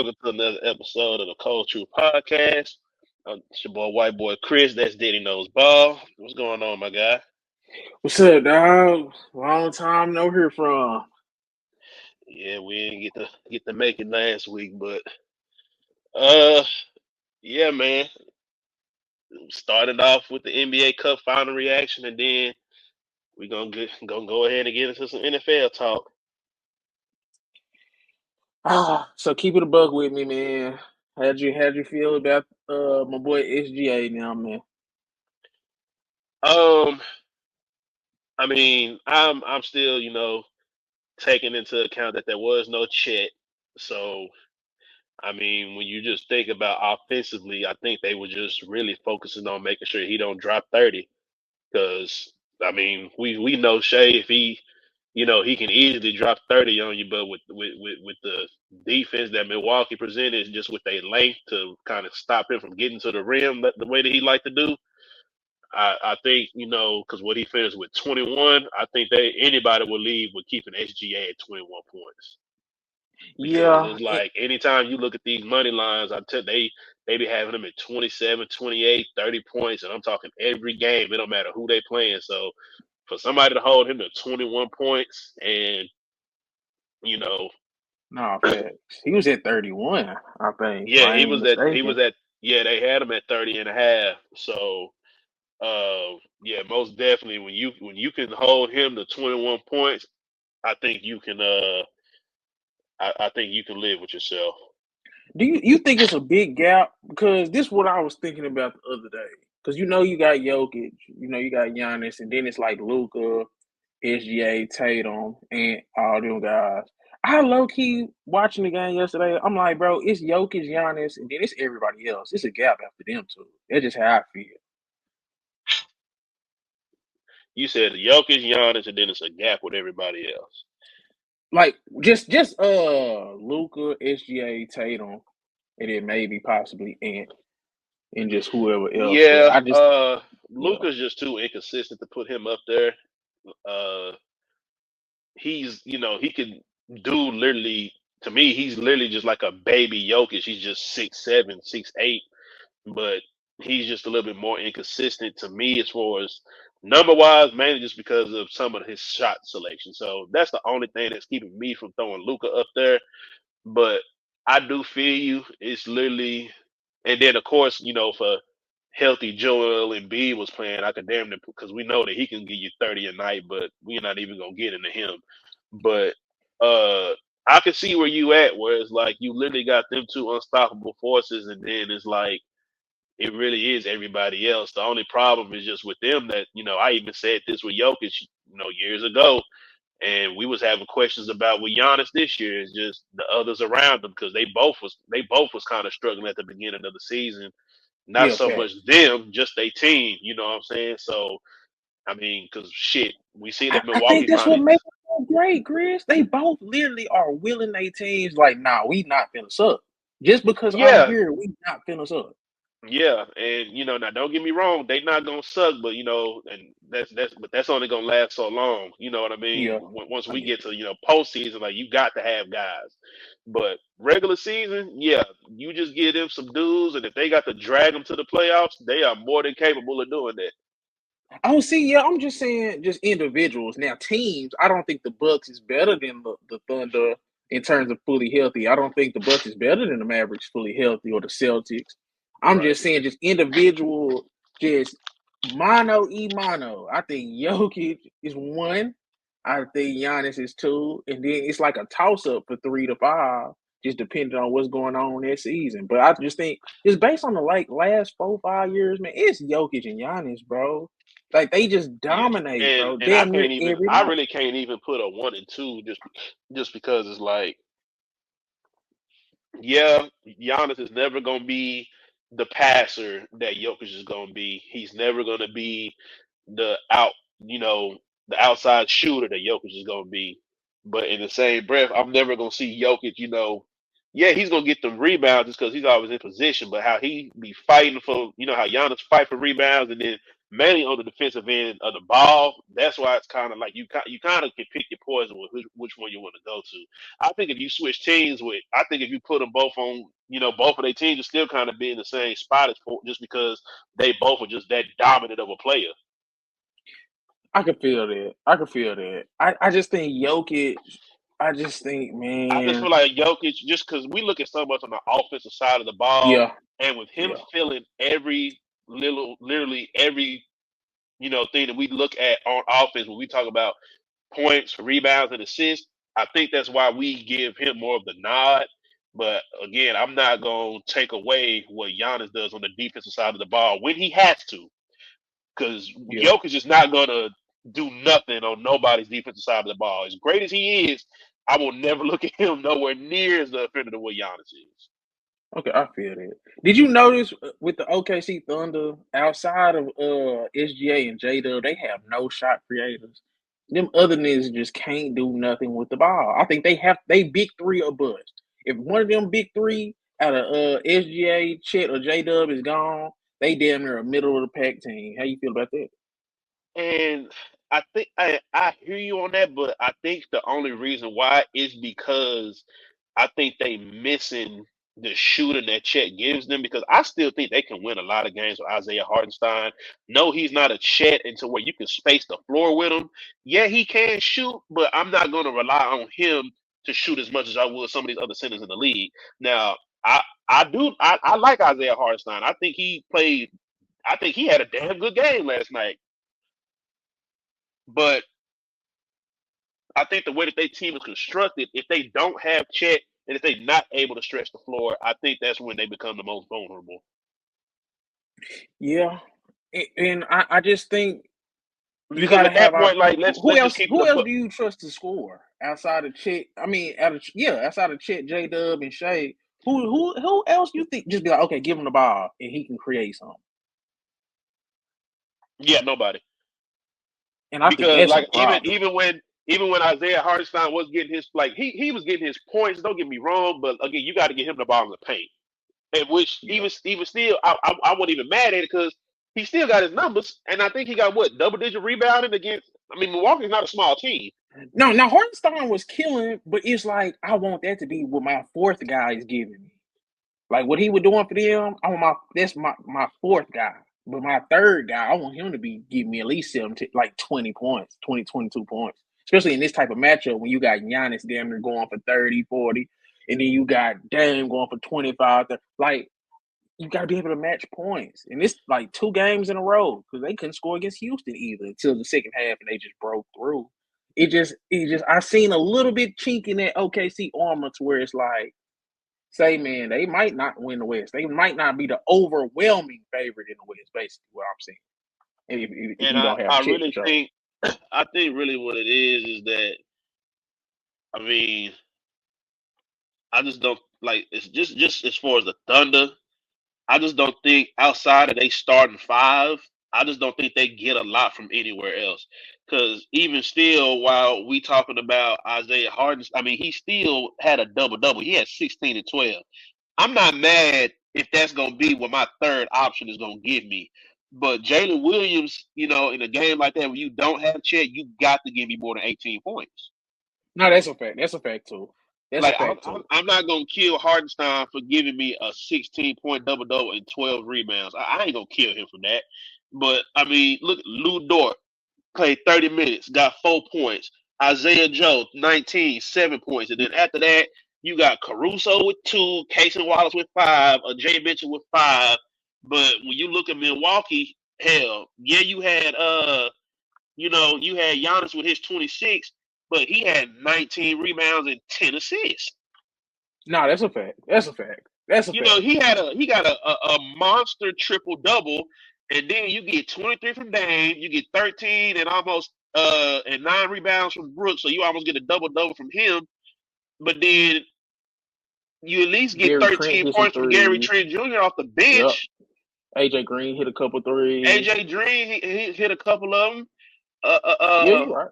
welcome to another episode of the KoldTruthPodcast. It's your boy, white boy Chris. That's Diddy Knows Ball. What's going on, my guy? What's up, dog? Long time no hear from. Yeah, we didn't get to make it last week, but uh, yeah, man. Started off with the NBA Cup final reaction, and then we're gonna go ahead and get into some NFL talk. So keep it a buck with me, man. How'd you feel about my boy SGA now, man? Um, I mean, I'm still taking into account that there was no Chet, so I mean, when you just think about offensively, I think they were just really focusing on making sure he don't drop 30. Because I mean, we know Shea if he can easily drop 30 on you, but with the defense that Milwaukee presented, just with their length to kind of stop him from getting to the rim the way that he like to do. I think because what he finished with 21, I think anybody would leave with keeping SGA at 21 points. Because Yeah, it's like anytime you look at these money lines, they be having them at 27, 28, 30 points, and I'm talking every game. It don't matter who they playing. So for somebody to hold him to 21 points, and you know, no facts. He was at 31, I think, if yeah, I ain't he mistaken. was at yeah, they had him at 30 and a half. So yeah, most definitely when you can hold him to 21 points, I think you can I think you can live with yourself. Do you think it's a big gap? Because this is what I was thinking about the other day. Because you got Jokic, you got Giannis, and then it's like Luka, SGA, Tatum, and all them guys. I low key watching the game yesterday. I'm like, bro, it's Jokic, Giannis, and then it's everybody else. It's a gap after them two. That's just how I feel. You said Jokic, Giannis, and then it's a gap with everybody else. Like just Luka, SGA, Tatum, and then maybe possibly Ant and just whoever else. But Yeah, I just yeah. Luca's just too inconsistent to put him up there. Uh, he can do literally to me. He's literally just like a baby Jokic. He's just 6'7", 6'8", but he's just a little bit more inconsistent to me as far as number wise, mainly just because of some of his shot selection. So that's the only thing that's keeping me from throwing Luca up there. But I do feel you. It's literally, and then of course, for healthy Joel Embiid was playing, I could damn near because we know that he can give you 30 a night, but we're not even gonna get into him. But I can see where you at, where it's like you literally got them two unstoppable forces, and then it's like it really is everybody else. The only problem is just with them that I even said this with Jokic, years ago, and we was having questions about with Giannis this year is just the others around them because they both was kind of struggling at the beginning of the season. Not Yeah, so much fact. them, just their team. You know what I'm saying? So I mean, because shit, we seen that I think Milwaukee that's what finally. makes them great, Chris. They both literally are willing their teams like, nah, we not finna suck. Just because I'm Yeah, here, we not finna suck. yeah, and now don't get me wrong, they not gonna suck, but and that's only gonna last so long. You know what I mean? Yeah, Once I we get get to postseason, like you got to have guys. But regular season, yeah, you just give them some dudes, and if they got to drag them to the playoffs, they are more than capable of doing that. Oh, see, yeah, I'm just saying, just individuals. Now, teams, I don't think the Bucks is better than the Thunder in terms of fully healthy. I don't think the Bucks is better than the Mavericks fully healthy or the Celtics. I'm Right. just saying, just individual, just mono. I think Jokic is one. I think Giannis is two, and then it's like a toss up for 3 to 5, just depending on what's going on that season. But I just think just based on the last 4 5 years, man, it's Jokic and Giannis, bro. Like they just Yeah, dominate, and bro. and Damn near every I night. really can't even put a 1 and 2 just because it's like, yeah, Giannis is never gonna be the passer that Jokic is gonna be. He's never gonna be the out, you know, the outside shooter that Jokic is gonna be. But in the same breath, I'm never gonna see Jokic, yeah, he's gonna get them rebounds just because he's always in position. But how he be fighting for, how Giannis fight for rebounds and then mainly on the defensive end of the ball. That's why it's kind of like you kind of can pick your poison with which one you want to go to. I think if you switch teams with, I think if you put them both on, both of their teams will still kind of be in the same spot as just because they both are just that dominant of a player. I can feel that. I just think Jokic. I just think, I just feel man. like Jokic, just because we look at so much on the offensive side of the ball, Yeah, and with him yeah, filling literally every thing that we look at on offense when we talk about points, rebounds, and assists. I think that's why we give him more of the nod. But again, I'm not going to take away what Giannis does on the defensive side of the ball when he has to, because yeah. Jokic is not going to do nothing on nobody's defensive side of the ball. As great as he is, I will never look at him nowhere near as the offender to what Giannis is. Okay, I feel that. Did you notice with the OKC Thunder, outside of SGA and J Dub, they have no shot creators. Them other niggas just can't do nothing with the ball. I think they big three or bust. If one of them big three out of SGA, Chet, or J Dub is gone, they damn near a middle of the pack team. How you feel about that? And I think I hear you on that, but I think the only reason why is because I think they missing the shooting that Chet gives them, because I still think they can win a lot of games with Isaiah Hartenstein. No, he's not a Chet into where you can space the floor with him. Yeah, he can shoot, but I'm not going to rely on him to shoot as much as I would some of these other centers in the league. Now, I like Isaiah Hartenstein. I think he had a damn good game last night. But I think the way that their team is constructed, if they don't have Chet and if they're not able to stretch the floor, I think that's when they become the most vulnerable. Yeah, and I just think you Because got to at that have point, like who let's just else? keep it Who a else book. do you trust to score outside of Chet? I mean, outside of Chet, J Dub, and Shea. Who else you think just be like, okay, give him the ball and he can create something? Yeah, nobody. And I think Because that's a like problem. even when Isaiah Hartenstein was getting his, like he was getting his points. Don't get me wrong, but again, you got to get him the ball in the paint. And which Yeah. even still, I wasn't even mad at it because he still got his numbers, and I think he got what, double digit rebounding against. I mean, Milwaukee's not a small team. No, now Hartenstein was killing, but it's like I want that to be what my fourth guy is giving me. Like what he was doing for them, that's my fourth guy. But my third guy, I want him to be giving me at least 20 points, 20, 22 points. Especially in this type of matchup when you got Giannis damn near going for 30, 40, and then you got Dame going for 25. Like, you got to be able to match points. And it's like 2 games in a row because they couldn't score against Houston either until the second half and they just broke through. I seen a little bit chink in that OKC armor to where it's like, say, man, they might not win the West. They might not be the overwhelming favorite in the West, basically, what I'm saying. If And you don't have I Chet for really sure. think I think really what it is that, I mean, I just don't like, it's just as far as the Thunder. I just don't think outside of they starting five, I just don't think they get a lot from anywhere else. Because even still, while we talking about Isaiah Harden, I mean, he still had a double double. He had 16 and 12. I'm not mad if that's gonna be what my third option is gonna give me. But Jalen Williams, in a game like that where you don't have Chet, you got to give me more than 18 points. No, that's a fact. That's a fact, too. That's a Like I'm, fact, I'm, too. I'm not gonna kill Hardenstein for giving me a 16-point double double and 12 rebounds. I ain't gonna kill him for that. But I mean, look, Lou Dort played 30 minutes, got 4 points. Isaiah Joe, 19, 7 points, and then after that, you got Caruso with 2, Casey Wallace with 5, Jay Mitchell with 5. But when you look at Milwaukee, hell, yeah, you had Giannis with his 26, but he had 19 rebounds and 10 assists. No, that's a fact. That's a fact. That's a fact. He got a monster triple double, and then you get 23 from Dame, you get 13 and almost and 9 rebounds from Brooks, so you almost get a double double from him. But then you at least get Gary Trent 13 hit some points from Gary threes. Trent Jr. off the Yep. bench. AJ Green hit a couple threes. AJ Green, he hit a couple of them. Yeah, Uh, you're right.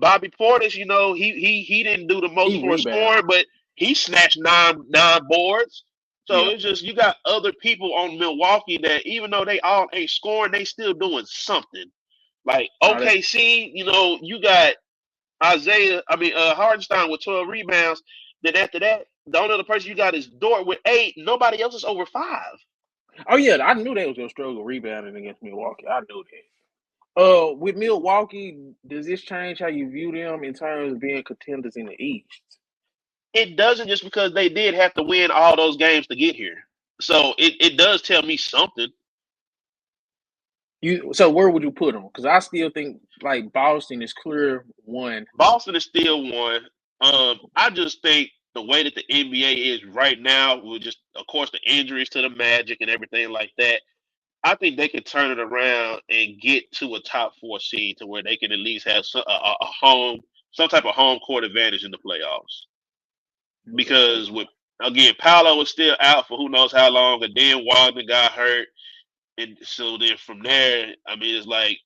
Bobby Portis, he didn't do the most He for a rebound. scoring, but he snatched nine boards. So it's just you got other people on Milwaukee that even though they all ain't scoring, they still doing something. Like OKC, you got Hardenstein with 12 rebounds. Then after that, the only other person you got is Dort with 8. Nobody else is over 5. Oh yeah, I knew they was gonna struggle rebounding against Milwaukee. I knew that. With Milwaukee, does this change how you view them in terms of being contenders in the East? It doesn't, just because they did have to win all those games to get here. So it does tell me something. So where would you put them? Because I still think like Boston is clear one. Boston is still one. I just think the way that the NBA is right now, with just of course the injuries to the Magic and everything like that, I think they can turn it around and get to a top 4 seed to where they can at least have some type of home court advantage in the playoffs. Because Paolo is still out for who knows how long, and then Wagner got hurt, and so then from there, it's like,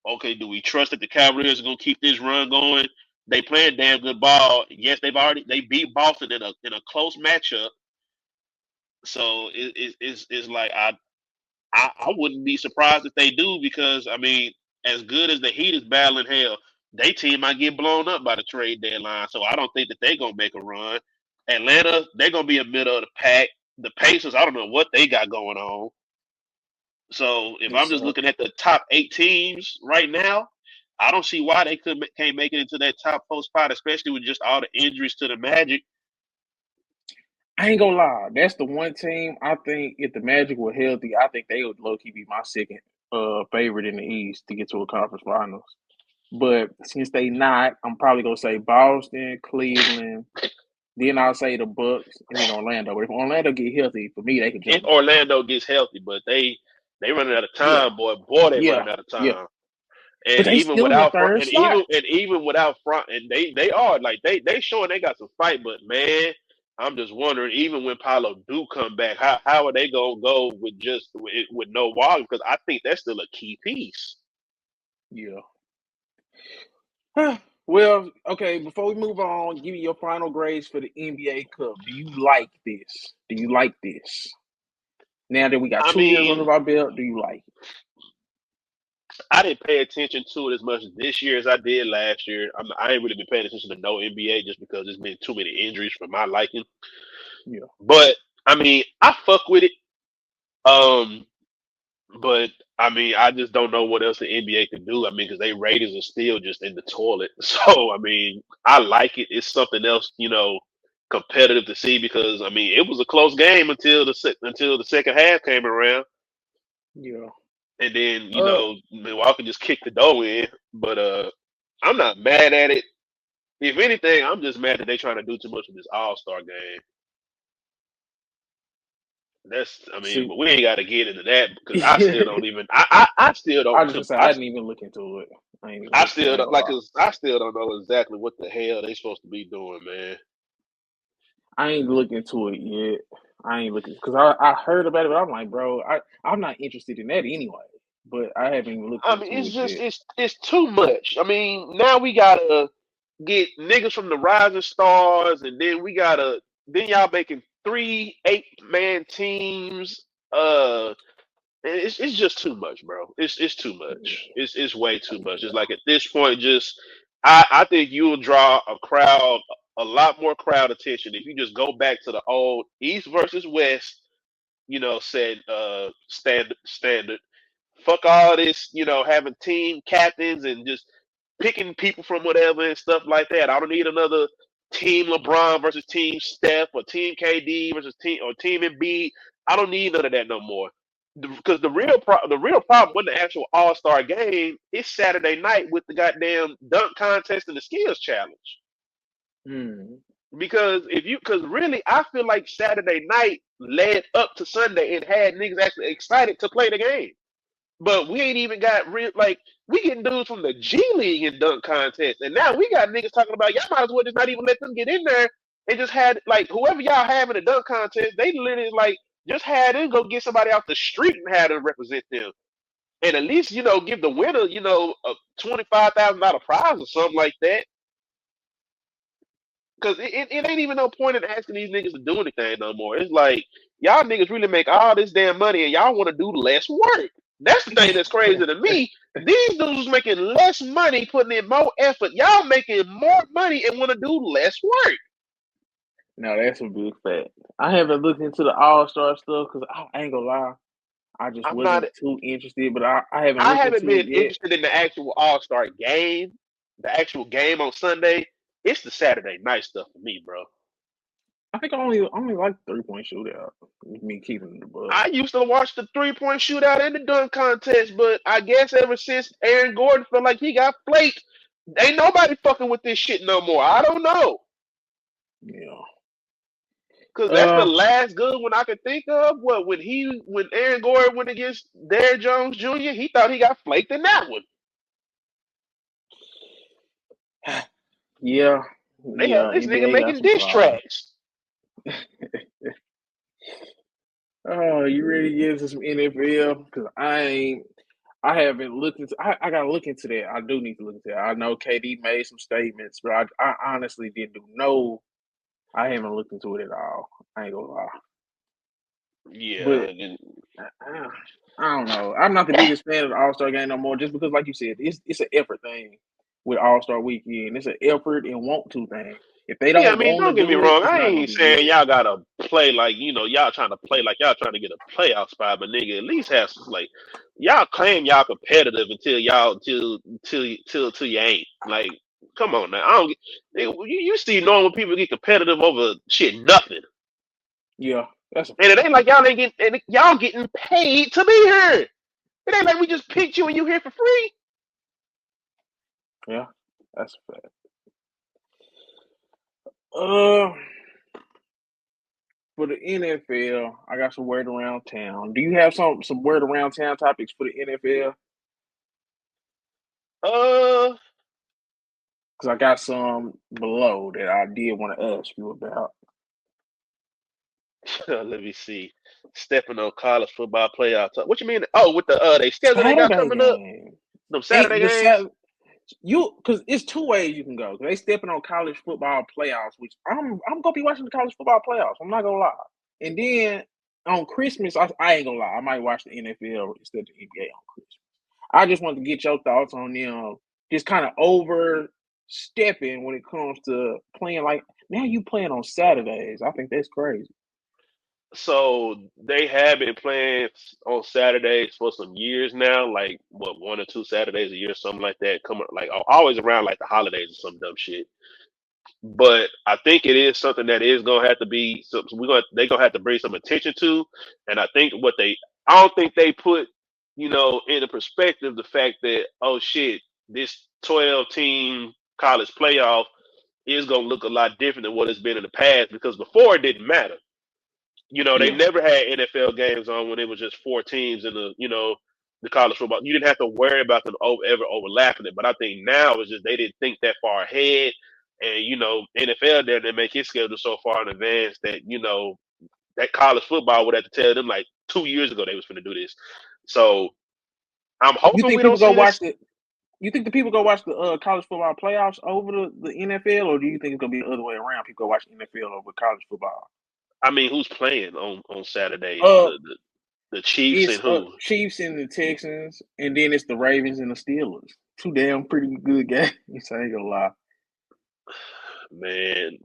okay, do we trust that the Cavaliers are gonna keep this run going? They playing damn good ball. Yes, they beat Boston in a close matchup. So it's like I wouldn't be surprised if they do, because as good as the Heat is battling hell, they team might get blown up by the trade deadline. So I don't think that they're gonna make a run. Atlanta, they're gonna be a middle of the pack. The Pacers, I don't know what they got going on. So if I'm just looking at the top 8 teams right now, I don't see why they can't make it into that top 4 spot, especially with just all the injuries to the Magic. I ain't gonna lie, that's the one team I think if the Magic were healthy, I think they would low-key be my second favorite in the East to get to a conference finals. But since they not, I'm probably gonna say Boston, Cleveland, then I'll say the Bucks, and then Orlando. But if Orlando get healthy, for me, they could jump. If Orlando gets healthy, but they running out of time, boy, they running out of time. Yeah. And even without front, and they are like they showing they got some fight, but man, I'm just wondering, even when Paolo do come back, how are they gonna go with no Wagner? Because I think that's still a key piece. Yeah. Well, okay, before we move on, give me your final grades for the NBA Cup. Do you like this? Now that we got 2 years under our belt, do you like it? I didn't pay attention to it as much this year as I did last year. I ain't really been paying attention to no NBA just because there's been too many injuries for my liking. Yeah. But I fuck with it. But I just don't know what else the NBA can do. Because they ratings are still just in the toilet. So I like it. It's something else, competitive to see, because it was a close game until the second half came around. Yeah. And then Milwaukee just kicked the door in. But I'm not mad at it. If anything, I'm just mad that they're trying to do too much with this All-Star game. But we ain't got to get into that, because I still don't even. I still don't. I was just say I didn't even look into it. I still don't I still don't know exactly what the hell they supposed to be doing, man. I ain't looking into it yet. I ain't looking, because I heard about it, but I'm like, bro, I'm not interested in that anyway. But I haven't even looked into it's it just yet. it's too much. Now we gotta get niggas from the Rising Stars, and then y'all making 3 8-man teams. It's just too much, bro. It's too much. It's way too much. It's like at this point, I think you'll draw a lot more crowd attention if you just go back to the old East versus West, said standard. Fuck all this, having team captains and just picking people from whatever and stuff like that. I don't need another team LeBron versus team Steph, or team KD versus team Embiid. I don't need none of that no more. Because the real problem with the actual All-Star game is Saturday night with the goddamn dunk contest and the skills challenge. Because really, I feel like Saturday night led up to Sunday and had niggas actually excited to play the game. But we ain't even got we getting dudes from the G League in dunk contest, and now we got niggas talking about y'all might as well just not even let them get in there and just had whoever y'all have in the dunk contest, they literally just had them go get somebody off the street and have them represent them, and at least give the winner a $25,000 prize or something like that. Because it ain't even no point in asking these niggas to do anything no more. It's like, y'all niggas really make all this damn money and y'all want to do less work. That's the thing that's crazy to me. These dudes making less money, putting in more effort. Y'all making more money and want to do less work. No, that's a big fact. I haven't looked into the All-Star stuff because I ain't gonna lie. I just wasn't too interested, but I haven't I looked haven't into been it yet. interested in the actual All-Star game, the actual game on Sunday. It's the Saturday night stuff for me, bro. I think I only like 3-point shootout. Me keeping it above. I used to watch the 3-point shootout and the dunk contest, but I guess ever since Aaron Gordon felt like he got flaked, ain't nobody fucking with this shit no more. I don't know. Yeah. Because that's the last good one I could think of. When Aaron Gordon went against Derrick Jones Jr., he thought he got flaked in that one. Yeah. They have this nigga making diss tracks. Oh, you ready to get into some NFL? Because I haven't looked into. I gotta look into that. I do need to look into that. I know KD made some statements, but I honestly didn't do no. I haven't looked into it at all. I ain't gonna lie. Yeah, but I don't know. I'm not the biggest fan of the All-Star game no more, just because, like you said, it's an effort thing with All-Star weekend. It's an effort and want to thing. If they don't want to don't get me do wrong. it, it's I not gonna ain't be saying good. y'all gotta play like y'all trying to play like y'all trying to get a playoff spot, but nigga, at least have some, like, y'all claim y'all competitive until you ain't. Like, come on now. I don't get, you see normal people get competitive over shit nothing. Yeah, and it ain't like y'all getting paid to be here. It ain't like we just picked you and you here for free. Yeah, that's a fact. For the NFL, I got some word around town. Do you have some word around town topics for the NFL? Uh, Because I got some below that I did want to ask you about. let me see. Stepping on college football playoff talk. What you mean? Oh, with the they schedule they got coming up. Them Saturday games. Because it's two ways you can go. They stepping on college football playoffs, which I'm gonna be watching the college football playoffs. I'm not gonna lie. And then on Christmas, I ain't gonna lie. I might watch the NFL instead of the NBA on Christmas. I just want to get your thoughts on them. Just kind of overstepping when it comes to playing. Like, now you playing on Saturdays. I think that's crazy. So they have been playing on Saturdays for some years now, like what, 1 or 2 Saturdays a year, something like that. Coming like always around like the holidays or some dumb shit. But I think it is something that is gonna have to be something they're gonna have to bring some attention to. And I think I don't think they put, into perspective the fact that, oh shit, this 12-team college playoff is gonna look a lot different than what it's been in the past, because before it didn't matter. They never had NFL games on when it was just 4 teams in the college football. You didn't have to worry about them ever overlapping it. But I think now it's just they didn't think that far ahead. And, NFL there, they make his schedule so far in advance that, that college football would have to tell them like 2 years ago they was going to do this. So I'm hoping we don't see this. You think the people go watch the college football playoffs over the NFL, or do you think it's going to be the other way around? People go watch the NFL over college football? I mean, who's playing on Saturday? The Chiefs It's and who? Chiefs and the Texans, and then it's the Ravens and the Steelers. Two damn pretty good games. I ain't gonna lie. Man,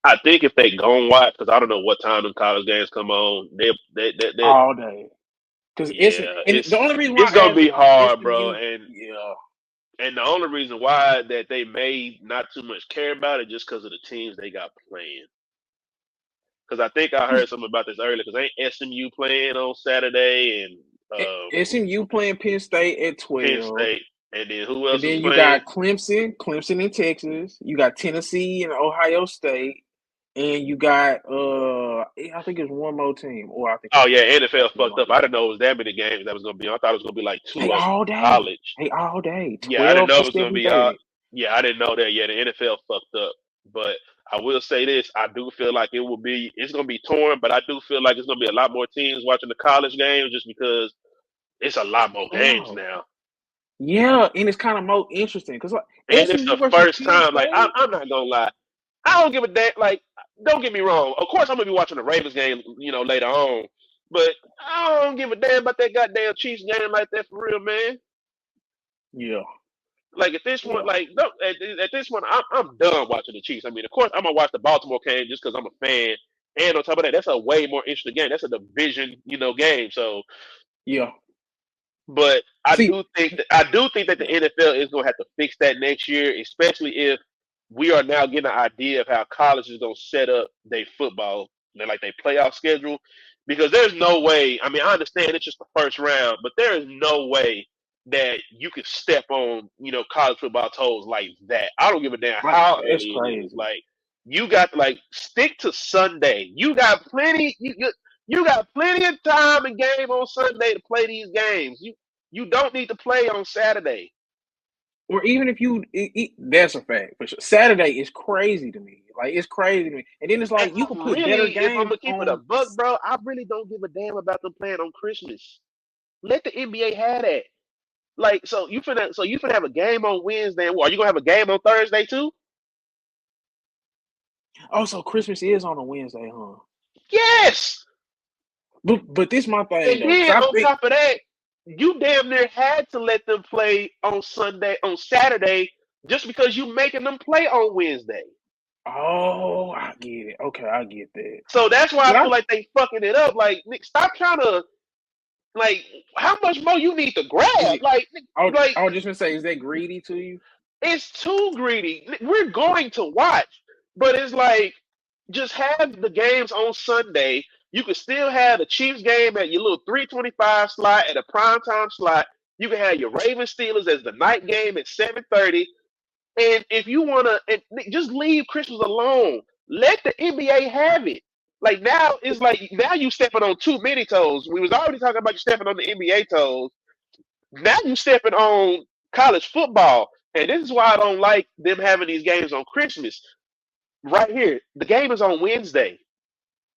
I think if they go and watch, because I don't know what time the college games come on, they all day. Because the only reason why it's gonna be hard, bro. And the only reason why that they may not too much care about it just because of the teams they got playing. Because I think I heard something about this earlier. Because ain't SMU playing on Saturday and SMU playing Penn State at 12. Penn State, and then who else? And then is you playing? got Clemson in Texas. You got Tennessee and Ohio State, and you got I think it's one more team. Or I think. Oh yeah, NFL fucked up. I didn't know it was that many games that was gonna be on. I thought it was gonna be like 2 of all day. college. All day. 12 Yeah, I didn't know it was to gonna be. 7:30. Yeah, I didn't know that. Yeah, the NFL fucked up. But I will say this: I do feel like it's gonna be torn. But I do feel like it's gonna be a lot more teams watching the college games just because it's a lot more games now. Yeah, and it's kind of more interesting because like And it's SMU the versus first Penn time. Like State. I'm not gonna lie, I don't give a damn. Like, don't get me wrong. Of course, I'm gonna be watching the Ravens game, later on. But I don't give a damn about that goddamn Chiefs game like that for real, man. Yeah, Like at this point, yeah, like no, at this point, I'm done watching the Chiefs. I mean, of course, I'm gonna watch the Baltimore game just because I'm a fan. And on top of that, that's a way more interesting game. That's a division, game. So, yeah. but See, I do think that the yeah, NFL is gonna have to fix that next year, especially if we are now getting an idea of how college is gonna set up their football, their playoff schedule. Because there's no way. I mean, I understand it's just the first round, but there is no way that you could step on, college football toes like that. I don't give a damn like how that's early it is. crazy. Like you got to stick to Sunday. You got plenty. You got plenty of time and game on Sunday to play these games. You don't need to play on Saturday. Or even if that's a fact for sure. Saturday is crazy to me. Like it's crazy to me. And then it's And like you can I put better really, if I'm games gonna keep it a on. buck, bro, I really don't give a damn about them playing on Christmas. Let the NBA have that. So you finna have a game on Wednesday. Are you gonna have a game on Thursday too? Also, Christmas is on a Wednesday, huh? Yes. But this my thing And though, because then I on think top of that, you damn near had to let them play on Saturday, just because you making them play on Wednesday. I get it. Okay, I get that. So that's why I But feel like they fucking it up. Like, Nick, stop trying to like. How much more you need to is grab? it? Like, like I was just gonna say, is that greedy to you? it's too greedy. We're going to watch, but it's like just have the games on Sunday. You can still have the Chiefs game at your little 325 slot at a primetime slot. You can have your Ravens Steelers as the night game at 7:30. And if you wanna, just leave Christmas alone. Let the NBA have it. Like now, it's like now you stepping on too many toes. We was already talking about you stepping on the NBA toes. Now you stepping on college football, and this is why I don't like them having these games on Christmas. Right here, the game is on Wednesday,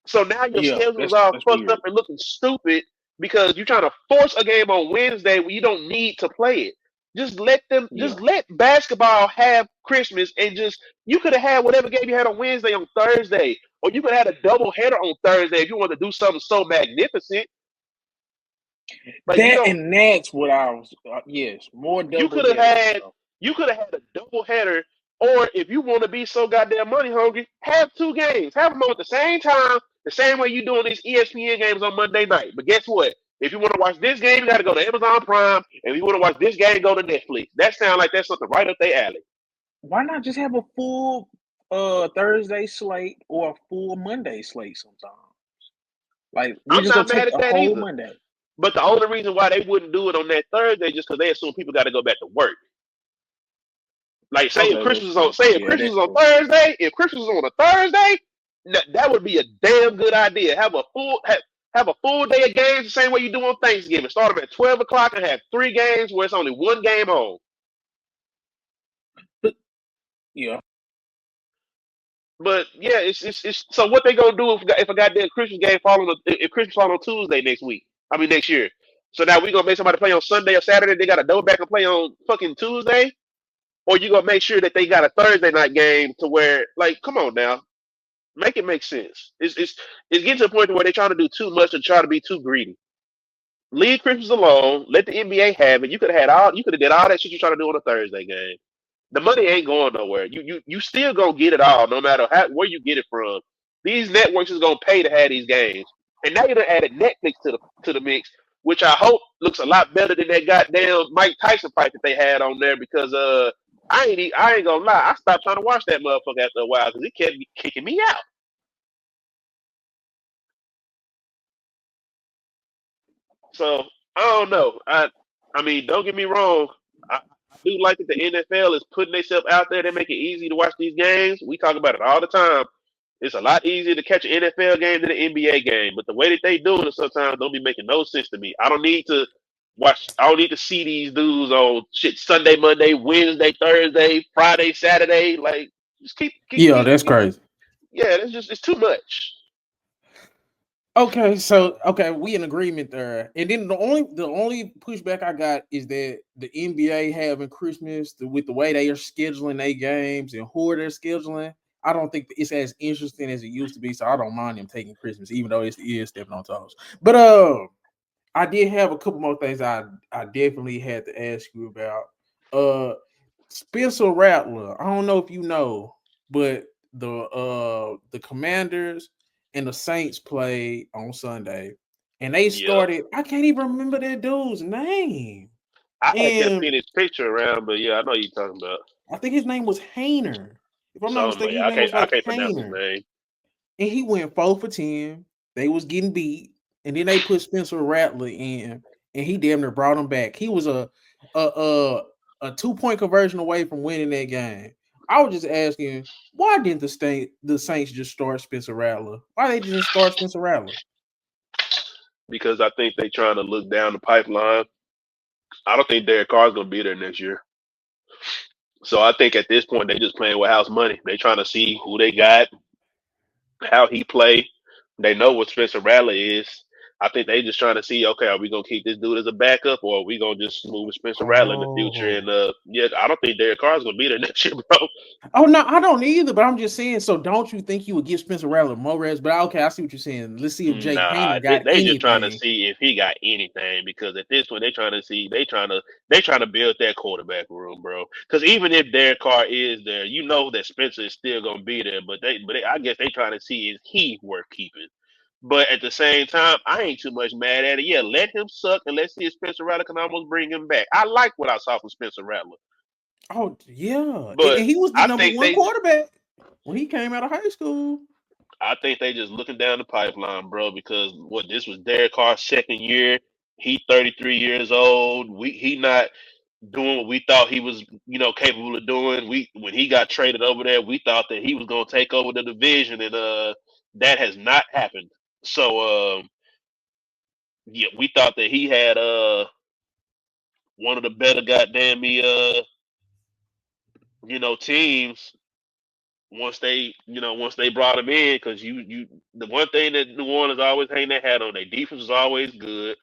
so now your Yeah, schedule is that's all that's fucked up weird. and looking stupid because you're trying to force a game on Wednesday when you don't need to play it. Yeah, Just let basketball have Christmas, and just you could have had whatever game you had on Wednesday on Thursday, or you could have had a double header on Thursday if you want to do something so magnificent. Like you don't that's what I was. Yes, more you double could have headers. had a double header, or if you want to be so goddamn money hungry, have two games, have them on at the same time, the same way you doing these ESPN games on Monday night. But guess what? If you want to watch this game, you got to go to Amazon Prime, and if you want to watch this game, go to Netflix. That sounds like that's something right up their alley. Why not just have a full Thursday slate or a full Monday slate sometimes? Like we're I'm just gonna not take mad at a that whole either. Monday. But the only reason why they wouldn't do it on that Thursday just because they assume people got to go back to work. Like, Okay, that's true. Say if Yeah, Christmas that's is on true. Thursday, if Christmas is on a Thursday, that would be a damn good idea. Have a full day of games the same way you do on Thanksgiving. Start them at 12 o'clock and have three games where it's only one game on. Yeah. But yeah, it's so what they gonna do if a goddamn Christmas game if Christmas fall on Tuesday next week? I mean next year. So now we gonna make somebody play on Sunday or Saturday. They got to double back and play on fucking Tuesday, or you gonna make sure that they got a Thursday night game to where like, come on now, make it make sense. It's getting to the point where they're trying to do too much and try to be too greedy. Leave Christmas alone. Let the NBA have it. You could have did all that shit you're trying to do on a Thursday game. The money ain't going nowhere. You still gonna get it all, no matter where you get it from. These networks is gonna pay to have these games, and now you done added Netflix to the mix, which I hope looks a lot better than that goddamn Mike Tyson fight that they had on there. Because I ain't gonna lie, I stopped trying to watch that motherfucker after a while because it kept kicking me out. So I don't know. I mean, don't get me wrong. I do like that the NFL is putting themselves out there. They make it easy to watch these games. We talk about it all the time. It's a lot easier to catch an NFL game than an NBA game. But the way that they do it sometimes don't be making no sense to me. I don't need to watch. I don't need to see these dudes on shit Sunday, Monday, Wednesday, Thursday, Friday, Saturday. Like, just Yeah, that's keep. crazy. Yeah, it's too much. Okay, we in agreement there. And then the only pushback I got is that the NBA having Christmas with the way they are scheduling their games and who they're scheduling. I don't think it's as interesting as it used to be. So I don't mind them taking Christmas, even though it is stepping on toes. But I did have a couple more things I definitely had to ask you about. Spencer Rattler. I don't know if you know, but the Commanders and the Saints played on Sunday, and they Yeah, started. I can't even remember that dude's name, I had kept and seeing his picture around, but yeah, I know you're talking about. I think his name was Hayner. If I'm not So mistaken, yeah, his name was I like can't pronounce his Hayner. name. And he went 4 for 10. They was getting beat, and then they put Spencer Rattler in, and he damn near brought him back. He was a a, a 2 point conversion away from winning that game. I was just asking, why didn't the Saints just start Spencer Rattler? Why they just start Spencer Rattler? Because I think they trying to look down the pipeline. I don't think Derek Carr's gonna be there next year. So I think at this point they just playing with house money. They trying to see who they got, how he play. They know what Spencer Rattler is. I think they just trying to see, okay, are we gonna keep this dude as a backup, or are we gonna just move with Spencer Rattler in the future? And Oh, yeah, I don't think Derek Carr's gonna be there next year, bro. oh no, I don't either. But I'm just saying. So don't you think you would give Spencer Rattler more reps? But okay, I see what you're saying. Let's see if Jake Nah, Hayner got they just trying to anything. see if he got anything because at this point they trying to see they trying to build that quarterback room, bro. Because even if Derek Carr is there, you know that Spencer is still gonna be there. I guess they trying to see is he worth keeping. But at the same time, I ain't too much mad at it. Yeah, let him suck and let's see if Spencer Rattler can almost bring him back. I like what I saw from Spencer Rattler, Oh yeah, but and he was the I number think one they quarterback when he came out of high school. I think they just looking down the pipeline, bro, because what this was Derek Carr's second year. He 33 years old. He not doing what we thought he was, capable of doing. We when he got traded over there, we thought that he was gonna take over the division, and that has not happened. So yeah, we thought that he had one of the better goddamn me teams once they brought him in because you the one thing that New Orleans always hang their hat on, their defense was always good.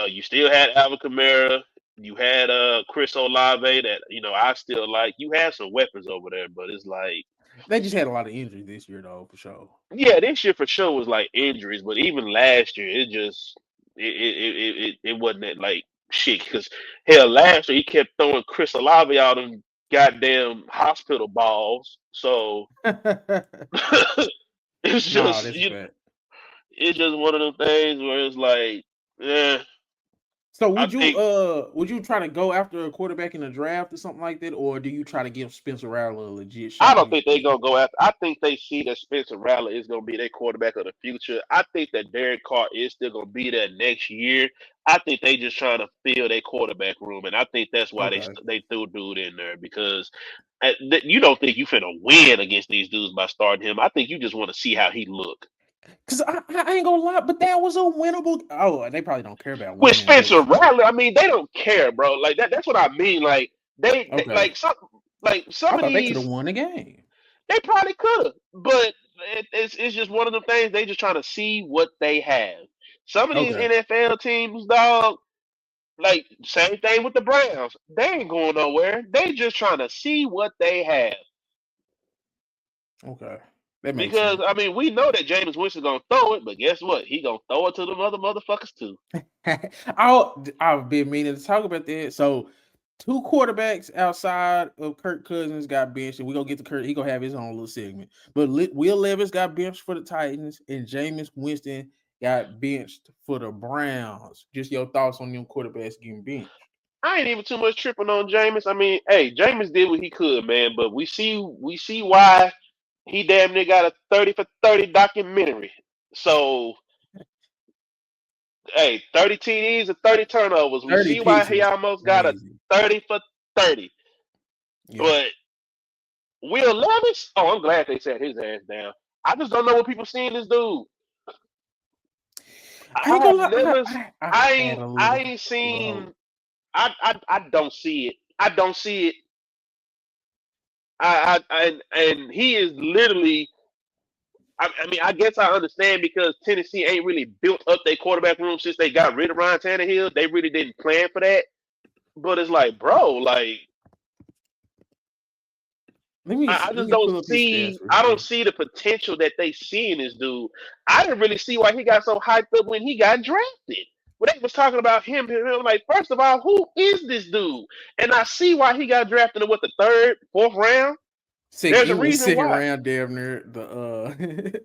You still had Alvin Kamara. You had Chris Olave that I still like. You had some weapons over there, but it's like They just had a lot of injuries this year, though, for sure. yeah, this year for sure was like injuries, but even last year it just it wasn't that like shit because hell last year he kept throwing Chris Olave out on goddamn hospital balls. So it's No, just that's a fact. it's just one of them things where it's like, yeah, So I think would you try to go after a quarterback in the draft or something like that, or do you try to give Spencer Rattler a legit I shot don't when think you they're see it? gonna go after. I think they see that Spencer Rattler is gonna be their quarterback of the future. I think that Derek Carr is still gonna be there next year. I think they just trying to fill their quarterback room, and I think that's why Okay. they threw dude in there because you don't think you finna win against these dudes by starting him. I think you just want to see how he look. Because I ain't gonna lie, but that was a winnable. Oh, they probably don't care about With winning, but Spencer Rattler, I mean, they don't care, bro. Like that's what I mean. Like they okay. like some I of thought they could have these won the game. they probably could have, but it's just one of the things they just trying to see what they have. Some of these Okay. NFL teams, dog, like same thing with the Browns. They ain't going nowhere. They just trying to see what they have. Okay. That makes Because sense. I mean, we know that Jameis Winston gonna throw it, but guess what? He gonna throw it to them other motherfuckers too. I've been meaning to talk about that. So, two quarterbacks outside of Kirk Cousins got benched, and we gonna get to Kirk. He gonna have his own little segment. But Will Levis got benched for the Titans, and Jameis Winston got benched for the Browns. Just your thoughts on them quarterbacks getting benched? I ain't even too much tripping on Jameis. I mean, hey, Jameis did what he could, man. But we see why he damn near got a 30 for 30 documentary. So hey, 30 TDs and 30 turnovers. We 30 see why picks he is almost got a crazy. 30 for 30. Yeah. But Will Levis, oh, I'm glad they sat his ass down. I just don't know what people see in this dude. I ain't I have gonna lie. never, I I had ain't, a I little, ain't little hope. seen. I don't see it. I don't see it. And he is literally. I mean, I guess I understand because Tennessee ain't really built up their quarterback room since they got rid of Ryan Tannehill. They really didn't plan for that. But it's like, bro, like I let just me don't pull up his stats see. real I don't quick. see the potential that they see in this dude. I didn't really see why he got so hyped up when he got drafted. When they was talking about him, like, first of all, who is this dude? And I see why he got drafted in what the third, fourth round. Second, There's it a was reason second why. round, damn near the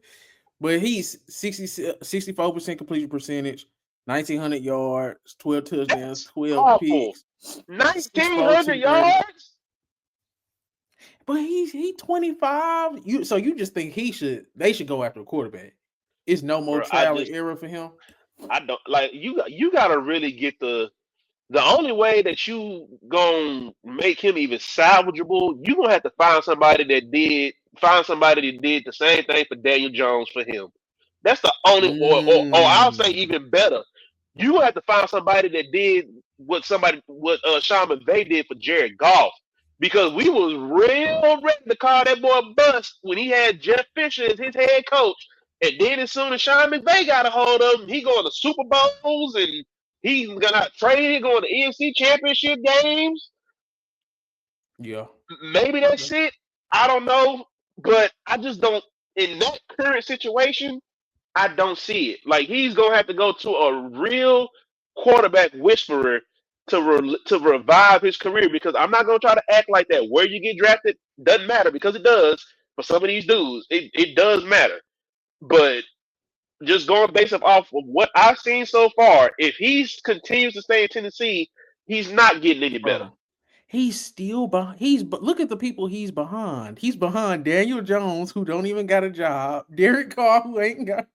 but he's 64% completion percentage, 1,900 yards, 12 touchdowns, That's 12 awful. picks, 1,900 6'4", 230. yards. But he 25. You just think they should go after a quarterback. It's no more Bro, trial and error for him. I don't like you. You gotta really get the only way that you gonna make him even salvageable. You gonna have to find somebody that did the same thing for Daniel Jones for him. That's the only, or I'll say Mm. even better. You have to find somebody that did what Sean McVay did for Jared Goff, because we was real ready to call that boy bust when he had Jeff Fisher as his head coach, and then as soon as Sean McVay got a hold of him, he going to Super Bowls and he's gonna trade, going to NFC Championship games. Yeah. Maybe Okay. that's it. I don't know, but I just don't. In that current situation, I don't see it. Like, he's gonna have to go to a real quarterback whisperer to revive his career, because I'm not gonna try to act like that. Where you get drafted doesn't matter, because it does for some of these dudes. It does matter, but just going based off of what I've seen so far, if he continues to stay in Tennessee, he's not getting any better. Bro. He's still behind. Look at the people he's behind. He's behind Daniel Jones, who don't even got a job. Derek Carr, who ain't got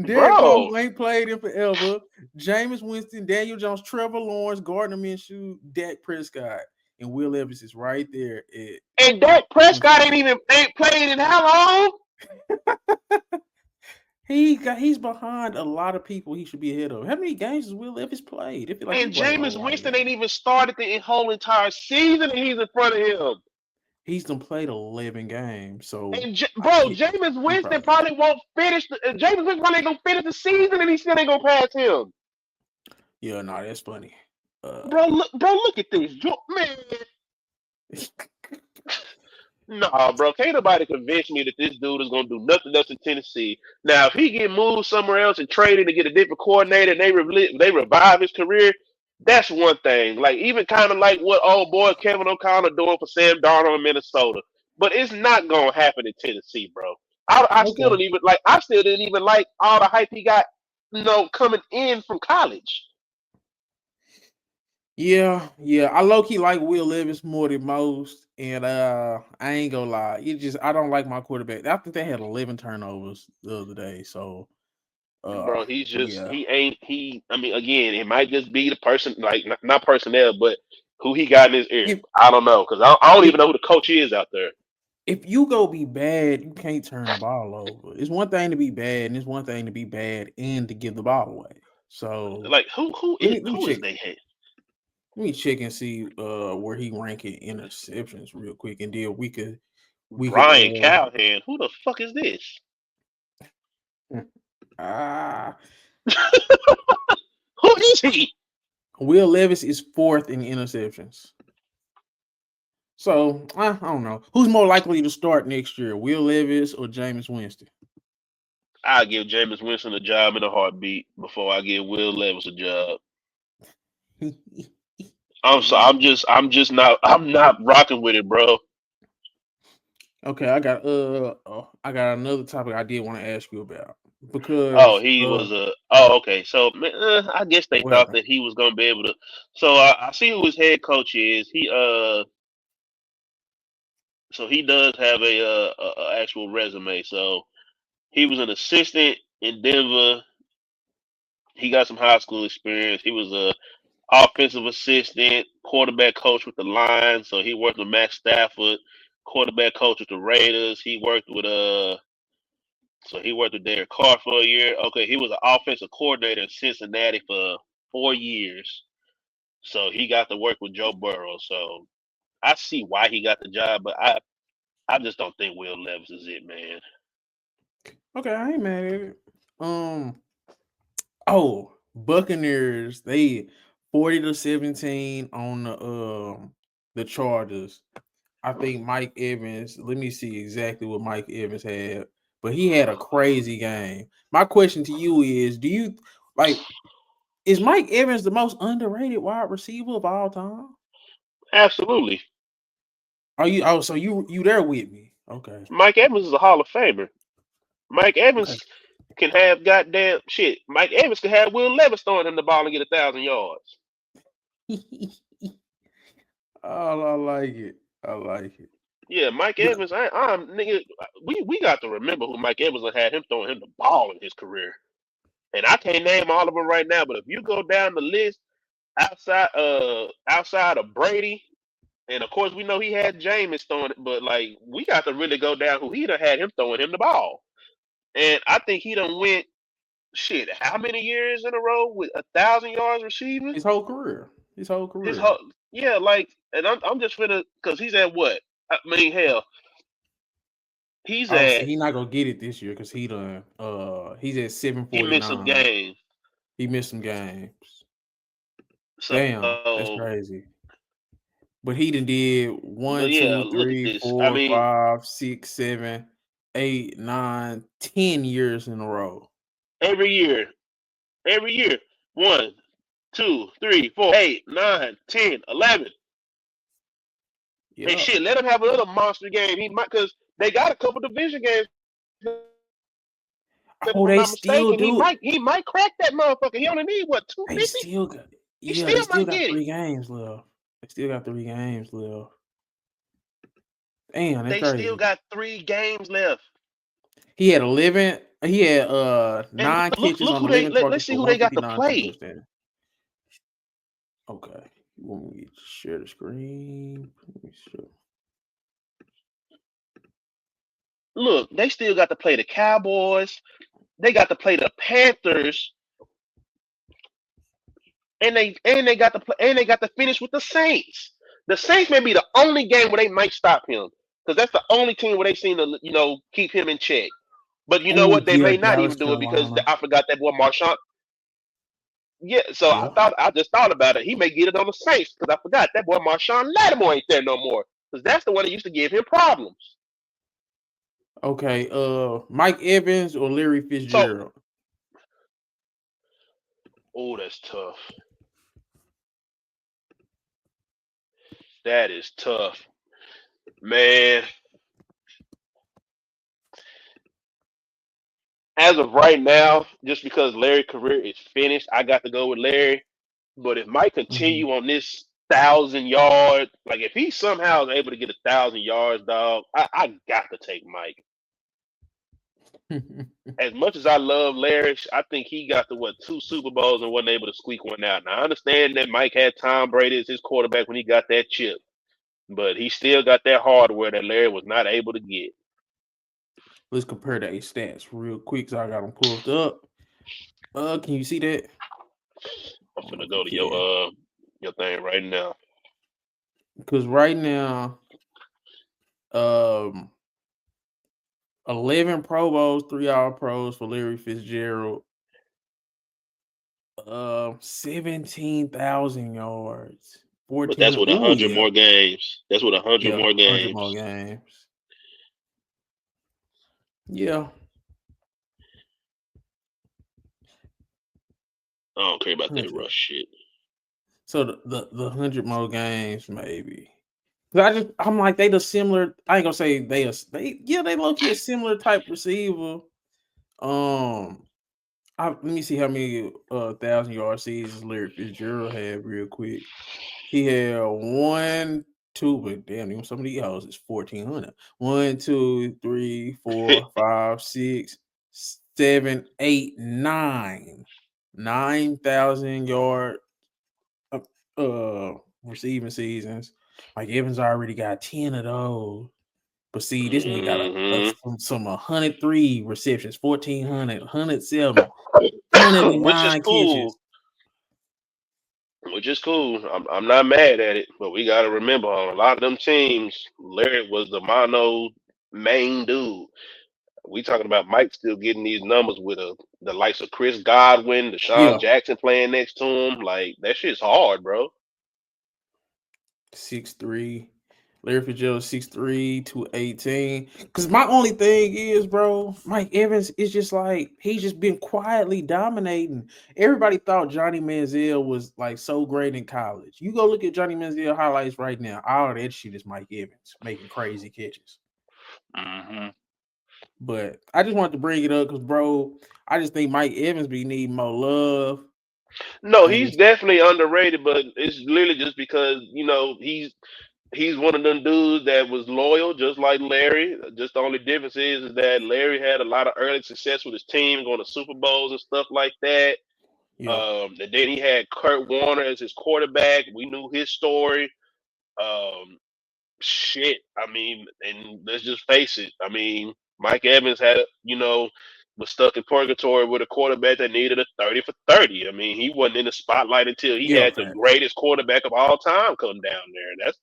Derek Carr, Bro, who ain't played in forever. Jameis Winston, Daniel Jones, Trevor Lawrence, Gardner Minshew, Dak Prescott, and Will Levis is right there at and Dak Prescott 23. ain't played in how long? He's behind a lot of people he should be ahead of. How many games has Will Levis played? I feel like he And played a Jameis lot of Winston ain't games. even started the whole entire season, and he's in front of him. He's done played 11 games, so And he, Jameis he Winston probably. probably won't finish. Jameis Winston probably ain't gonna finish the season, and he still ain't gonna pass him. Yeah, no, that's funny. Look at this, man. Nah, bro, can't nobody convince me that this dude is gonna do nothing else in Tennessee. Now, if he get moved somewhere else and traded to get a different coordinator, and they revive his career, that's one thing. Like, even kind of like what old boy Kevin O'Connor doing for Sam Darnold in Minnesota. But it's not gonna happen in Tennessee, bro. I still Okay. don't even like. I still didn't even like all the hype he got, coming in from college. Yeah. I low key like Will Levis more than most, and I ain't gonna lie, I don't like my quarterback. I think they had 11 turnovers the other day, so Bro, he's just yeah. he ain't he. I mean, again, it might just be the person, like, not personnel, but who he got in his ear. If I don't know, because I don't if even know who the coach is out there. if you go be bad, you can't turn the ball over. It's one thing to be bad, and it's one thing to be bad and to give the ball away. So Like, who let is me let me who check. is they head? Let me check and see where he rank in interceptions real quick, and then we could Brian Callahan. Who the fuck is this? ah Who is he? Will Levis is fourth in interceptions. So I don't know who's more likely to start next year, Will Levis or Jameis Winston. I give Jameis Winston a job in a heartbeat before I give Will Levis a job. I'm not rocking with it, bro. Okay, I got another topic I did want to ask you about Oh, because he was a. Oh, okay. So, man, I guess they what thought happened? that he was gonna be able to. So I see who his head coach is. So he does have a actual resume. So he was an assistant in Denver. He got some high school experience. He was a offensive assistant, quarterback coach with the Lions. So he worked with Matt Stafford, quarterback coach with the Raiders. He worked with Derek Carr for a year. Okay, he was an offensive coordinator in Cincinnati for 4 years. So he got to work with Joe Burrow. So I see why he got the job, but I just don't think Will Levis is it, man. Okay, I ain't mad at it. Buccaneers, they 40-17 on the Chargers. I think Mike Evans, let me see exactly what Mike Evans had, but he had a crazy game. My question to you is, do you is Mike Evans the most underrated wide receiver of all time? Absolutely. Are you so you there with me? Okay. Mike Evans is a Hall of Famer. Mike Okay. Evans can have goddamn shit. Mike Evans can have Will Levis throwing him the ball and get 1,000 yards. Oh, I like it. I like it. Yeah, Mike Yeah. Evans. I'm nigga. We got to remember who Mike Evans had him throwing him the ball in his career. And I can't name all of them right now, but if you go down the list outside of Brady, and of course we know he had Jameis throwing it, but like we got to really go down who he done had him throwing him the ball. And I think he done went shit, how many years in a row with 1,000 yards receiving? His whole career. His whole yeah, like, and I'm just finna because he's at what? I mean, hell, he's Oh, so at he not gonna get it this year because he done he's at he missed some 749. games. He missed some games. Damn, that's So, crazy. But he done did but 1, yeah, 2, look at 3, this. I 4, mean, 5, 6, 7, 8, 9, 10 years in a row. every year, 1, 2, 3, 4, 8, 9, 10, 11. And Yeah. shit, let him have another monster game. He might because they got a couple division games. If Oh, I'm they not still mistaken, do. he might crack that motherfucker. He only need what They 250. still got. He Yeah, they still still might got get it. 3 games left. They still got 3 games left. Damn, that's They still crazy. got 3 games left. He had 11. He had And 9 catches look on who they 11 targets let's see for who they got to 159 play. touchdowns. Okay, you want me to share the screen? Let me show. Look, they still got to play the Cowboys. They got to play the Panthers, and they got to play and they got to finish with the Saints. The Saints may be the only game where they might stop him because that's the only team where they seem to keep him in check. But you know Oh what? They yeah, may not Dallas, even do it because Carolina. I forgot that boy Marshawn. Yeah, so Yeah. I just thought about it. He may get it on the Saints because I forgot that boy Marshawn Lattimore ain't there no more because that's the one that used to give him problems. Okay. Mike Evans or Larry So, Fitzgerald? oh, that's tough. That is tough, man. As of right now, just because Larry's career is finished, I got to go with Larry. But if Mike continue on this 1,000 yard, like if he somehow is able to get 1,000 yards, dog, I got to take Mike. As much as I love Larry, I think he got to 2 Super Bowls and wasn't able to squeak one out. Now I understand that Mike had Tom Brady as his quarterback when he got that chip, but he still got that hardware that Larry was not able to get. Let's compare the stats real quick. So I got them pulled up. Can you see that? I'm I don't know finna if you go to can. your thing right now. Because right now, 11 Pro Bowls, 3 All Pros for Larry Fitzgerald. 17,000 yards. But that's 14. with Oh 100 yeah. more games. That's with 100 Yeah. more 100 more games. games. Yeah. I don't care about that 100. rush shit. So the 100 more games maybe. I'm like they the similar. I ain't gonna say they low key a similar type receiver. Let me see how many 1,000 yard seasons Larry Fitzgerald had real quick. He had 1, 2, but damn, even some of these houses 1,400. 1, 2, 3, 4, 5, 6, 7, 8, 9. 9,000 yard receiving seasons. Like Evans already got 10 of those. But see, this nigga got hmm some 103 receptions, 1,400, 107, Which is 109 cool. catches. Which is cool. I'm not mad at it, but we got to remember on a lot of them teams, Larry was the mono main dude. We talking about Mike still getting these numbers with the likes of Chris Godwin, Deshaun Yeah, Jackson playing next to him. Like that shit's hard, bro. 6'3". Larry Fitzgerald 6'3", 218. Because my only thing is, bro, Mike Evans is just like he's just been quietly dominating. Everybody thought Johnny Manziel was like so great in college. You go look at Johnny Manziel highlights right now. All that shit is Mike Evans making crazy catches. Hmm. But I just wanted to bring it up because, bro, I just think Mike Evans be needing more love. No, And he's definitely underrated, but it's literally just because he's one of them dudes that was loyal, just like Larry. Just the only difference is that Larry had a lot of early success with his team, going to Super Bowls and stuff like that. yeah, And then he had Kurt Warner as his quarterback. We knew his story. Um, shit. I mean, and let's just face it. I mean, Mike Evans was stuck in purgatory with a quarterback that needed a 30 for 30. I mean, he wasn't in the spotlight until he yeah, had the fact. greatest quarterback of all time come down there. That's,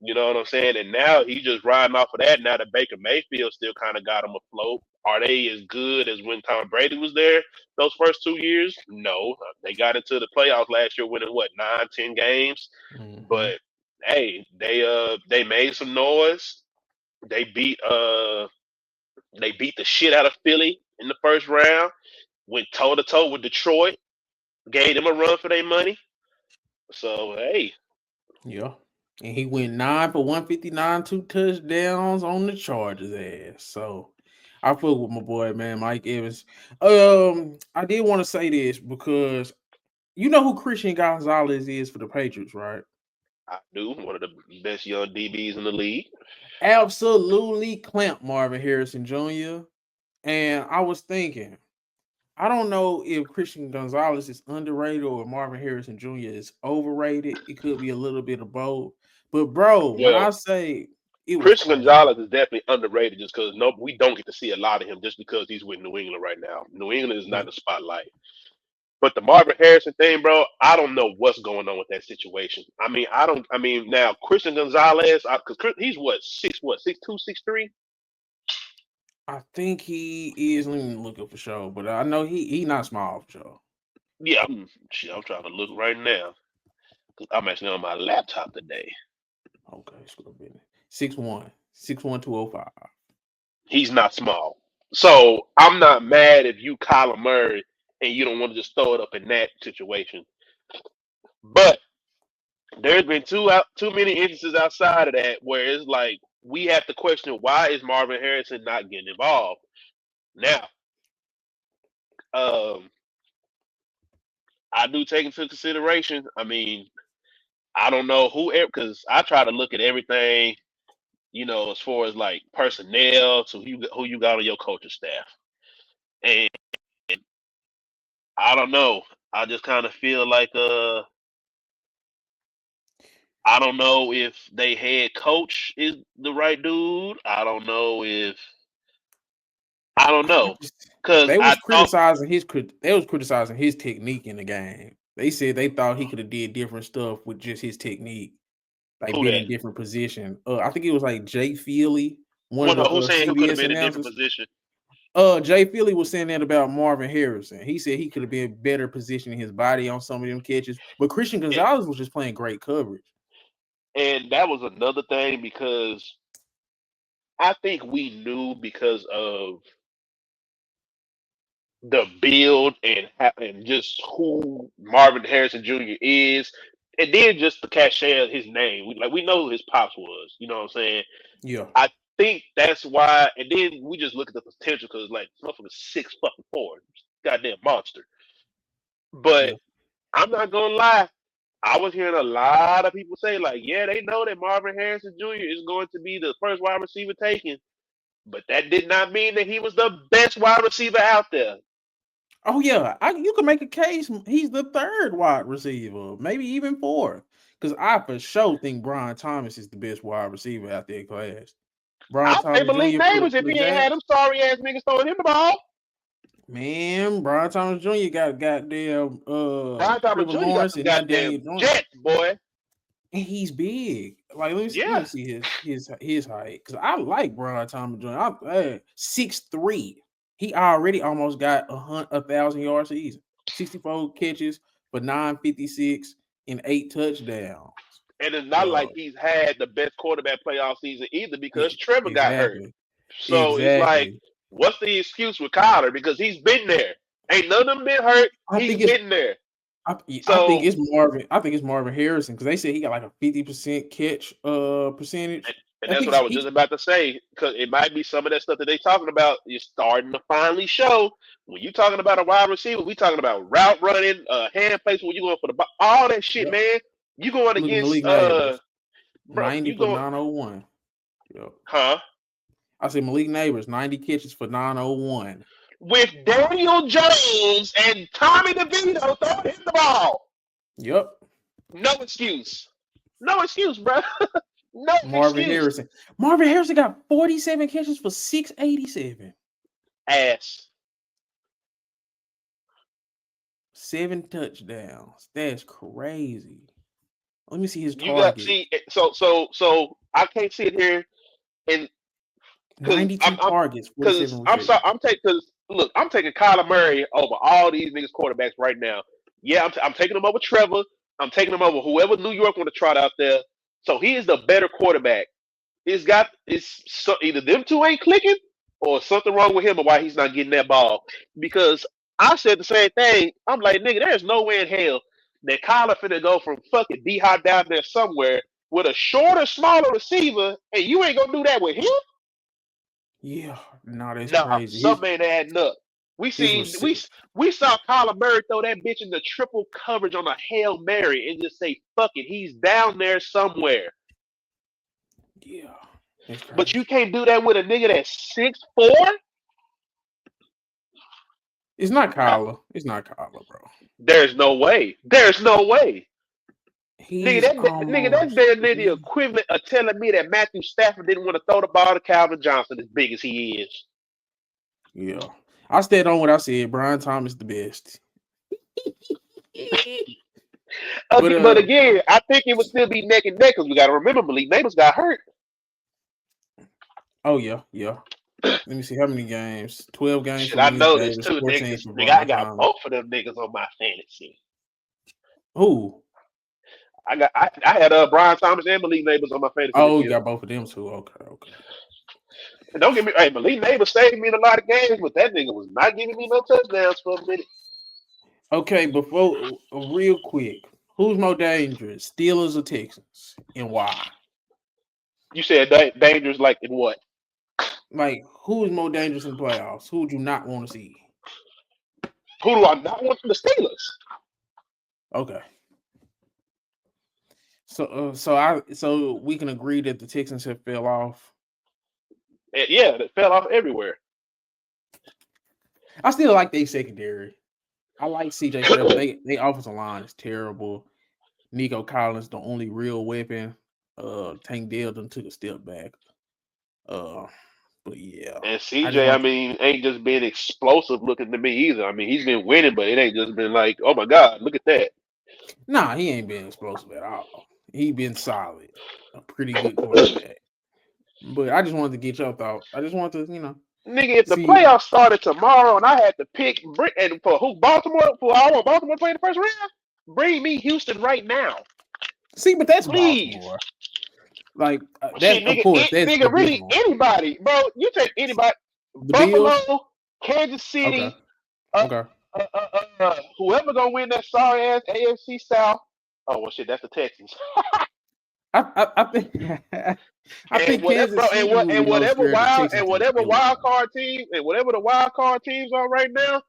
you know what I'm saying? And now he's just riding off of that. Now that Baker Mayfield still kind of got him afloat. Are they as good as when Tom Brady was there those first 2 years? No. They got into the playoffs last year winning what, 9, 10 games? Mm-hmm. But hey, they made some noise. They beat they beat the shit out of Philly in the first round. Went toe to toe with Detroit. Gave them a run for their money. So hey, Yeah. And he went 9 for 159, 2 touchdowns on the Chargers ass. So I fuck with my boy, man, Mike Evans. I did want to say this because you know who Christian Gonzalez is for the Patriots, right? I do one of the best young DBs in the league. Absolutely clamped Marvin Harrison Jr. And I was thinking, I don't know if Christian Gonzalez is underrated or Marvin Harrison Jr. is overrated. It could be a little bit of both. But bro, when I Well, say it was Christian crazy. Gonzalez is definitely underrated just because no, we don't get to see a lot of him just because he's with New England right now. New England is not Yeah. in the spotlight. But the Marvin Harrison thing, bro, I don't know what's going on with that situation. I mean, I don't. I mean, now Christian Gonzalez, because he's what, 6'2", 6'3"? I think he is. Let me look up for sure, but I know he not small for sure. Yeah, I'm trying to look right now. 'Cause I'm actually on my laptop today. Okay, screw it. 6'1", 6'1", 205. He's not small. So I'm not mad if you Kyler Murray and you don't want to just throw it up in that situation. But there's been too many instances outside of that where it's like we have to question why is Marvin Harrison not getting involved. Now, um, I do take into consideration. I mean, I don't know who because I try to look at everything, as far as like personnel to who you got on your coaching staff. And I don't know. I just kind of feel like I don't know if they head coach is the right dude. I don't I know just because they was I thought criticizing his technique in the game. They said they thought he could have did different stuff with just his technique, like who being that in different position. I think it was like Jay Feely, one of well the no, who's saying who could have CBS been in a different announcers. position. Jay Feely was saying that about Marvin Harrison. He said he could have been better positioning his body on some of them catches, but Christian And, Gonzalez was just playing great coverage. and that was another thing because I think we knew because of the build and just who Marvin Harrison Jr. is, and then just the cachet of his name. We know who his pops was. You know what I'm saying? Yeah, I think that's why. And then we just look at the potential because like motherfucker's 6'4", goddamn monster. But yeah. I'm not gonna lie. I was hearing a lot of people say like, yeah, they know that Marvin Harrison Jr. is going to be the first wide receiver taken, but that did not mean that he was the best wide receiver out there. Oh yeah, you can make a case. He's the third wide receiver, maybe even fourth. Because I for sure think Brian Thomas is the best wide receiver out there in class. Brian I'll pay Thomas Malik Jr. for Neighbors if the he ain't had them Jags. sorry ass niggas throwing him the ball. Man, Brian Thomas Jr. got goddamn Brian Thomas Trevor Jr. got Lawrence some and not goddamn Daniel Jones. jets, boy. and he's big. Like let Yeah. me see his height because I like Brian Thomas Jr. I'm 6'3". He already almost got 1,000 yards a season, 64 catches for 956 and 8 touchdowns. And it's not like he's had the best quarterback playoff season either because Trevor got hurt. Exactly. So it's like, what's the excuse with Kyler? Because he's been there. Ain't none of them been hurt. He's been there. I think it's Marvin. I think it's Marvin Harrison because they said he got like a 50% catch percentage. And that's what I was just about to say, because it might be some of that stuff that they talking about is starting to finally show. When you talking about a wide receiver, we talking about route running, hand placement, when you going for the all that shit, man. You going against bro, 90 for 901. Yep. Huh? I said Malik Neighbors, 90 catches for 901. With Daniel Jones and Tommy DeVito throwing him the ball. Yep. No excuse. No excuse, bro. No Marvin excuse. Harrison. Marvin Harrison got 47 catches for 687. Ass. 7 touchdowns. That's crazy. Let me see his target. So I can't sit here and 92 targets. Because I'm taking Kyler Murray over all these niggas quarterbacks right now. Yeah, I'm taking him over Trevor. I'm taking him over whoever New York want to trot out there. So he is the better quarterback. Either them two ain't clicking or something wrong with him or why he's not getting that ball. Because I said the same thing. I'm like, nigga, there's no way in hell that Kyler finna go from fucking D-Hop down there somewhere with a shorter, smaller receiver, and you ain't gonna do that with him? Yeah, that's crazy. Something ain't adding up. We saw Kyler Murray throw that bitch in the triple coverage on a Hail Mary and just say, fuck it, he's down there somewhere. Yeah. But you can't do that with a nigga that's 6'4"? It's not Kyler. It's not Kyler, bro. There's no way. There's no way. Nigga, that's damn near the equivalent of telling me that Matthew Stafford didn't want to throw the ball to Calvin Johnson as big as he is. Yeah. I stayed on what I said. Brian Thomas the best. But again, I think it would still be neck and neck because we got to remember Malik Neighbors got hurt. Oh, yeah. Let me see how many games. 12 games. Shit, I know this too, niggas. Nigga, I got both of them niggas on my fantasy. Who? I had Brian Thomas and Malik Neighbors on my fantasy. Oh, you got both of them too. Okay. And don't get me. Hey, Malik Neighbors saved me in a lot of games, but that nigga was not giving me no touchdowns for a minute. Okay, before real quick, who's more dangerous, Steelers or Texans, and why? You said dangerous, like in what? Like, who is more dangerous in playoffs? Who would you not want to see? Who do I not want from the Steelers? Okay. So we can agree that the Texans have fell off. Yeah, they fell off everywhere. I still like their secondary. I like CJ Stroud. They offensive line is terrible. Nico Collins, the only real weapon. Tank Dell done took a step back. But yeah. And CJ, I mean, ain't just been explosive looking to me either. I mean, he's been winning, but it ain't just been like, oh my God, look at that. Nah, he ain't been explosive at all. He been solid. A pretty good quarterback. But I just wanted to get your thought. I just wanted to, Nigga, if the playoffs started tomorrow and I had to pick and for who Baltimore to play in the first round, bring me Houston right now. See, but that's Baltimore. Like that, of course. That's nigga, really anybody, bro. You take anybody. Buffalo, Kansas City. Okay. Whoever gonna win that sorry ass AFC South. Oh well, shit, that's the Texans. I think Kansas City and whatever the wild card teams are right now,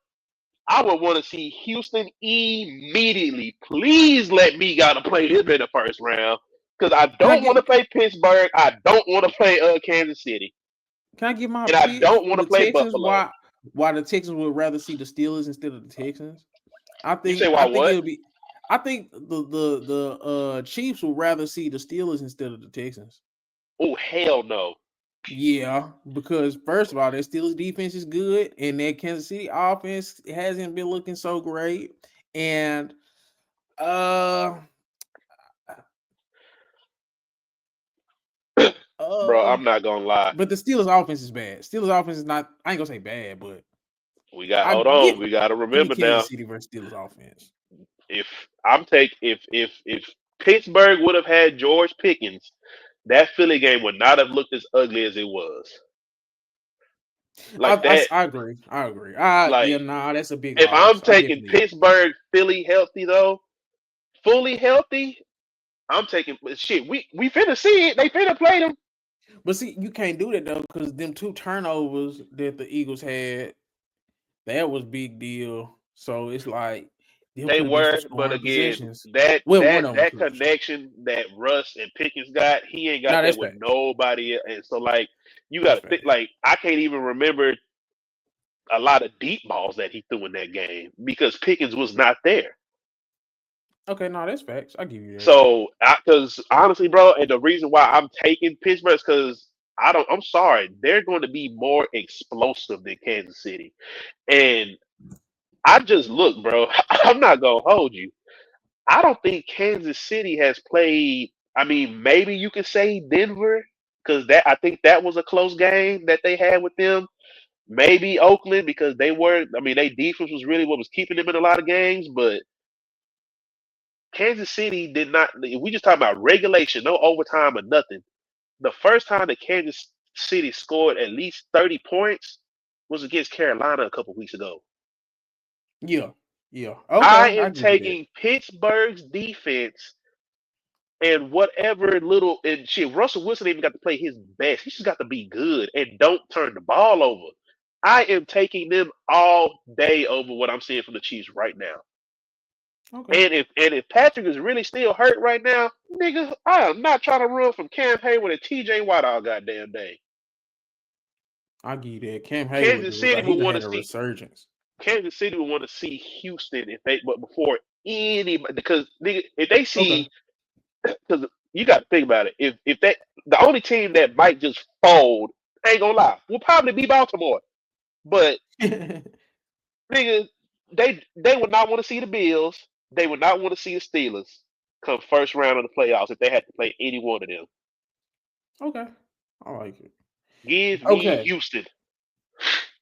I would want to see Houston immediately. Please let me gotta play them in the first round because I don't want to play Pittsburgh. I don't want to play Kansas City. Can I give my? And I don't want to play Texans, Buffalo. Why the Texans would rather see the Steelers instead of the Texans? I think. You say why what? It'll be. I think the Chiefs would rather see the Steelers instead of the Texans. Oh hell no! Yeah, because first of all, their Steelers defense is good, and their Kansas City offense hasn't been looking so great. And Bro, I'm not gonna lie. But the Steelers' offense is bad. Steelers' offense is not. I ain't gonna say bad, but We got to give me remember now. Kansas City versus Steelers offense. If Pittsburgh would have had George Pickens, that Philly game would not have looked as ugly as it was. Like that. I agree. Like That's a big if loss. I'm I taking definitely. Pittsburgh, Philly healthy though, fully healthy, I'm taking shit. We finna see it. They finna play them. But see, you can't do that though, because them 2 turnovers that the Eagles had, that was big deal. So it's like them They could have been some were, but scoring again, possessions. that Well, one that of them that could have scored. connection that Russ and Pickens got, he ain't got No, that that's with facts. nobody else. And so like you That's gotta think facts. like I can't even remember a lot of deep balls that he threw in that game because Pickens was not there. Okay, no, that's facts. I give you that. So, because honestly, bro, and the reason why I'm taking Pittsburgh is because I'm sorry, they're going to be more explosive than Kansas City. And I just look, bro, I'm not going to hold you. I don't think Kansas City has played. I mean, maybe you could say Denver because I think that was a close game that they had with them. Maybe Oakland because they were. I mean, their defense was really what was keeping them in a lot of games, but Kansas City did not. If we just talking about regulation, no overtime or nothing. The first time that Kansas City scored at least 30 points was against Carolina a couple weeks ago. Yeah. I Okay, I am give you that. taking Pittsburgh's defense and whatever little and shit. Russell Wilson even got to play his best. He just got to be good and don't turn the ball over. I am taking them all day over what I'm seeing from the Chiefs right now. Okay, And if Patrick is really still hurt right now, nigga, I am not trying to run from Cam Hayward and TJ Watt all goddamn day. I give you that. Cam Hayward Kansas was City like he will done want had to a see resurgence. Kansas City will want to see Houston if they but before anybody because nigga, if they Okay. see because you got to think about it. If that the only team that might just fold, I ain't gonna lie, will probably be Baltimore. But nigga, they would not want to see the Bills. They would not want to see the Steelers come first round of the playoffs if they had to play any one of them. Okay, I like it. Give me Okay. Houston.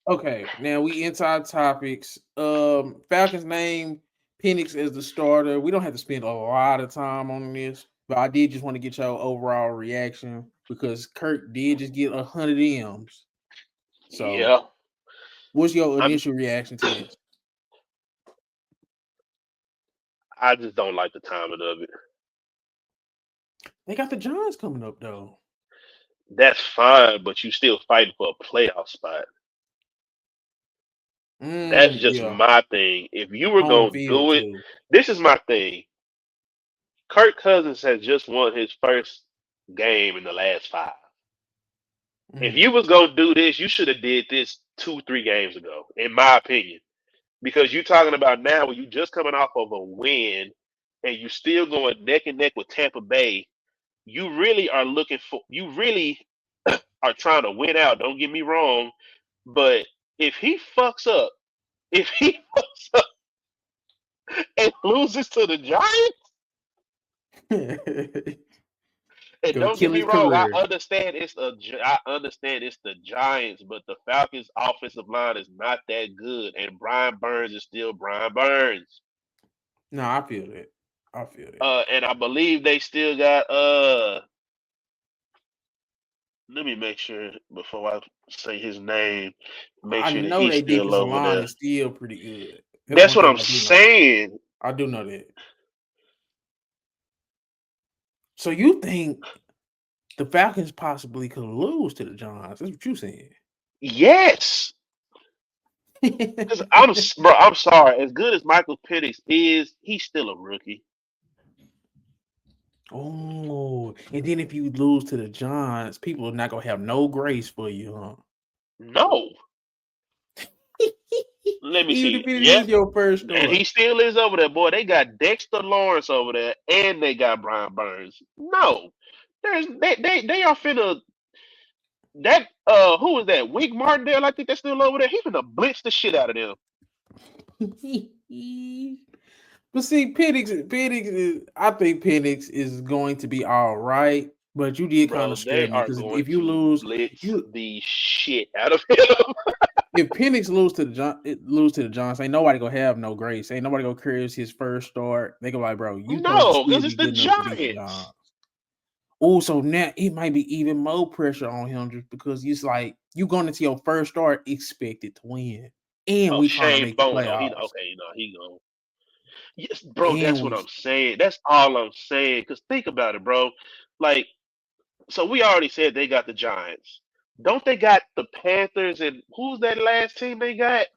Okay, now we into our topics. Falcons name Penix as the starter. We don't have to spend a lot of time on this, but I did just want to get your overall reaction because Kirk did just get 100 M's. So, Yeah, what's your I'm. initial reaction to this? I just don't like the timing of it. They got the Giants coming up though. That's fine, but you still fighting for a playoff spot. That's just Yeah, my thing. If you were home gonna field do it, too. this is my thing. Kirk Cousins has just won his first game in the last 5. If Mm. you was gonna do this, you should have did this 2, 3 games ago, in my opinion. Because you're talking about now when you just coming off of a win and you still going neck and neck with Tampa Bay, you really are looking for you really are trying to win out. Don't get me wrong, but if he fucks up, if he fucks up and loses to the Giants, and Go don't get kill me his wrong, career. I understand it's the Giants, but the Falcons' offensive line is not that good, and Brian Burns is still Brian Burns. No, I feel that. I feel that. And I believe they still got let me make sure before I say his name, make I sure that know he's their still defensive over line there. is still pretty good. That's That's one what thing I'm I do know. saying. I do know that. So you think the Falcons possibly could lose to the Giants? That's what you're saying. Yes. Because I'm sorry. As good as Michael Penix is, he's still a rookie. Oh, and then if you lose to the Giants, people are not gonna have no grace for you, huh? No. Let me Even see. if it Yep. is your first And start. he still is over there, boy. They got Dexter Lawrence over there, and they got Brian Burns. No, they are finna that who is that? Wink Martindale, I think that's still over there. He finna blitz the shit out of them. But see, Penix is. I think Penix is going to be all right. But you did kind Bro, of scare they me are because going if you to lose, blitz you the shit out of him. if Penix lose to the Giants, ain't nobody gonna have no grace. Ain't nobody gonna care it's his first start. They go like, bro, you supposed to No, still because be it's the good enough to beat the Giants. Giants. Oh, so now it might be even more pressure on him just because it's like you going into your first start expected to win, and Oh, we trying to Shane make the Bone. Oh, he playoffs, okay. No, he gone. Yes, bro. and That's what we I'm saying. That's all I'm saying. Because think about it, bro. Like, so we already said they got the Giants. Don't they got the Panthers and who's that last team they got?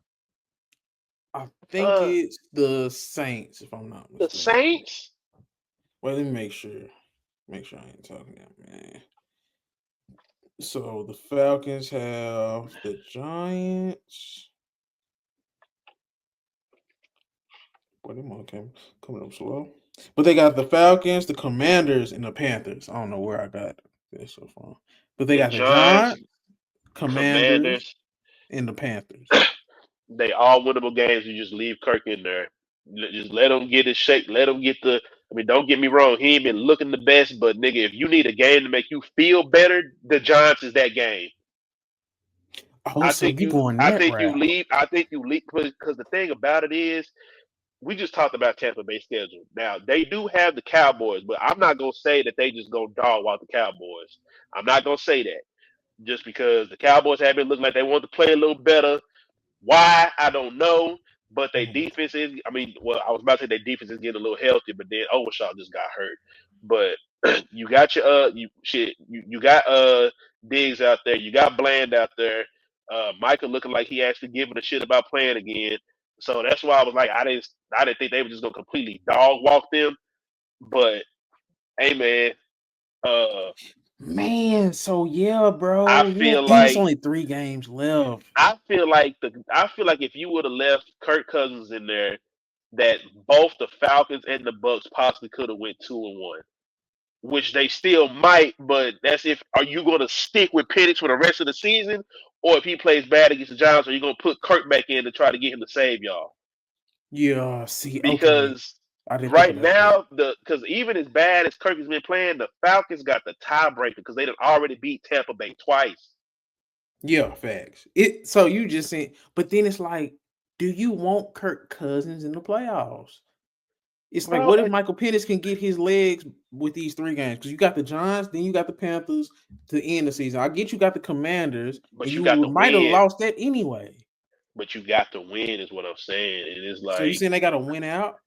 I think Uh, it's the Saints if I'm not the mistaken. Saints. Well, let me make sure. Make sure I ain't talking that man. So the Falcons have the Giants. Boy, them all coming up slow. But they got the Falcons, the Commanders, and the Panthers. I don't know where I got this so far. But they The got the Giants, Giants, Commanders, Commanders. and the Panthers. They all winnable games. You just leave Kirk in there. Just let him get his shake. Let him get the. I mean, don't get me wrong. He ain't been looking the best, but nigga, if you need a game to make you feel better, the Giants is that game. Oh, so you going I that think you route. leave. I think you leave because the thing about it is, we just talked about Tampa Bay schedule. Now they do have the Cowboys, but I'm not gonna say that they just gonna dog out the Cowboys. I'm not gonna say that just because the Cowboys have been looking like they want to play a little better. Why? I don't know. But their Mhm. defense is, I mean, well, I was about to say their defense is getting a little healthy, but then Overshaw just got hurt. But you got your you got Diggs out there, you got Bland out there, Michael looking like he actually giving a shit about playing again. So that's why I was like, I didn't think they were just gonna completely dog walk them. But hey man, uh Man, so yeah, I bro. Yeah, feel and it's like only 3 games left. I feel like if you would have left Kirk Cousins in there, that both the Falcons and the Bucks possibly could have went 2-1, which they still might. But that's if are you going to stick with Penix for the rest of the season, or if he plays bad against the Giants, are you going to put Kirk back in to try to get him to save y'all? Yeah, see, okay. Because I didn't think right about that. now, because even as bad as Kirk has been playing, the Falcons got the tiebreaker because they done already beat Tampa Bay twice. Yeah, facts. It so you just saying, but then it's like, do you want Kirk Cousins in the playoffs? It's like, Bro, what if Michael Penix can get his legs with these 3 games? Because you got the Giants, then you got the Panthers to end the season. I get you got the Commanders, and but you got you to might have win. lost that anyway. But you got to win is what I'm saying. And it's So you like saying they got to win out?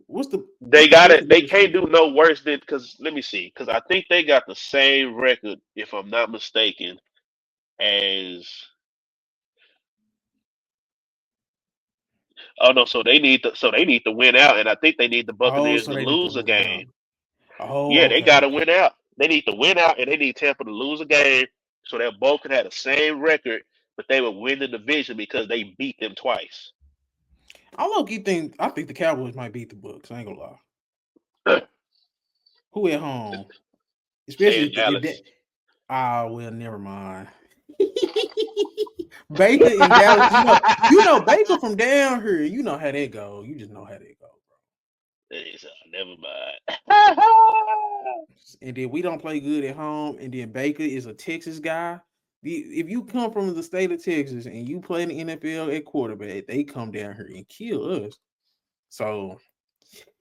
What's the they what's the got record it. of They this can't season? do no worse than because let me see. Because I think they got the same record, if I'm not mistaken, as oh no. So they need to win out, and I think they need the Oh, Buccaneers so to they need to lose a win game. out. Oh, Yeah, they okay, got to okay. win out. They need to win out, and they need Tampa to lose a game so that both can have the same record, but they would win the division because they beat them twice. I think the Cowboys might beat the Bucks. I ain't gonna lie. Who at home? They Especially in if Dallas. that. Ah, well, never mind. Baker in Dallas, you know Baker from down here. You know how that go. You just know how that go, Never mind. and then we don't play good at home, and then Baker is a Texas guy. If you come from the state of Texas and you play in the NFL at quarterback, they come down here and kill us. So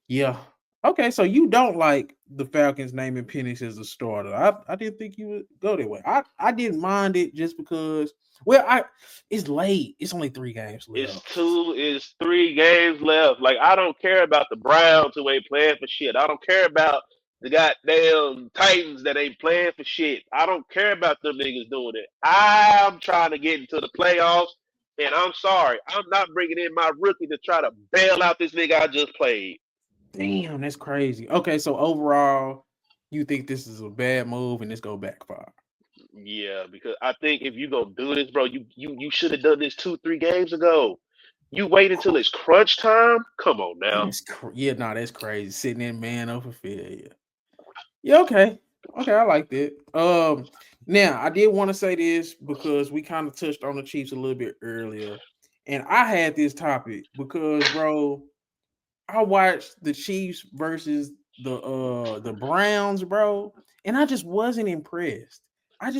yeah. Okay, so you don't like the Falcons naming Penix as a starter. I didn't think you would go that way. I didn't mind it just because it's late. It's only 3 games left. It's 3 games left. Like I don't care about the Browns who ain't playing for shit. I don't care about the goddamn Titans that ain't playing for shit. I don't care about them niggas doing it. I'm trying to get into the playoffs, and I'm sorry, I'm not bringing in my rookie to try to bail out this nigga I just played. Damn, that's crazy. Okay, so overall, you think this is a bad move and this go backfire. Yeah, because I think if you gonna do this, bro, you should have done this 2 3 games ago. You wait until it's crunch time. Come on now. That's crazy. Sitting in man over failure. Yeah, okay. Okay, I like that. Now I did want to say this because we kind of touched on the Chiefs a little bit earlier. And I had this topic because, bro, I watched the Chiefs versus the Browns, bro. And I just wasn't impressed. If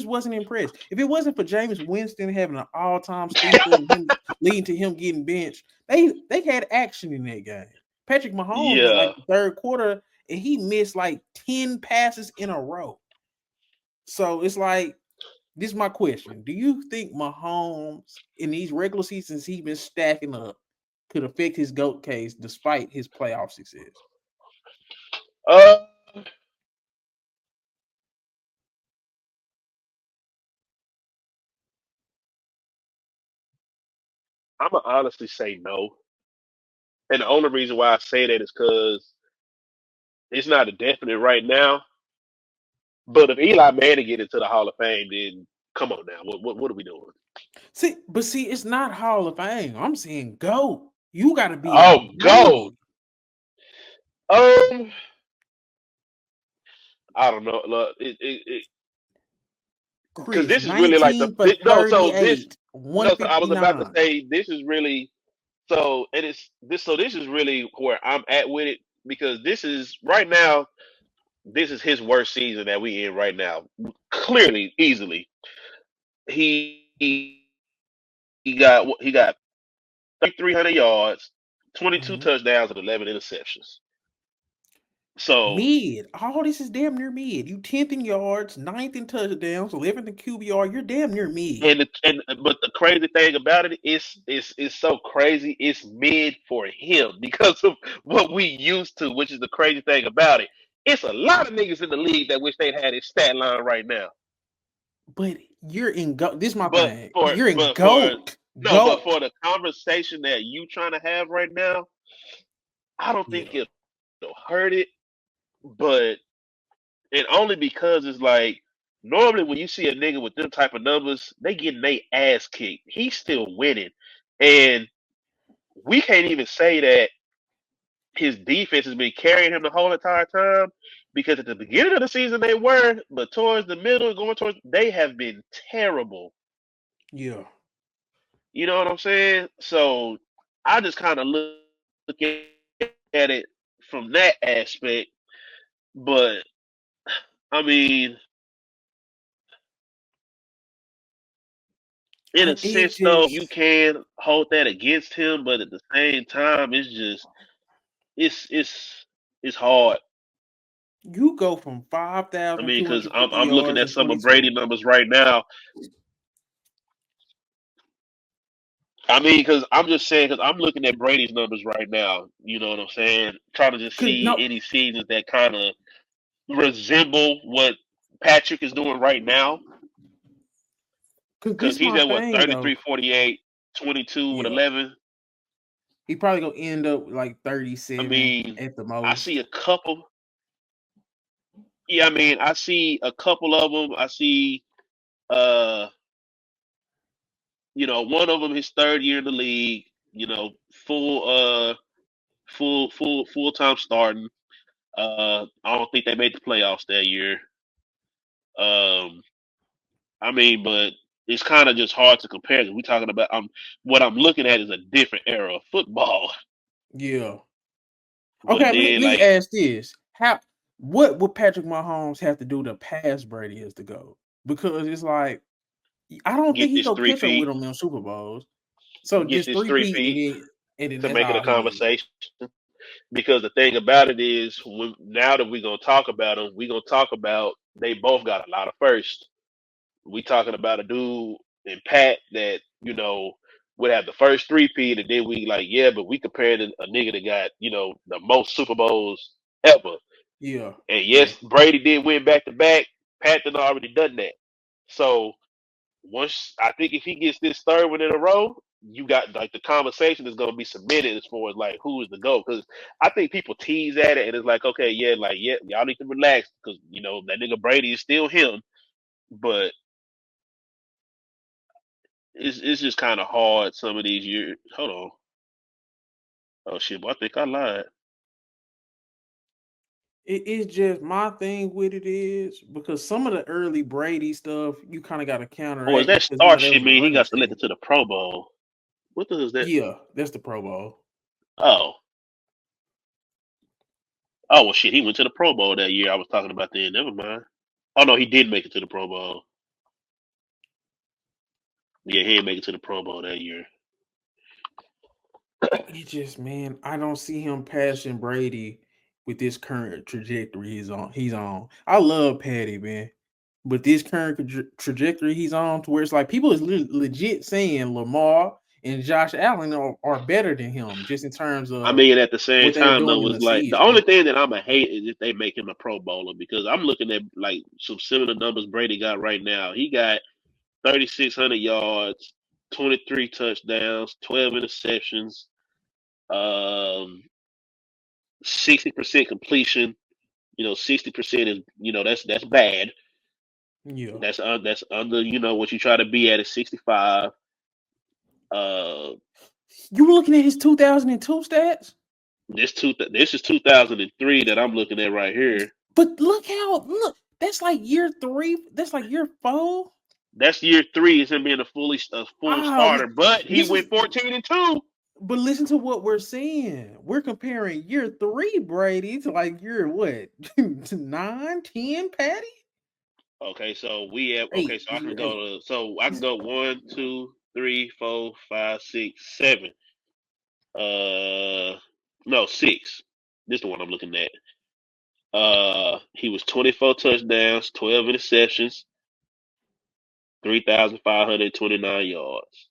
it wasn't for Jameis Winston having an all-time stinker and him leading to him getting benched, they had action in that game. Patrick Mahomes went like Yeah. the third quarter and he missed like 10 passes in a row. So it's like, this is my question. Do you think Mahomes in these regular seasons he's been stacking up could affect his GOAT case despite his playoff success? Uh, I'm gonna honestly say no, and the only reason why I say that is because it's not a definite right now. But if Eli Manning get into the Hall of Fame, then come on now, what are we doing? See, it's not Hall of Fame. I'm saying GOAT. You got to be the Oh, go. GOAT. Um, I don't know. Look, because Chris, this is really like the 19 for no. So this 38, no. So I was about to 159. say this is really so, and it's this. So this is really where I'm at with it because this is right now. This is his worst season that we in right now. Clearly, easily, he got 300 yards, 22 Mm-hmm. touchdowns, and 11 interceptions. So Mid. All this is damn near mid. You 10th in yards, 9th in touchdowns, 11th in QBR. You're damn near mid. but the crazy thing about it is it's so crazy. It's mid for him because of what we used to, which is the crazy thing about it. It's a lot of niggas in the league that wish they'd had his stat line right now. But you're in GOAT. This is my But thing. for You're in but for GOAT. no, but GOAT. for the conversation that you trying to have right now, I don't think Yeah. it'll hurt it. But and only because it's like normally when you see a nigga with them type of numbers, they getting their ass kicked. He's still winning, and we can't even say that his defense has been carrying him the whole entire time because at the beginning of the season they were, but towards the middle, going towards, they have been terrible. Yeah. You know what I'm saying? So I just kind of look at it from that aspect. But I mean, in a It's sense, though, you just, can hold that against him, but at the same time, it's just it's hard. you go from I mean, because 5,250 I'm looking yards at in some of Brady 22. numbers right now. I mean, because I'm just saying, because I'm looking at Brady's numbers right now. You know what I'm saying? Trying to just Cause see no, any seasons that kind of resemble what Patrick is doing right now. cause Because this he's my at what thing though. 33, 48, 22 with Yeah. 11. He probably gonna end up like I 37 mean, at the I see most. a couple. Yeah, I mean, I see a couple of them. I see, uh, one of them his third year in the league. Full, full time starting. I don't think they made the playoffs that year. Um, I mean, but it's kind of just hard to compare. 'Cause we talking about what I'm looking at is a different era of football. Yeah. But Okay, let then, me like, ask this. What would Patrick Mahomes have to do to pass Brady as to go? Because it's like, I don't think get he this go three catch up with feet, him in Super Bowls. So get just this three three peat feet and then to that's make it a all he needs. conversation. Because the thing about it is, now that we're gonna talk about them, we're gonna talk about they both got a lot of firsts. We talking about a dude in Pat that would have the first three-peat, and then we like, yeah, but we compared a nigga that got the most Super Bowls ever. Yeah. And Yeah. yes, Brady did win back to back. Pat done already done that. So once I think if he gets this third one in a row, you got like the conversation is going to be submitted as far as like who is the GOAT. Because I think people tease at it and it's like, okay, yeah, like yeah, y'all need to relax because that nigga Brady is still him, but it's just kind of hard some of these years. Hold on, oh shit, but I think I lied. It's just my thing with it is because some of the early Brady stuff you kind of got to Or is counteract that because star there shit was a mean he running got selected scheme. to the Pro Bowl? What the hell is that? Yeah, that's the Pro Bowl. Oh, oh well, shit, he went to the Pro Bowl that year. I was talking about then. Never mind. Oh no, he did make it to the Pro Bowl. Yeah, he didn't make it to the Pro Bowl that year. He just, man, I don't see him passing Brady with this current trajectory he's on. I love Patty, man. But this current trajectory he's on, to where it's like people is legit saying Lamar and Josh Allen are better than him, just in terms I of mean, at the same what they're time doing though, in it's the like the season. only thing that I'm a hate is if they make him a Pro Bowler, because I'm looking at like some similar numbers Brady got right now. He got 3,600 yards, 23 touchdowns, 12 interceptions, 60% completion. 60% is that's bad. Yeah. That's under what you try to be at 65. Uh, You were looking at his 2002 stats? this is 2003 that I'm looking at right here. But look, that's like year 3. That's like year 4. That's year 3 is him being a full starter, but he This is went 14-2. But listen to what we're saying. We're comparing year 3 Brady to like year what? 9, 10 Patty? Okay, so we have Eight. so I can Year go 8. I can go 1, 2, 3, 4, 5, 6, 7. No, 6. This is the one I'm looking at. He was 24 touchdowns, 12 interceptions, 3,529 yards.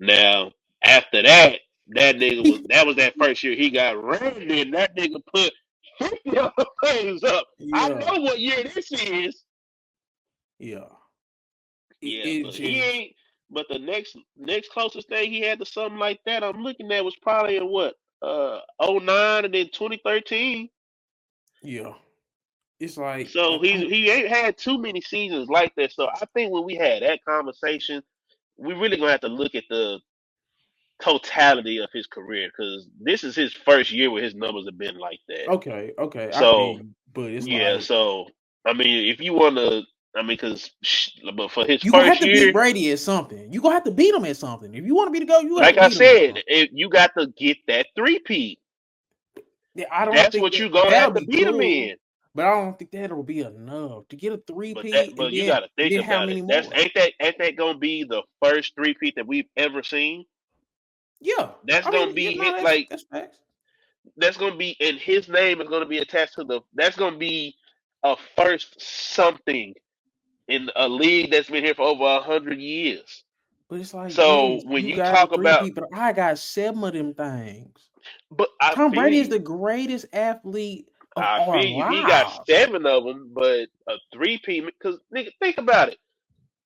Now, after that, that was that first year he got ran in. That nigga put 50 other players up. I Yeah. know what year this is. Yeah. Yeah, but he ain't. But the next closest thing he had to something like that I'm looking at was probably in what 09 and then 2013. Yeah. It's like So he ain't had too many seasons like that. So I think when we had that conversation, we really gonna have to look at the totality of his career, because this is his first year where his numbers have been like that. okay. I feel So you, but it's yeah, like so I mean, if you want to, I mean, but for his you gonna have first to beat year, Brady at something. You gonna have to beat him at something. If you want to be the GOAT, you have like to I beat him at said, something. if you got to get that 3-peat. Yeah, I don't That's think what you gonna that'll have to be beat him cool, in. but I don't think that'll be enough to get a 3 But P and you got to think then how about it. many That's more? ain't that gonna be the first 3-peat that we've ever seen? Yeah. That's I mean, gonna be hit that's like facts. that's gonna be, and his name is gonna be attached to that's gonna be a first something in a league that's been here for over 100 years. But it's like, So yes, when you you got a talk about, 3 P, but I got 7 of them things. but I Tom feel Brady is you. the greatest athlete of I our feel you. He got lives. 7 of them, but a 3-peat. Because nigga, think about it.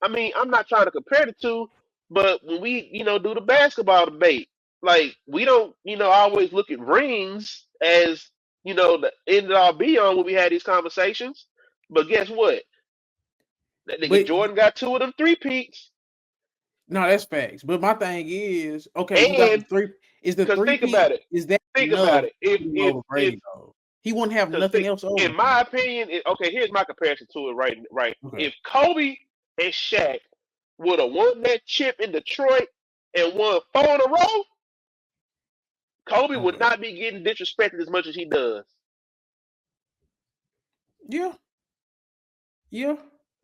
I mean, I'm not trying to compare the two, but when we, do the basketball debate, like we don't, always look at rings as, the end all be on when we had these conversations. But guess what? That nigga But Jordan got 2 of them 3-peats. no, that's facts. But my thing is, okay, you got the And 3. Is the because 3 P, is that think about enough it. to put him over If Brady though? He wouldn't have because nothing else over in him. my opinion, okay, here's my comparison to it. Right. Okay. If Kobe and Shaq would have won that chip in Detroit and won 4 in a row, Kobe would Okay. not be getting disrespected as much as he does. Yeah. Yeah.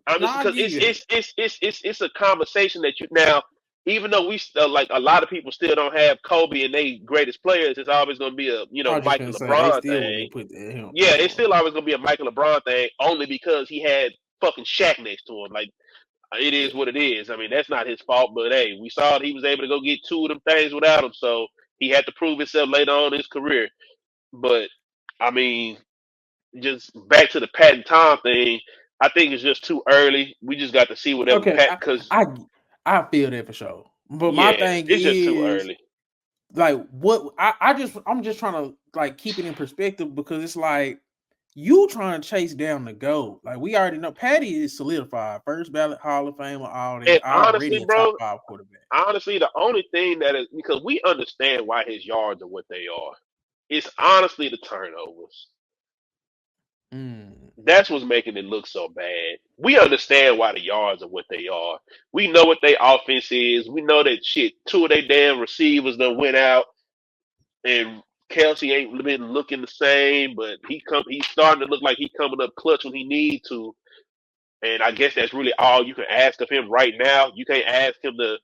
I'm No, just I because give you that. it's a conversation that you now. Even though we still, like, a lot of people still don't have Kobe and they greatest players, it's always going to be a I was just Michael gonna say they LeBron still thing. wouldn't put him Yeah, it's over him. still always going to be a Michael LeBron thing, only because he had fucking Shaq next to him. Like, it is Yeah. what it is. I mean, that's not his fault, but hey, we saw that he was able to go get 2 of them things without him, so he had to prove himself later on in his career. But I mean, just back to the Pat and Tom thing, I think it's just too early. We just got to see whatever Okay, Pat, because I I feel that for sure. But my yeah, thing it's just too is early. like what I'm just trying to like keep it in perspective, because it's like you trying to chase down the GOAT. Like we already know Patty is solidified, first ballot Hall of Famer, all And that, already honestly, a top bro, 5 quarterback. the only thing that is, because we understand why his yards are what they are. It's honestly the turnovers. Mm. That's what's making it look so bad. We understand why the yards are what they are. We know what their offense is. We know that shit. 2 of their damn receivers done went out, and Kelsey ain't been looking the same. But he's starting to look like he coming up clutch when he need to. And I guess that's really all you can ask of him right now. You can't ask him to,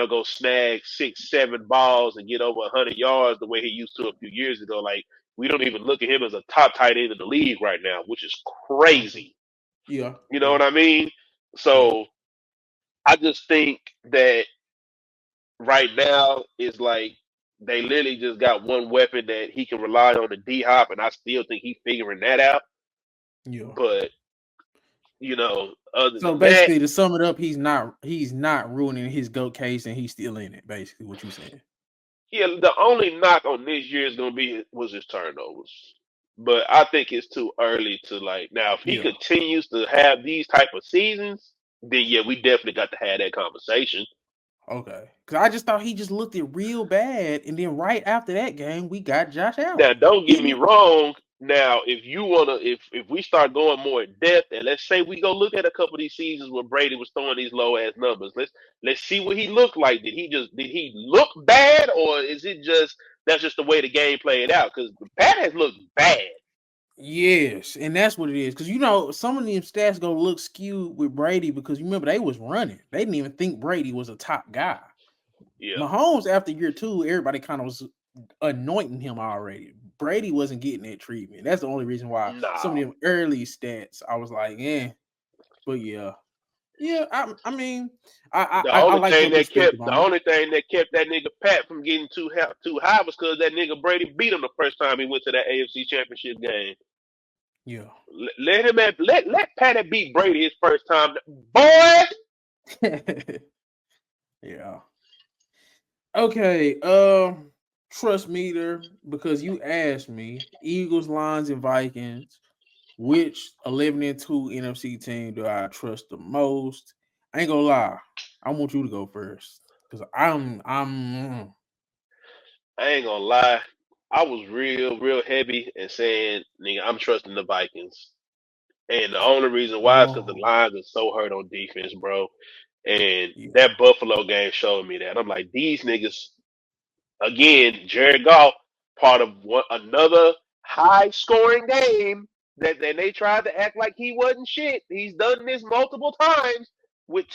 go snag 6, 7 balls and get over 100 yards the way he used to a few years ago. Like, we don't even look at him as a top tight end in the league right now, which is Okay. crazy. Yeah. You know what I mean? Yeah. So I just think that right now is like they literally just got one weapon that he can rely on, the D Hop, and I still think he's figuring that out. Yeah. But other So than that, basically, to sum it up, he's not ruining his GOAT case, and he's still in it. Basically, what you saying? yeah, the only knock on this year is going to be was his turnovers. But I think it's too early to like now. If he Yeah. continues to have these type of seasons, then yeah, we definitely got to have that conversation. Okay. Because I just thought he just looked it real bad, and then right after that game, we got Josh Now, Allen. don't get me He, wrong. Now, if you wanna, if we start going more in depth, and let's say we go look at a couple of these seasons where Brady was throwing these low ass numbers, let's see what he looked like. Did he look bad, or is it just that's just the way the game played out? Because Pat has looked bad. yes, and that's what it is. Because some of them stats go look skewed with Brady because you remember they was running. They didn't even think Brady was a top guy. Yeah, Mahomes after year 2, everybody kind of was anointing him already. Brady wasn't getting that treatment. That's the only reason why some of nah. them early stats I was like, but yeah. Yeah, I mean, The I only like thing your that perspective kept the on it. only thing that kept that nigga Pat from getting too high was because that nigga Brady beat him the first time he went to that AFC Championship game. Yeah. Let Patty beat Brady his first time, boy. Yeah. Okay. Trust meter, because you asked me Eagles, Lions, and Vikings. Which 11-2 NFC team do I trust the most? I ain't gonna lie. I want you to go first because I'm. I ain't gonna lie. I was real heavy and saying, nigga, I'm trusting the Vikings. And the only reason why is because the Oh Lions are so hurt on defense, bro. And yeah. that Buffalo game showed me that. I'm like, these niggas, again, Jared Goff, part of another high scoring game that then they tried to act like he wasn't shit. He's done this multiple times with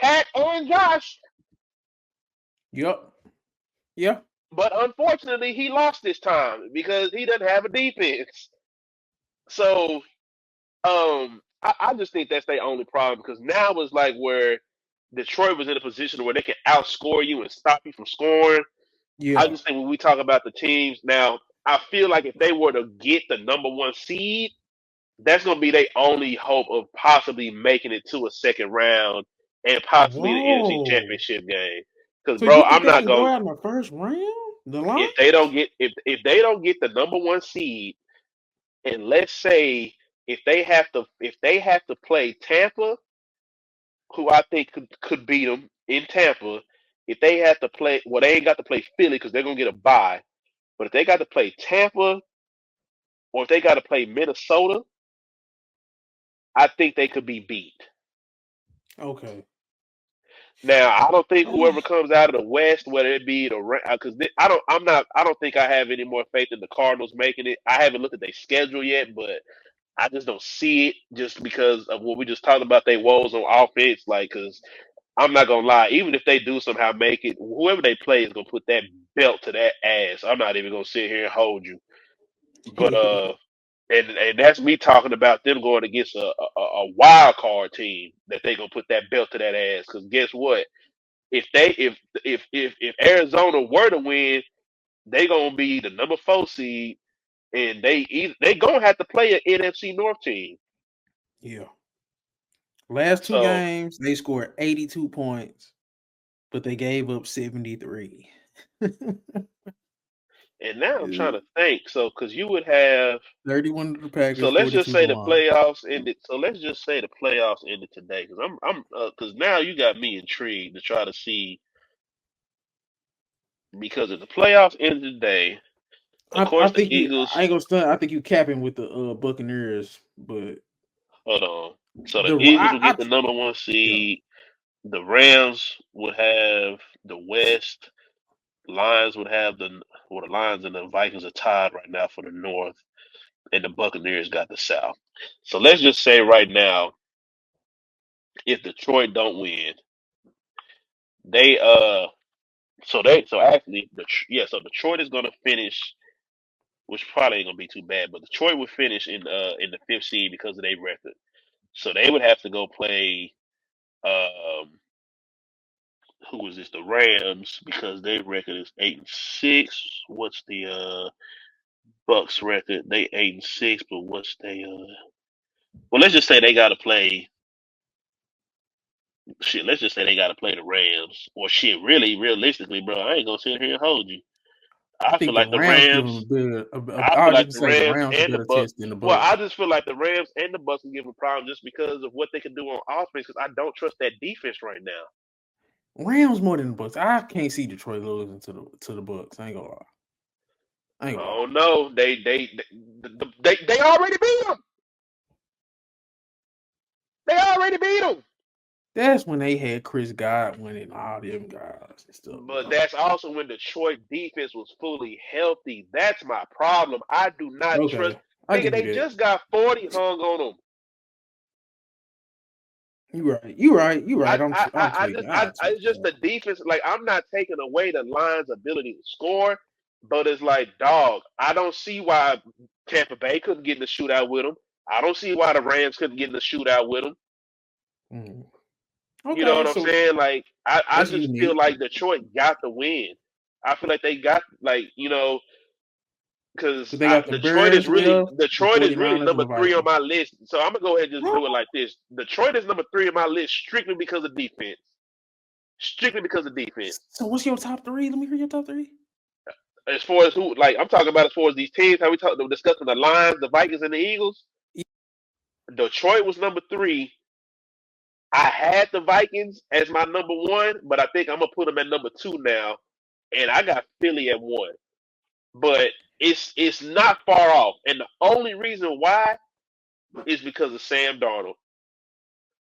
Pat and Josh, Yep. Yeah. but unfortunately he lost this time because he doesn't have a defense. So I just think that's their only problem because now it's like where Detroit was in a position where they can outscore you and stop you from scoring. I Yeah. just think when we talk about the teams now, I feel like if they were to get the number one seed, that's going to be their only hope of possibly making it to a second round and possibly the NFC Whoa. Championship game. Because, So bro, you think I'm they not can go going. out in the first round? The If Lions? they don't get if they don't get the number one seed, and let's say if they have to play Tampa, who I think could beat them in Tampa, if they have to play, well, they ain't got to play Philly because they're gonna get a bye. But if they got to play Tampa or if they got to play Minnesota, I think they could be beat. Okay. Now, I don't think whoever comes out of the West, whether it be the because I don't think I have any more faith in the Cardinals making it. I haven't looked at their schedule yet, but I just don't see it just because of what we just talked about. They woes on offense, like because I'm not gonna lie, even if they do somehow make it, whoever they play is gonna put that belt to that ass. I'm not even gonna sit here and hold you, but and that's me talking about them going against a wild card team that they gonna put that belt to that ass. Because guess what? If Arizona were to win, they gonna be the number 4 seed, and they gonna have to play an NFC North team. Yeah. Last 2 So, games, they scored 82 points, but they gave up 73. and now I'm trying to think. So, because you would have, 31 to the so Packers, let's just 42 to say the the Lions. playoffs ended. So let's just say the playoffs ended today, because because now you got me intrigued to try to see because if the playoffs ended today, of I course the think I Eagles. ain't gonna stunt. I think you capping with the Buccaneers, but Hold on. So the the Eagles will I get the number one yeah. seed. The Rams would have the West. Lions would have the Lions and the Vikings are tied right now for the North, and the Buccaneers got the South. So let's just say right now, if Detroit don't win, they so Detroit is gonna finish, which probably ain't gonna be too bad, but Detroit would finish in the fifth seed because of their record. So they would have to go play who was this? The Rams, because their record is 8-6. What's the Bucks record? They 8-6, but what's they well, let's just say they gotta play shit, let's just say they gotta play the Rams. Or shit, really, realistically, bro, I ain't gonna sit here and hold you. I I feel think the like the Rams give them a Rams better. I I feel was just like gonna the say the Rams Rams a and the better Bucks. test than the Well, I Bucks. just feel like the Rams and the Bucks can give a problem just because of what they can do on offense. Because I don't trust that defense right now. Rams more than the Bucks. I can't see Detroit losing to the Bucks. I ain't gonna lie. I ain't gonna lie. Oh no, they already beat them. They already beat them. That's when they had Chris Godwin and all them guys and stuff, But bro. that's also when Detroit defense was fully healthy. That's my problem. I do not trust. Okay, I Nigga, give you they that. just got 40 hung on them. You right. You right. You right. I'm I tweaking. just, I tweak it's just that. the defense. Like, I'm not taking away the Lions' ability to score, but it's like, dog, I don't see why Tampa Bay couldn't get in the shootout with them. I don't see why the Rams couldn't get in the shootout with them. Mm. You know Okay, what I'm so saying? Like, I that's just feel unique. like Detroit got the win. I feel like they got, like, because But they got the Detroit is Bears really left, the number 49ers, and the 3 on Vikings. my list. So I'm gonna go ahead and just do it like this. Detroit is number 3 on my list strictly because of defense. Strictly because of defense. So what's your top three? Let me hear your top three. As far as who, like I'm talking about, as far as these teams, how we discussing the Lions, the Vikings, and the Eagles. Detroit was number 3. I had the Vikings as my number 1, but I think I'm gonna put them at number 2 now, and I got Philly at 1. But it's not far off, and the only reason why is because of Sam Darnold.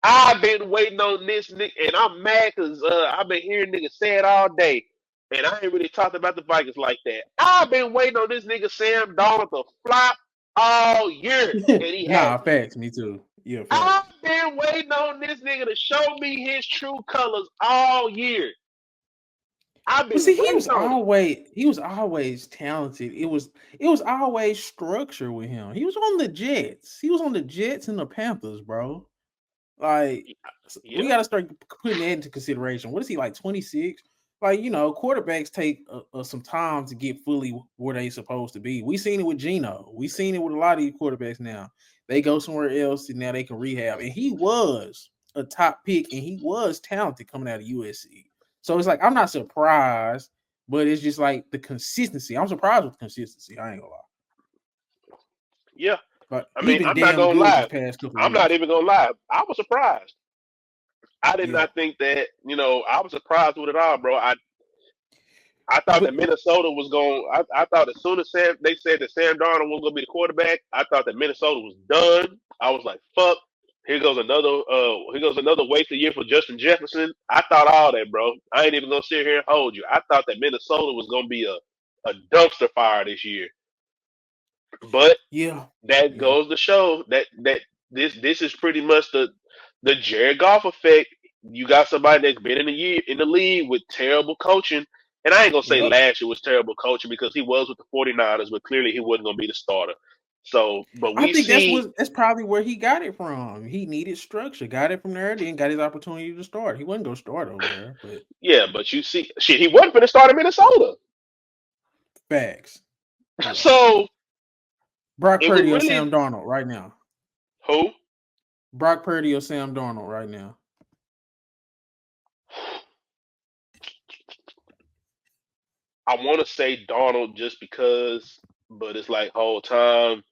I've been waiting on this nigga, and I'm mad because I've been hearing niggas say it all day, and I ain't really talked about the Vikings like that. I've been waiting on this nigga Sam Darnold to flop all year, and he Nah, hasn't. facts. Me too. Yeah, I've facts. been waiting on this nigga to show me his true colors all year. I've But see, been waiting on it. he was always talented. It was always structure with him. He was on the Jets. He was on the Jets and the Panthers, bro. Like we Yeah, got to start putting that into consideration. What is he like 26? Like quarterbacks take some time to get fully where they supposed to be. We seen it with Geno. We seen it with a lot of these quarterbacks now. They go somewhere else and now they can rehab. And he was a top pick and he was talented coming out of USC. So it's like I'm not surprised, but it's just like the consistency. I'm surprised with the consistency. I ain't gonna lie. yeah. But I he mean, been I'm not damn gonna good these lie. past couple of I'm not weeks. even gonna lie. I was surprised. I did Yeah. not think that. I was surprised with it all, bro. I thought that But Minnesota was going. I thought as soon as they said that Sam Darnold was going to be the quarterback, I thought that Minnesota was done. I was like, "Fuck, here goes another. Here goes another wasted year for Justin Jefferson." I thought all that, bro. I ain't even gonna sit here and hold you. I thought that Minnesota was going to be a dumpster fire this year, but yeah, that yeah. goes to show that this is pretty much the Jared Goff effect. You got somebody that's been in the league with terrible coaching. And I ain't gonna say Yep. last year was terrible coaching because he was with the 49ers, but clearly he wasn't gonna be the starter. So, but I we think see, that's probably where he got it from. He needed structure, got it from there, then got his opportunity to start. He wasn't gonna start over there, but yeah, but you see, shit, he wasn't gonna start in Minnesota. facts. Yeah. So Brock it was Purdy or Sam really Darnold right now. who Brock Purdy or Sam Darnold right now. I want to say Donald just because, but it's like whole time.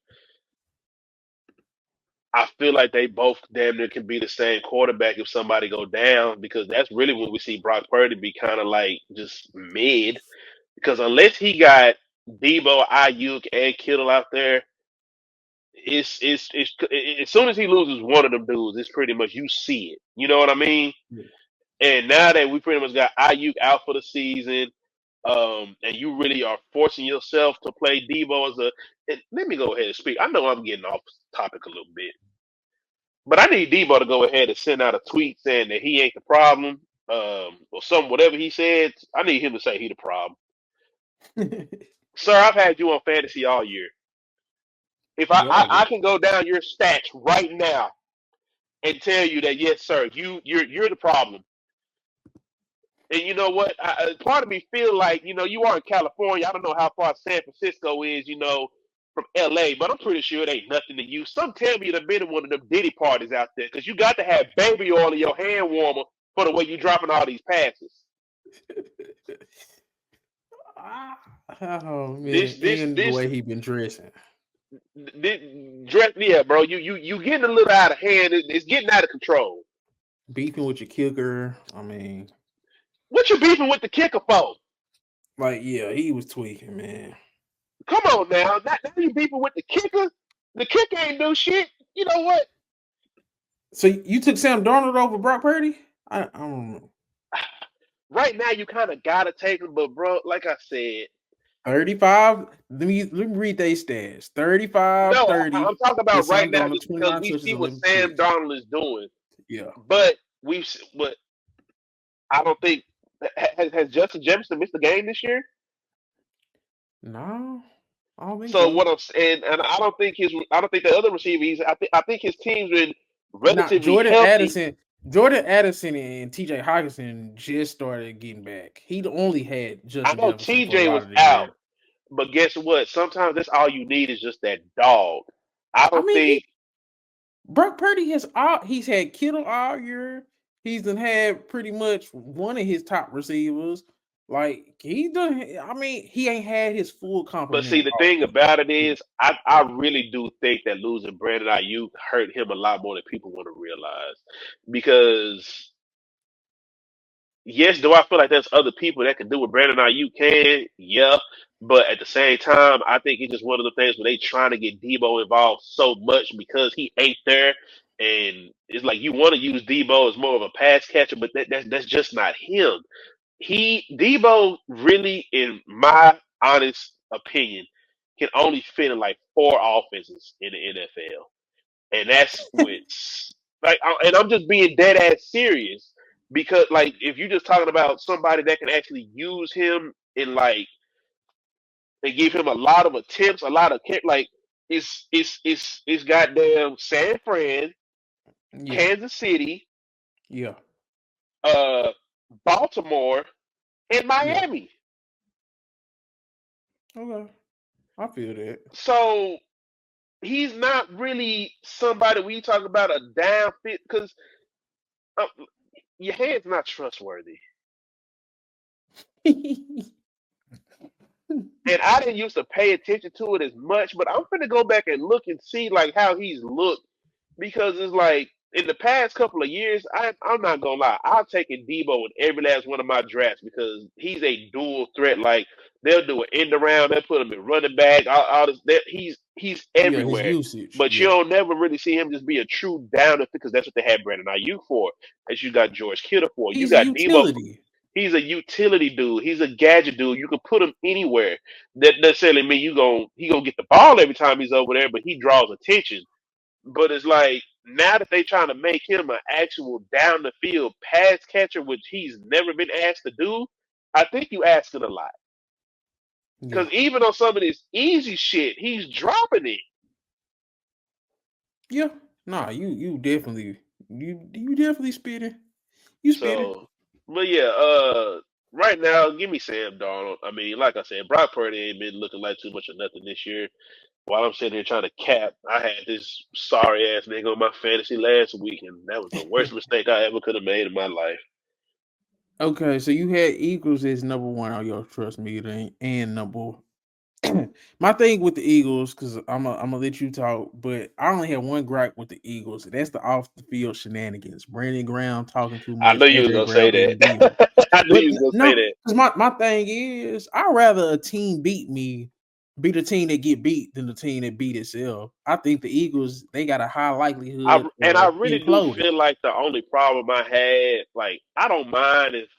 I feel like they both damn near can be the same quarterback if somebody go down because that's really when we see Brock Purdy be kind of like just mid. Because unless he got Debo, Ayuk, and Kittle out there, as soon as he loses one of them dudes, it's pretty much you see it. You know what I mean? Yeah. And now that we pretty much got Ayuk out for the season, and you really are forcing yourself to play Debo as a. And let me go ahead and speak. I know I'm getting off topic a little bit. But I need Debo to go ahead and send out a tweet saying that he ain't the problem, or something, whatever he said. I need him to say he the problem. Sir, I've had you on fantasy all year. If I can go down your stats right now and tell you that yes, sir, you're the problem. And you know what? Part of me feel like you are in California. I don't know how far San Francisco is, from LA, but I'm pretty sure it ain't nothing to you. Some tell me you've been in one of them Diddy parties out there because you got to have baby oil in your hand warmer for the way you dropping all these passes. Oh man, and the way he been dressing. Yeah, bro. You getting a little out of hand. It's getting out of control. Beefing with your kicker. I mean, what you beefing with the kicker for? Like, yeah, he was tweaking, man. Come on now. Now you beefing with the kicker? The kicker ain't do shit. You know what? So you took Sam Darnold over Brock Purdy? I don't know. Right now, you kind of gotta take him, but bro, like I said, 35. Let me read their stats. 35, no, 30. I'm talking about right now Darnold, because we see what Sam Darnold is doing. Yeah, but I don't think has Justin Jefferson missed a game this year. No, I don't think so. What I'm saying, and I don't think the other receiver. I think his team's been relatively healthy. Jordan Addison and TJ Hawkinson just started getting back. He only had Justin I know Jefferson TJ was out, but guess what? Sometimes that's all you need is just that dog. I think Brock Purdy he's had Kittle all year. He's had pretty much one of his top receivers. Like he ain't had his full complement. But see, the thing about it is, I really do think that losing Brandon Ayuk hurt him a lot more than people want to realize. Because yes, do I feel like there's other people that can do what Brandon Ayuk can? Yeah. But at the same time, I think it's just one of the things where they trying to get Debo involved so much because he ain't there. And it's like you want to use Debo as more of a pass catcher, but that's just not him. Debo really, in my honest opinion, can only fit in like 4 offenses in the NFL. And that's with and I'm just being dead ass serious because like if you're just talking about somebody that can actually use him in like and give him a lot of attempts, a lot of like it's goddamn San Fran, Kansas City, Baltimore, and Miami. Okay, I feel that. So he's not really somebody when you talk about a down fit because your hand's not trustworthy. And I didn't used to pay attention to it as much, but I'm gonna go back and look and see like how he's looked because it's like in the past couple of years, I'm not gonna lie, I've taken Debo in every last one of my drafts because he's a dual threat. Like they'll do an end around, they'll put him in running back, all this. He's everywhere. His usage, but you don't never really see him just be a true downer because that's what they had Brandon Ayuk for. As you got George Kittle for. You got Debo. He's a utility dude. He's a gadget dude. You can put him anywhere. That necessarily mean he gonna get the ball every time he's over there, but he draws attention. But it's like now that they trying to make him an actual down the field pass catcher, which he's never been asked to do, I think you asking a lot. Because even on some of this easy shit, he's dropping it. Yeah, nah, you definitely spit it. You spit it. But yeah, right now, give me Sam Darnold. I mean, like I said, Brock Purdy ain't been looking like too much of nothing this year. While I'm sitting here trying to cap, I had this sorry ass nigga on my fantasy last week, and that was the worst mistake I ever could have made in my life. Okay, so you had Eagles as number 1 on your trust meter and number. My thing with the Eagles, because I'm gonna let you talk, but I only have one gripe with the Eagles. That's the off the field shenanigans. Brandon Graham talking too much. I knew you was gonna say that. I knew you was gonna say that. Because my thing is, I'd rather a team beat the team that get beat than the team that beat itself. I think the Eagles, they got a high likelihood. I really do feel like the only problem I had, like, I don't mind if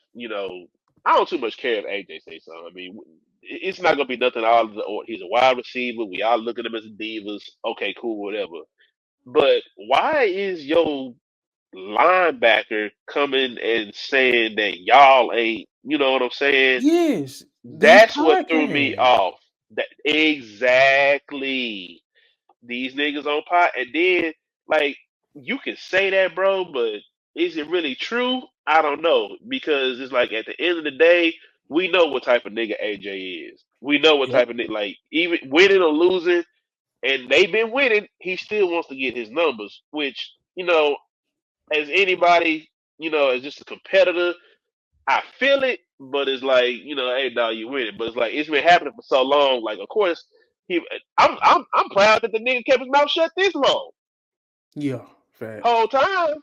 I don't too much care if AJ say something. I mean, it's not gonna be nothing. He's a wide receiver. We all look at him as divas. Okay, cool, whatever. But why is your linebacker coming and saying that y'all ain't, you know what I'm saying? Yes, these That's what threw me podcasts. off. That exactly these niggas on pot, and then like you can say that, bro, but is it really true? I don't know because it's like at the end of the day, we know what type of nigga AJ is. We know what Yep. type of nigga like even winning or losing, and they've been winning. He still wants to get his numbers, which as anybody, as just a competitor, I feel it, but it's like, hey, dog, you win it. But it's like it's been happening for so long. Like, of course, he. I'm proud that the nigga kept his mouth shut this long, Yeah. Facts. whole time.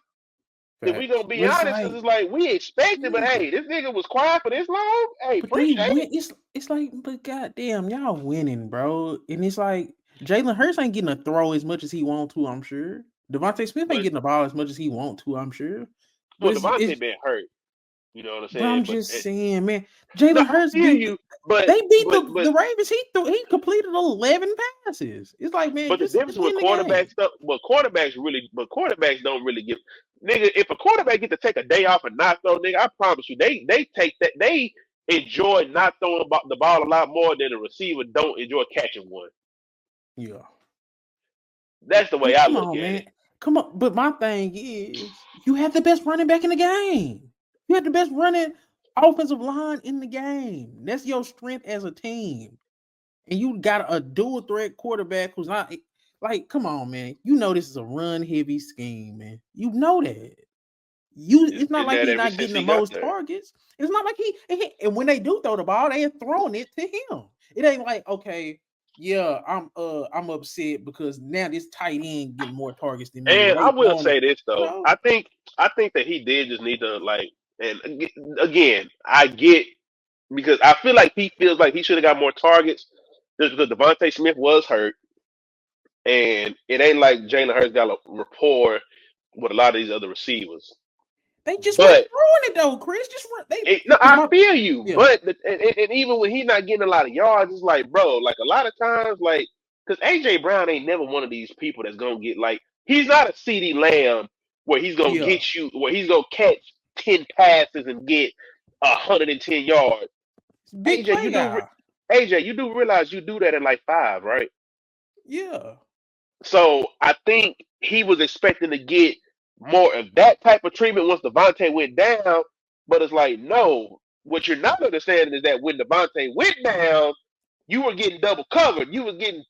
If we Facts. gonna be Well, it's honest, because like, it's like we expected, but yeah. hey, this nigga was quiet for this long. Hey, But they appreciate win. it. It's like, but goddamn, y'all winning, bro. And it's like Jalen Hurts ain't getting a throw as much as he want to. I'm sure. Devontae Smith ain't But getting the ball as much as he want to. I'm sure. But well, it's. Devontae been hurt. You know what I'm But I'm saying? But just saying, man. no, Jalen I Hurts feel beat. you. But They beat but but the Ravens. He completed 11 passes. It's like, man, But the just difference with win the game. quarterbacks, stuff, but quarterbacks don't really give. Nigga, if a quarterback get to take a day off and not throw, nigga, I promise you, they take that. They enjoy not throwing the ball a lot more than a receiver don't enjoy catching one. Yeah. That's the way But I come look on, at man. it. Come on. But my thing is, you have the best running back in the game. You have the best running offensive line in the game. That's your strength as a team. And you got a dual threat quarterback who's not like, come on, man. You know this is a run heavy scheme, man. You know that. It's It's not been like that he's ever not since getting the he got most there. targets. It's not like and when they do throw the ball, they are throwing it to him. It ain't like, okay, yeah, I'm upset because now this tight end getting more targets than me, and And I they will throwing say it. this though, No, I think that he did just need to like, and again, I get because I feel like he feels like he should have got more targets just because Devontae Smith was hurt. And it ain't like Jalen Hurts got a rapport with a lot of these other receivers. they just weren't But throwing it though, Chris. Just run they no, because I my feel you. yeah, But and even when he's not getting a lot of yards, it's like, bro, like a lot of times, like, because AJ Brown ain't never one of these people that's gonna get like he's not a CD Lamb where he's gonna yeah. get you where he's gonna catch 10 passes and get 110 yards. It's a big AJ, play guy. You do realize you do that in like five, right? Yeah. So I think he was expecting to get more of that type of treatment once Devontae went down. But it's like, no. What you're not understanding is that when Devontae went down, you were getting double covered. You were getting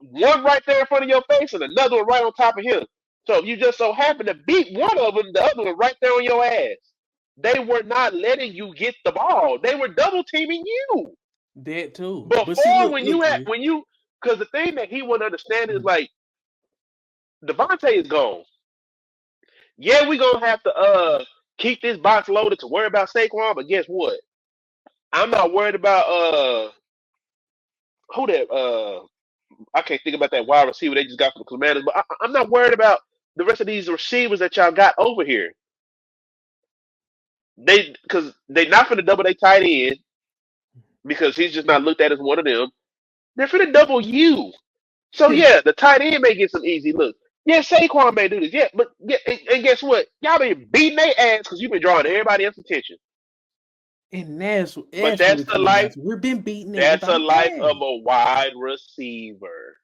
one right there in front of your face and another one right on top of him. So if you just so happen to beat one of them, the other one right there on your ass. They were not letting you get the ball. They were double teaming you. That too. But see, Before look, Chris. because the thing that he wouldn't understand is like Devontae is gone. Yeah, we gonna have to keep this box loaded to worry about Saquon, but guess what? I'm not worried about who that I can't think about that wide receiver they just got from the Commanders, but I'm not worried about the rest of these receivers that y'all got over here. Because they not finna double their tight end because he's just not looked at as one of them. They're finna double you. So yeah, the tight end may get some easy looks. Yeah, Saquon may do this. Yeah, but yeah, and guess what? Y'all been beating their ass because you've been drawing everybody else's attention. And But that's what it comes down to. We've been beating that's a everybody's life of ass. a wide receiver.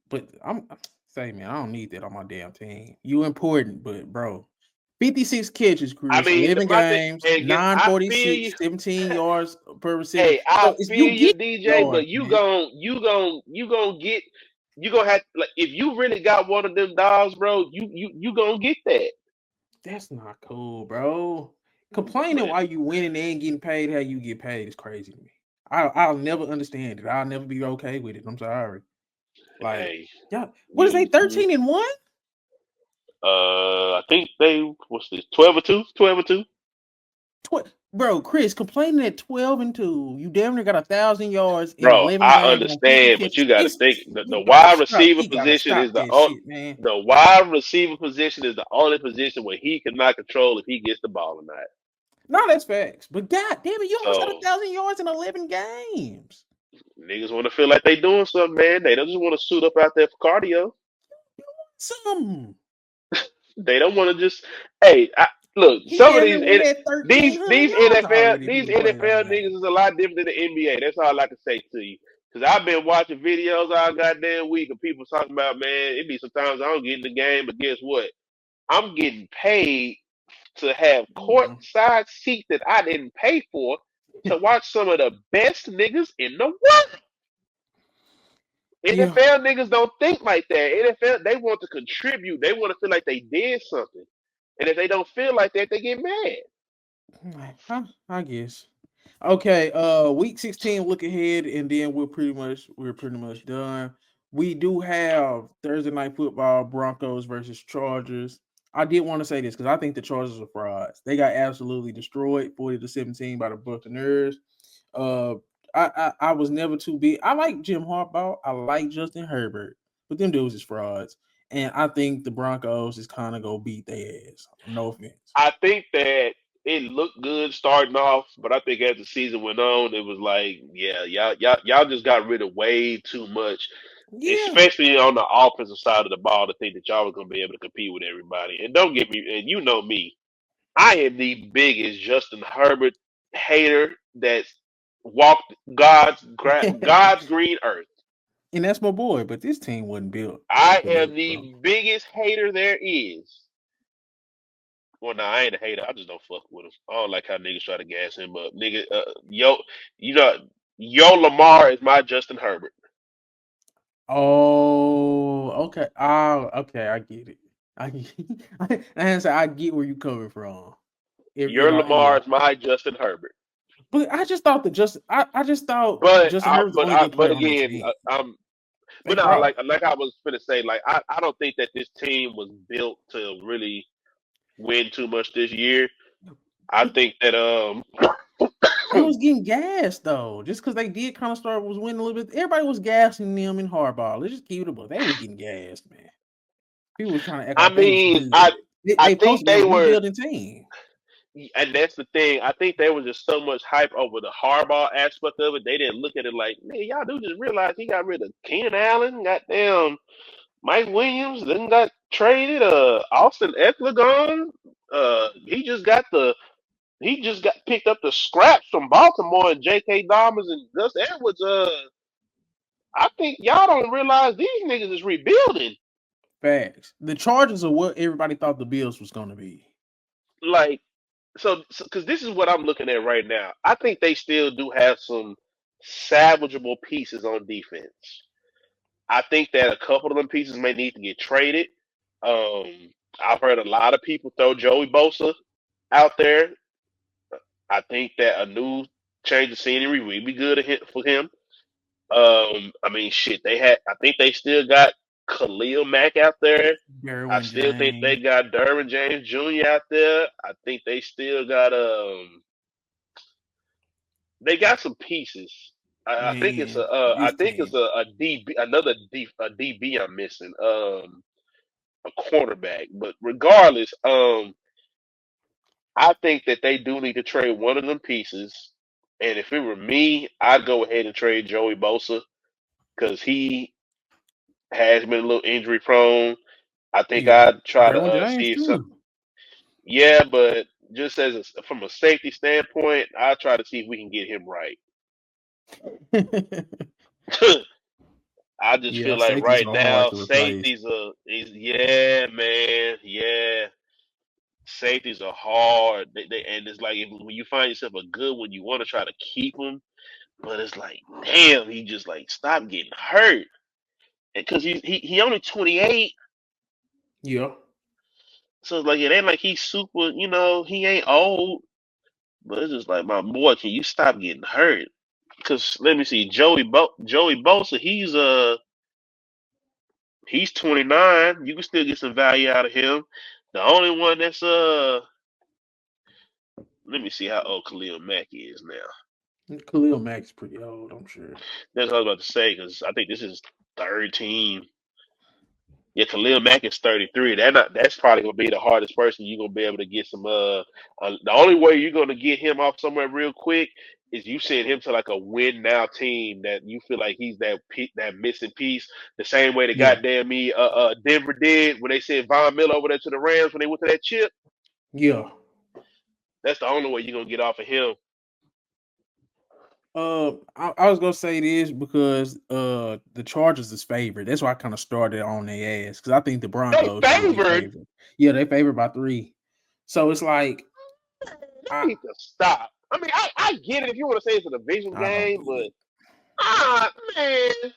But I'm saying, man, I don't need that on my damn team. You important, but bro, 56 catches, I Chris, mean, 11 my thing, games, and again, I feel 946, you. 17 yards per receiver. Hey, I So it's feel you you, get DJ. yards, But man. you gonna have like if you really got one of them dogs, bro. You gonna get that. That's not cool, bro. Complaining But while you winning and getting paid how you get paid is crazy to me. I'll never understand it. I'll never be okay with it. I'm sorry. Like, hey, yeah, what is they you 13-1? I think they what's this 12-2, 12-2. Bro, Chris, complaining at 12-2. You damn near got 1,000 yards in Bro, 11 I games on 50 understand, but catches. you got to It's think the you gotta wide stop. receiver You gotta position is stop that shit, man. the wide receiver position is the only position where he cannot control if he gets the ball or not. No, that's facts. But god damn it, you almost got So 1,000 yards in 11 games. niggas want to feel like they doing something, man. They don't just want to suit up out there for cardio. Some. They don't want to just. Hey, look, He some of damn near had 1,300 these yards already These through the play the other NFL day. niggas is a lot different than the NBA. That's all I can say to you. Because I've been watching videos all goddamn week of people talking about, man, it be sometimes I don't get in the game, but guess what? I'm getting paid to have courtside seats that I didn't pay for to watch some of the best niggas in the world. Yeah. NFL niggas don't think like that. NFL, they want to contribute. They want to feel like they did something. And if they don't feel like that, they get mad. I guess. Okay, week 16, look ahead, and then we're pretty much done. We do have Thursday night football, Broncos versus Chargers. I did want to say this because I think the Chargers are frauds. They got absolutely destroyed, 40-17 by the Buccaneers. Uh, I was never too big. I like Jim Harbaugh. I like Justin Herbert, but them dudes is frauds. And I think the Broncos is kind of gonna beat their ass. No offense. I think that it looked good starting off, but I think as the season went on, it was like, yeah, y'all just got rid of way too much, Yeah. especially on the offensive side of the ball, to think that y'all was gonna be able to compete with everybody. And don't get me, and you know me, I am the biggest Justin Herbert hater that's walked God's green earth. And that's my boy, but this team wasn't built I for am that, the bro. biggest hater there is. Well, no, I ain't a hater. I just don't fuck with him. I don't like how niggas try to gas him up. Nigga, you know, yo Lamar is my Justin Herbert. Oh, okay. Oh, okay. I get it. I get, I get where you coming from. Your Yeah, Lamar is my Justin Herbert. but I just thought I just thought But Justin Herbert's the only good but player on that again, team. but They no, fraud. like I was gonna say, like I don't think that this team was built to really win too much this year. I But think that they was getting gassed though, just because they did kind of start was winning a little bit. Everybody was gassing them in hardball. Let's just keep it above. They was getting gassed, man. People was trying to act I like they was mean, good. I They supposed think to be a they were. rebuilding team. And that's the thing. I think there was just so much hype over the Harbaugh aspect of it. They didn't look at it like, man, y'all do just realize he got rid of Keenan Allen, goddamn Mike Williams, then got traded. Austin Eckler gone. He just got picked up the scraps from Baltimore and J.K. Dobbins and Gus Edwards. I think y'all don't realize these niggas is rebuilding. Facts. The Chargers are what everybody thought the Bills was going to be. Like, so because this is what I'm looking at right now. I think they still do have some salvageable pieces on defense. I think that a couple of them pieces may need to get traded. Um, I've heard a lot of people throw Joey Bosa out there. I think that a new change of scenery would be good for him. I mean, shit, I think they still got Khalil Mack out there. I Derwin still think they James. got Derwin James Jr. out there. I think they still got they got some pieces. I think it's Man, this team. a DB, a DB I'm missing, a cornerback. But regardless, I think that they do need to trade one of them pieces. And if it were me, I'd go ahead and trade Joey Bosa because he has been a little injury prone. I think Yeah. I'd try to Derwin James see if some. too. Yeah, but just from a safety standpoint, I'll try to see if we can get him right. I just Yeah, feel like safeties right are hard now, to replace. yeah, man, yeah. Safeties are hard. And it's like when you find yourself a good one, you want to try to keep him, but it's like, damn, he just like stop getting hurt, because he only 28, Yeah. so it's like it ain't like he's super, he ain't old, but it's just like, my boy, can you stop getting hurt? Because let me see, Joey Bosa, he's 29. You can still get some value out of him. The only one that's let me see how old Khalil Mack is now. Khalil Mack's pretty old, I'm sure. That's what I was about to say, because I think this is third team. Yeah, Khalil Mack is 33. That's probably gonna be the hardest person you're gonna be able to get some. The only way you're gonna get him off somewhere real quick is you send him to like a win now team that you feel like he's that missing piece, the same way the Yeah. goddamn Denver did when they sent Von Miller over there to the Rams when they went to that chip. Yeah. That's the only way you're gonna get off of him. I was gonna say this because the Chargers is favored. That's why I kind of started on their ass because I think the They Broncos should be favored. favored. Yeah, they favored by 3. So it's like They need to stop. I mean, I get it if you want to say it's a division I don't game, get but it. man.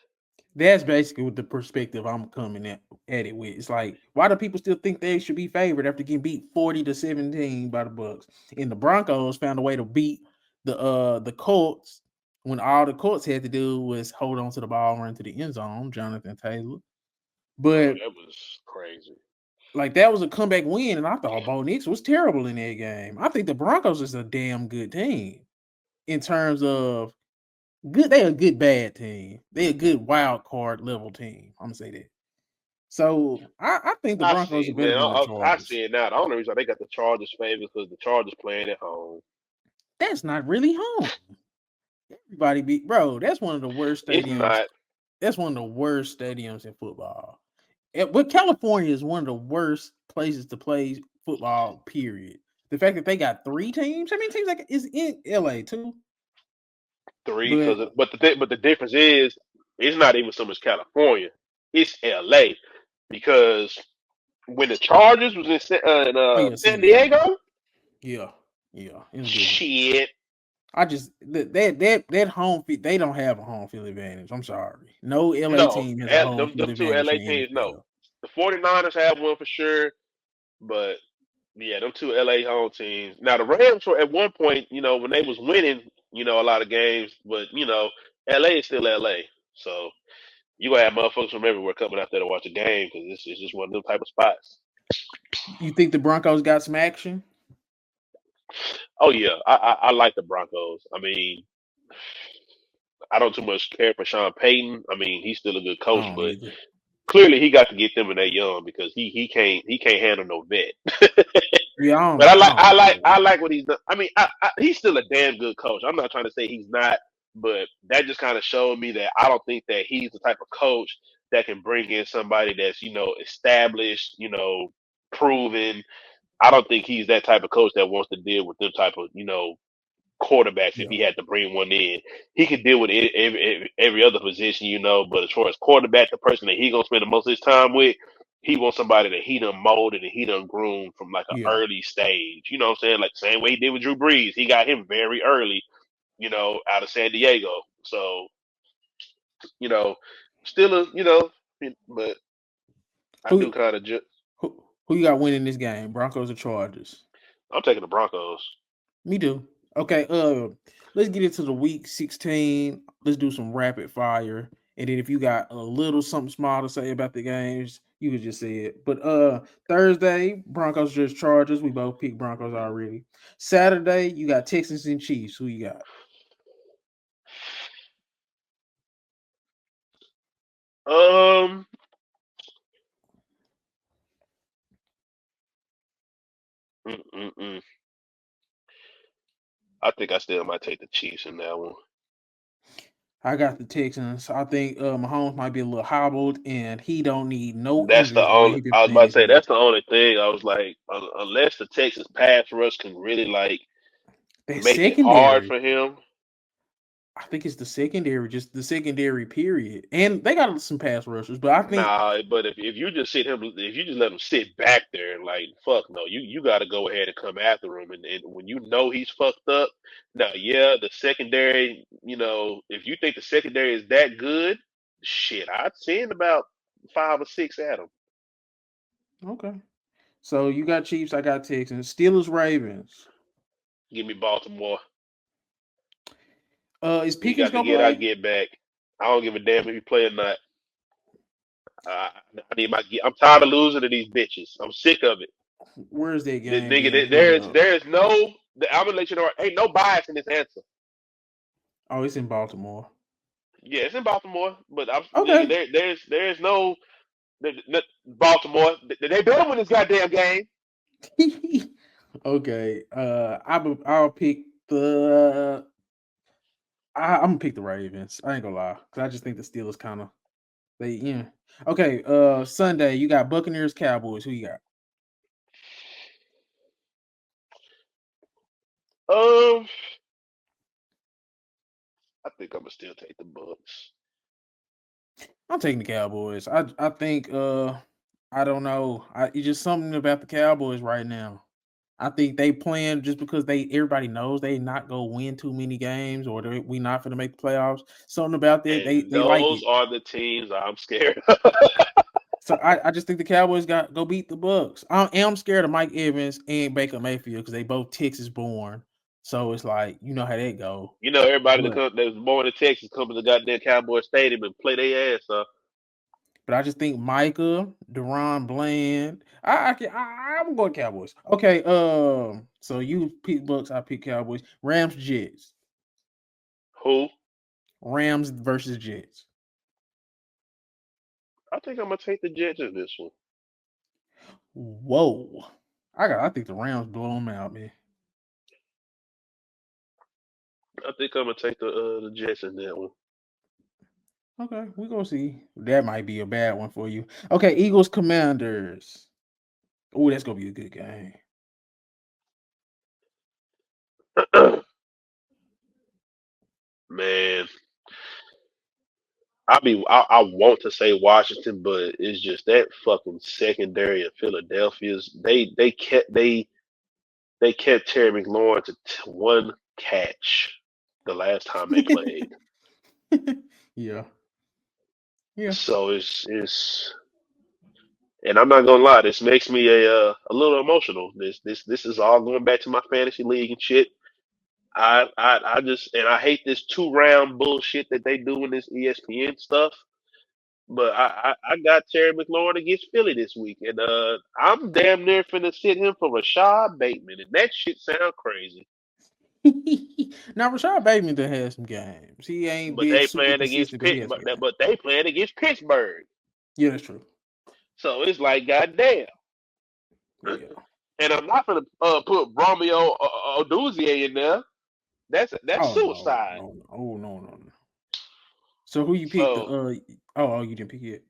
That's basically what the perspective I'm coming at it with. It's like, why do people still think they should be favored after getting beat 40-17 by the Bucks? And the Broncos found a way to beat the Colts when all the Colts had to do was hold on to the ball and run to the end zone, Jonathan Taylor. But That was crazy. like that was a comeback win, and I thought Bo Nix was terrible in that game. I think the Broncos is a damn good team in terms of good. They're a good bad team. They're a good wild card level team. I'm gonna say that. So I think the I Broncos see, are better man. than the I Chargers. see it now. The only reason they got the Chargers favored because the Chargers playing at home. That's not really home. Everybody be bro. That's one of the worst It's stadiums. not. That's one of the worst stadiums in football. But California is one of the worst places to play football. Period. The fact that they got 3 teams. How many teams like is in LA too? 3 But because but the difference is it's not even so much California. It's LA because when the Chargers was in oh yeah, San San Diego. Diego, Yeah, it's different. shit. I just that home field, they don't have a home field advantage. I'm sorry. No LA No, team has a home field them two advantage LA in teams, the no. NFL. The 49ers have one for sure, but yeah, them two LA home teams. Now the Rams were at one point, when they was winning, a lot of games, but LA is still LA. So you gonna have motherfuckers from everywhere coming out there to watch a game because it's just one of them type of spots. You think the Broncos got some action? Oh yeah, I like the Broncos. I mean, I don't too much care for Sean Payton. I mean, he's still a good I coach, don't but either. clearly he got to get them when they're young because he can't handle no vet. Yeah, But I don't either. I like what he's done. I mean, he's still a damn good coach. I'm not trying to say he's not, but that just kind of showed me that I don't think that he's the type of coach that can bring in somebody that's established, proven. I don't think he's that type of coach that wants to deal with them type of quarterbacks. If Yeah, he had to bring one in, he could deal with every other position, But as far as quarterback, the person that he gonna spend the most of his time with, he wants somebody that he done molded and he done groomed from like an yeah. early stage. You know what I'm saying? Like the same way he did with Drew Brees. He got him very early, out of San Diego. So, you know, still but I do Who kind of who you got winning this game? Broncos or Chargers? I'm taking the Broncos. Me too. Okay, let's get into the week 16. Let's do some rapid fire. And then if you got a little something small to say about the games, you could just say it. But Thursday, Broncos versus Chargers. We both picked Broncos already. Saturday, you got Texans and Chiefs. Who you got? Um, mm-mm-mm. I think I still might take the Chiefs in that one. I got the Texans. I think Mahomes might be a little hobbled, and he don't need no That's the injuries the way only. he been I was playing about to this say year. that's the only thing. I was like, unless the Texas pass rush can really like That make it hard secondary, for him. I think it's the secondary, just the secondary period. And they got some pass rushers, but I think Nah, but if you just if you just let him sit back there and like fuck no, you got to go ahead and come after him. And when you know he's fucked up, now yeah, the secondary. If you think the secondary is that good, shit, I'd send about 5 or 6 at him. okay. So you got Chiefs, I got Texans. Steelers, Ravens. Give me Baltimore. Is He Pickens got to gonna get out, play? get back. I don't give a damn if he play or not. I need I'm tired of losing to these bitches. I'm sick of it. Where's that The game nigga, being held? there is no. I'm gonna let you know. Ain't no bias in this answer. Oh, it's in Baltimore. Yeah, it's in Baltimore, but Okay. there's no Baltimore. They better win this goddamn game. Okay. I'll pick the I'm gonna pick the Ravens. I ain't gonna lie, because I just think the Steelers kind of they. Okay, Sunday you got Buccaneers Cowboys. Who you got? I think I'm gonna still take the Bucks. I'm taking the Cowboys. I think I don't know. It's just something about the Cowboys right now. I think they playing just because everybody knows they not gonna win too many games or we not gonna make the playoffs. Something about that And they like those it. are the teams I'm scared. So I just think the Cowboys got go beat the Bucks. I am scared of Mike Evans and Baker Mayfield because they both Texas born. So it's like you know how that go. You know, everybody But that was born in Texas come to the goddamn Cowboy Stadium and play their ass off. But I just think Micah, Deron Bland. I'm going Cowboys. Okay, so you pick Bucks, I pick Cowboys. Rams, Jets. Who? Rams versus Jets. I think I'm gonna take the Jets in this one. Whoa. I think the Rams blow them out, man. I think I'm gonna take the Jets in that one. Okay, we gonna see. That might be a bad one for you. Okay, Eagles, Commanders. Oh, that's gonna be a good game. Man, I want to say Washington, but it's just that fucking secondary of Philadelphia's. They kept Terry McLaurin to one catch the last time they played. Yeah. Yeah. So it's and I'm not gonna lie, this makes me a little emotional. This is all going back to my fantasy league and shit. I just and I hate this 2 round bullshit that they do in this ESPN stuff. But I got Terry McLaurin against Philly this week, and I'm damn near finna sit him for Rashad Bateman, and that shit sound crazy. Now Rashad Bateman done had some games. He ain't But been they super playing against consistent, but he Pitt, has some games. but they playing against Pittsburgh, Yeah, that's true. so it's like goddamn. Yeah. And I'm not gonna put Romeo Oduzier in there. That's Oh no, suicide. no, no. Oh no. So who you picked? So You didn't pick it.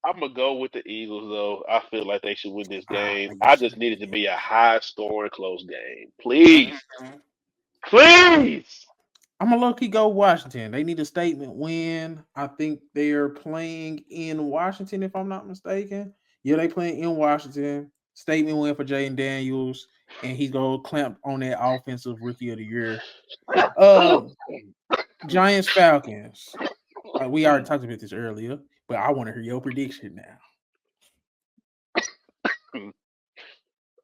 I'm gonna go with the Eagles, though. I feel like they should win this game. You I should just have need it to picked be a high scoring, close game, please, it. please. I'm gonna low key go Washington. They need a statement win. I think they are playing in Washington, if I'm not mistaken. Yeah, they playing in Washington. Statement win for Jaden Daniels, and he's gonna clamp on that offensive rookie of the year. Giants Falcons. We already talked about this earlier, but I want to hear your prediction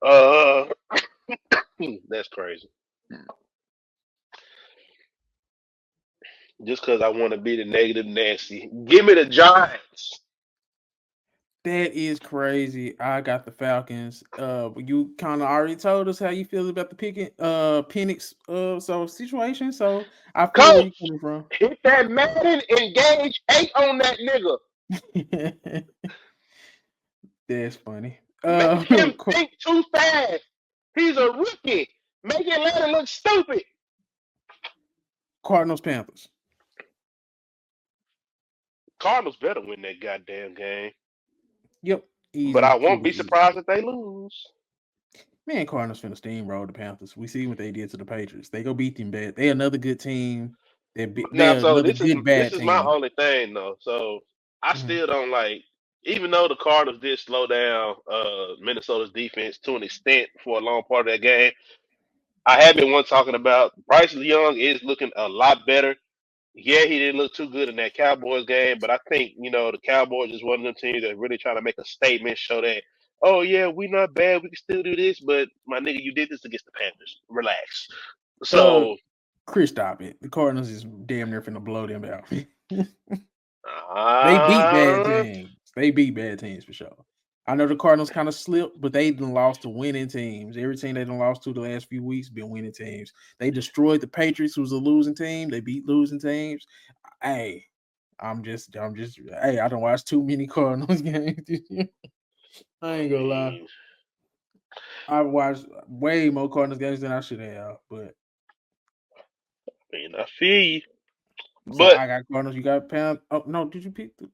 now. uh, that's crazy. Just because I want to be the negative Nancy. Give me the Giants. That is crazy. I got the Falcons. You kind of already told us how you feel about the Penix situation. So I feel where you're Coach, coming from. hit that Madden Engage 8 on that nigga. That's funny. Make him think too fast. He's a rookie. Make it let him look stupid. Cardinals Panthers. Cardinals better win that goddamn game. Yep. But Easy. I won't Super be easy. surprised if they lose. Man, Cardinals finna steamroll the Panthers. We see what they did to the Patriots. They go beat them bad. They another good team. Now, They're so another this is good this bad is my team. only thing though. So I Mhm. still don't like, even though the Cardinals did slow down Minnesota's defense to an extent for a long part of that game. I have been one talking about Bryce Young is looking a lot better. Yeah, he didn't look too good in that Cowboys game, but I think, the Cowboys is one of them teams that really trying to make a statement, show that, oh yeah, we not bad, we can still do this, but my nigga, you did this against the Panthers. Relax. So Chris, stop it. The Cardinals is damn near finna blow them out. They beat bad uh, teams. They beat bad teams for sure. I know the Cardinals kind of slipped, but they done lost to winning teams. Every team they done lost to the last few weeks been winning teams. They destroyed the Patriots, who's a losing team. They beat losing teams. Hey, hey, I don't watch too many Cardinals games this year. I I ain't gonna lie. mean, I've watched way more Cardinals games than I should have, but And I feel you. So But I got Cardinals. You got Pound. Oh no, did you pick the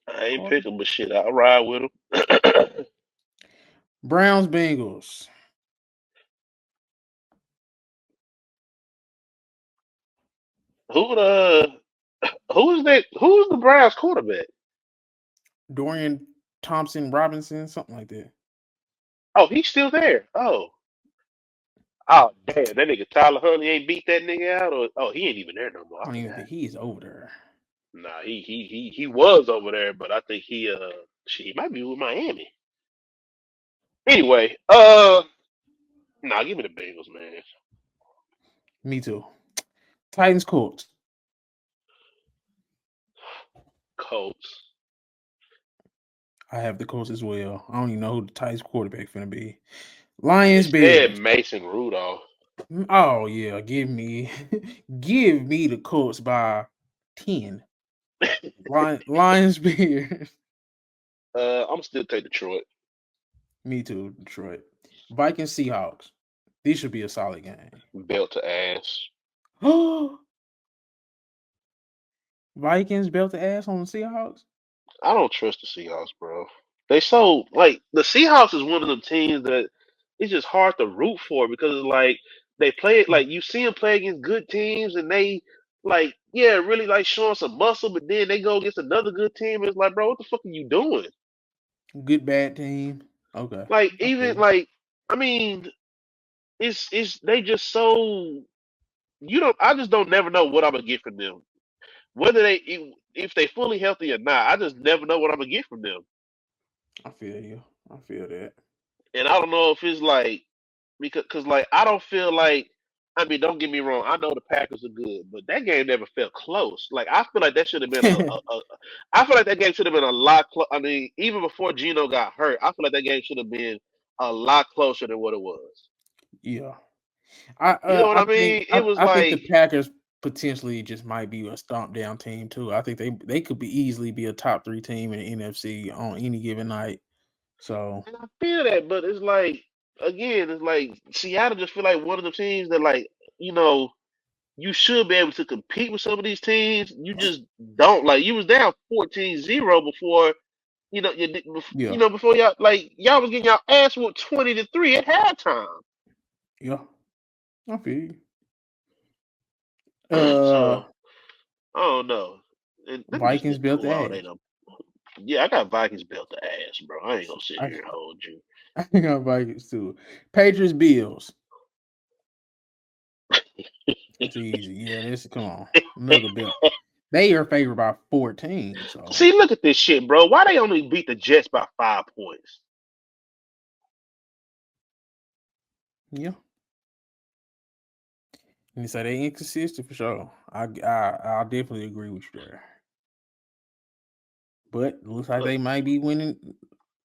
I ain't Cardinals? picking, but shit, I'll ride with them. Browns Bengals. who the who is that? Who's the Browns quarterback? Dorian Thompson Robinson, something like that. Oh, he's still there. Oh, damn, that nigga Tyler Huntley ain't beat that nigga out, or he ain't even there no more. I I don't even forgot. think he's over there. Nah, he was over there, but I think he might be with Miami. Anyway, nah, give me the Bengals, man. Me too. Titans Colts. Colts. I have the Colts as well. I don't even know who the Titans quarterback finna be. Lions They said Bears. Mason Rudolph. Oh yeah, give me the Colts by 10. Lions Bears. I'm still take Detroit. Me too, Detroit. Vikings Seahawks. This should be a solid game. Belt to ass. Vikings belt the ass on the Seahawks. I don't trust the Seahawks, bro. They so like the Seahawks is one of them teams that it's just hard to root for because like they play it like you see them play against good teams and they like yeah really like showing some muscle, but then they go against another good team. And it's like, bro, what the fuck are you doing? Good bad team. Okay. Like I feel even you. like I mean it's they just so you don't. I just don't never know what I'm gonna get from them. Whether if they fully healthy or not, I just never know what I'm gonna get from them. I feel you. I feel that. And I don't know if it's like because cause like I don't feel like I mean don't get me wrong I know the Packers are good but that game never felt close like I feel like that should have been I feel like that game should have been a lot I mean even before Gino got hurt I feel like that game should have been a lot closer than what it was. Yeah. I You know what I I think mean? It was I think the like Packers potentially just might be a stomp down team too. I think they could be easily be a top 3 team in the NFC on any given night. So and I feel that but it's like again it's like Seattle just feel like one of the teams that like you know you should be able to compete with some of these teams. You just don't. Like you was down 14-0 before yeah, before y'all was getting y'all ass whooped 20-3 at halftime. yeah, I feel you. So I don't know. And let me just Vikings look built who the all they ass. done. Yeah, I got Vikings built the ass, bro. I ain't gonna sit I here and hold you. I got Vikings too. Patriots Bills. That's easy. Yeah, this come on. Another belt. They are favored by 14. So See, look at this shit, bro. Why they only beat the Jets by 5 points? yeah. And you say they inconsistent for sure. I definitely agree with you there. But it looks like Look, they might be winning.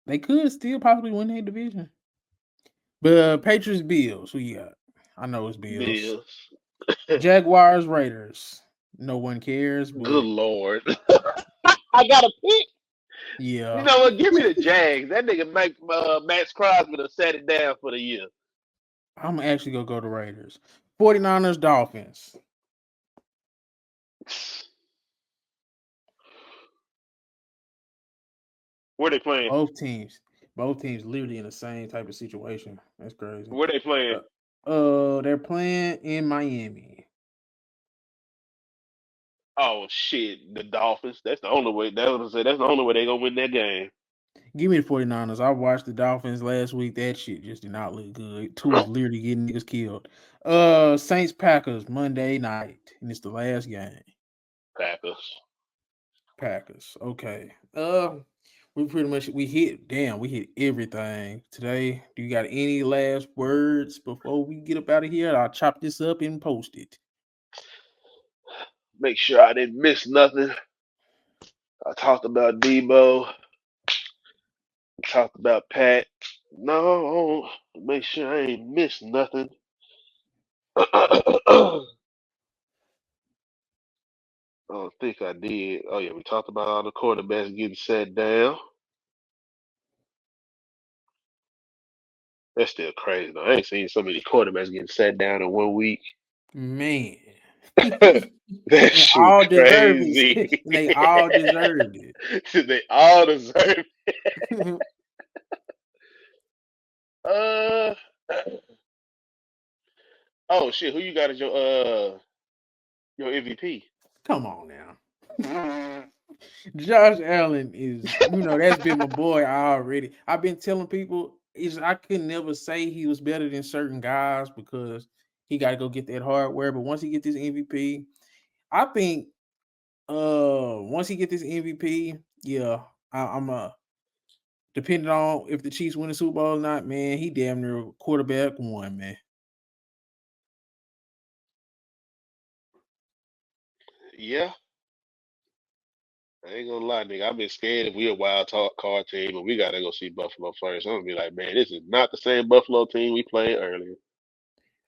They could still possibly win their division. But Patriots Bills, who you got? I know it's Bills. Bills. Jaguars Raiders. No one cares, Good but lord. I got a pick. You yeah. know what? Give me the Jags. That nigga Max Crosby done sat it down for the year. I'm actually gonna go to Raiders. 49ers Dolphins. Where they playing? Both teams. Both teams literally in the same type of situation. That's crazy. Where they playing? They're playing in Miami. Oh shit, the Dolphins. That's the only way. That's what I say. That's the only way they gonna win that game. Give me the 49ers. I watched the Dolphins last week. That shit just did not look good. Two was literally getting niggas killed. Saints Packers Monday night. And it's the last game. Packers. Packers. Okay. We hit everything today. Do you got any last words before we get up out of here? I'll chop this up and post it. Make sure I didn't miss nothing. I talked about Debo. Talked about Pat. No, make sure I ain't missed nothing. I don't think I did. Oh yeah, we talked about all the quarterbacks getting set down. That's still crazy though. I ain't seen so many quarterbacks getting set down in 1 week. Man. That And shit all deserve crazy. it. And they all deserved it. They all deserve it. Uh oh shit, who you got as your MVP? Come on now. Josh Allen is, that's been my boy already. I've been telling people I could never say he was better than certain guys because he got to go get that hardware. But once he get this MVP, I think once he get this MVP, yeah, I'm depending on if the Chiefs win the Super Bowl or not, man, he damn near quarterback one, man. Yeah. I ain't gonna lie, nigga. I've been scared if we a wild talk card team, but we gotta go see Buffalo first. I'm gonna be like, man, this is not the same Buffalo team we played earlier.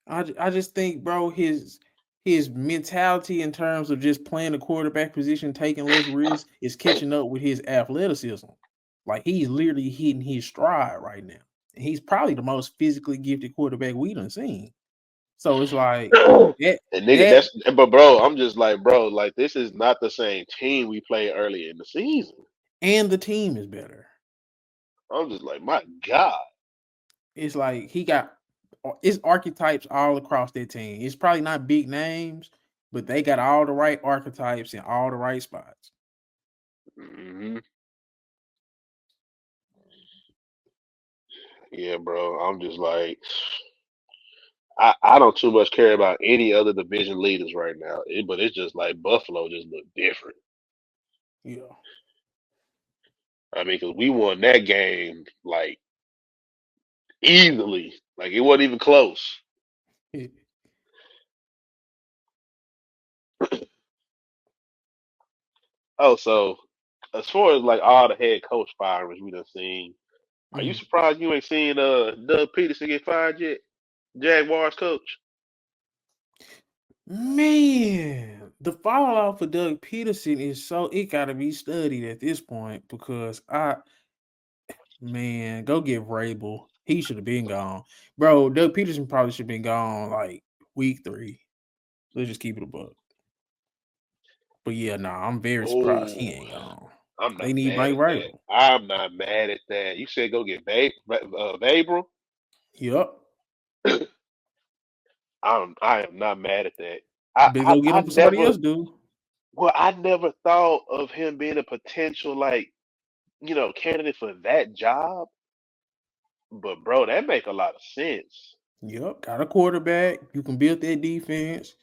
I just think, bro, his mentality in terms of just playing the quarterback position, taking less risks, is catching up with his athleticism. Like he's literally hitting his stride right now. And he's probably the most physically gifted quarterback we done seen. So it's like And nigga, that but bro, I'm just like, bro, like this is not the same team we played earlier in the season. and the team is better. I'm just like, my God. It's like it's archetypes all across that team. It's probably not big names, but they got all the right archetypes in all the right spots. Mm-hmm. Yeah, bro. I'm just like, I don't too much care about any other division leaders right now. But it's just like Buffalo just look different. Yeah. I mean, because we won that game like easily. Like it wasn't even close. Oh, so as far as like all the head coach firings we done seen, are you Mhm. surprised you ain't seen Doug Pederson get fired yet? Jaguars coach. Man, the fallout for Doug Pederson is it gotta be studied at this point because go get Vrabel. He should have been gone. Bro, Doug Peterson probably should have been gone like week 3. Let's just keep it a buck. But yeah, I'm very surprised he Oh, ain't gone. I'm They not need mad Mike at that. Vrabel. I'm not mad at that. You said go get Babel. Yup. I am not mad at that. Better go get I him for somebody never else, dude. well I never thought of him being a potential like candidate for that job. But bro, that make a lot of sense. Yup. Got a quarterback. You can build that defense.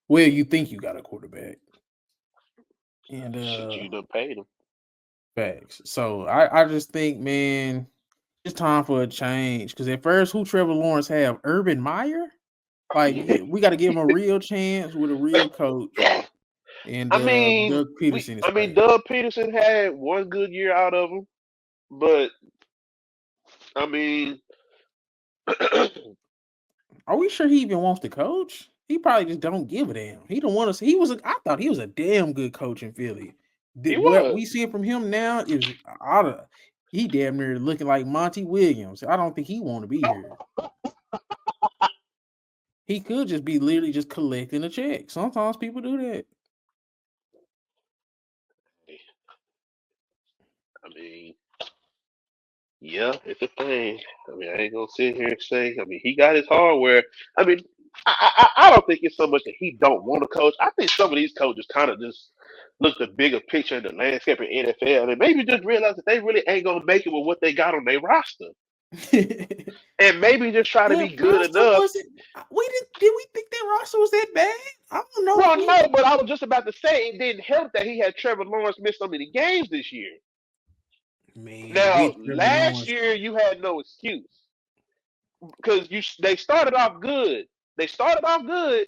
Well, you think you got a quarterback. And Shit, you done paid him. facts. So I just think, man, it's time for a change. Because at first, who Trevor Lawrence have? Urban Meyer? Like, we got to give him a real chance with a real coach. And I mean, Doug Peterson is crazy. Doug Peterson had one good year out of him, but I mean, Are we sure he even wants to coach? He probably just don't give a damn. He don't want to. I thought he was a damn good coach in Philly. he What was. we see from him now is out of. He damn near looking like Monty Williams. I don't think he want to be here. He could just be literally just collecting a check. Sometimes people do that. I mean, yeah, it's a thing. I mean, I ain't gonna sit here and say. I mean, he got his hardware. I mean, I don't think it's so much that he don't want to coach. I think some of these coaches kind of just look the bigger picture in the landscape in NFL and maybe just realize that they really ain't gonna make it with what they got on their roster, and maybe just try to That be good roster enough. wasn't. Did we think that roster was that bad? I don't know. Well, no, but I was just about to say it didn't help that he had Trevor Lawrence miss so many games this year. Man, Now, with Trevor last Lawrence, year you had no excuse because they started off good. They started off good,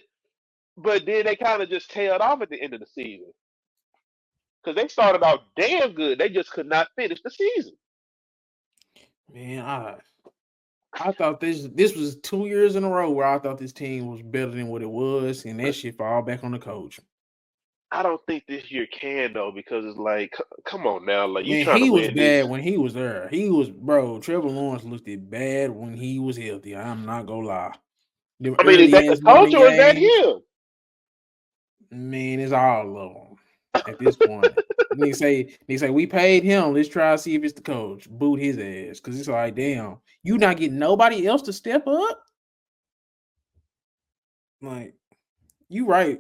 but then they kind of just tailed off at the end of the season because they started off damn good. They just could not finish the season. man, I thought this was 2 years in a row where I thought this team was better than what it was, and that shit fall back on the coach. I don't think this year can though because it's like, come on now, like you Man, trying to he was win this. bad when he was there. Trevor Lawrence looked it bad when he was healthy. I'm not gonna lie. Them I mean, is that early the ass coach morning or is that games. him? Man, it's all of them at this point. Nigga say we paid him. Let's try to see if it's the coach. Boot his ass. Cause it's like, damn, you not getting nobody else to step up? Like, you right,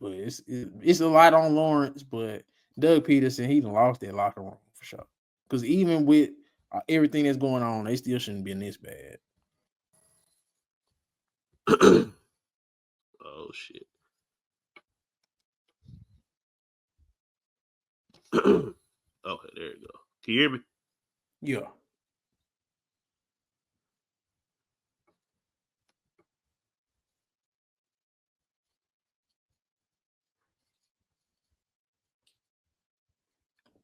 but it's a lot on Lawrence, but Doug Pederson, he done lost that locker room for sure. Cause even with everything that's going on, they still shouldn't be this bad. Oh shit. Okay, there you go. Can you hear me? Yeah.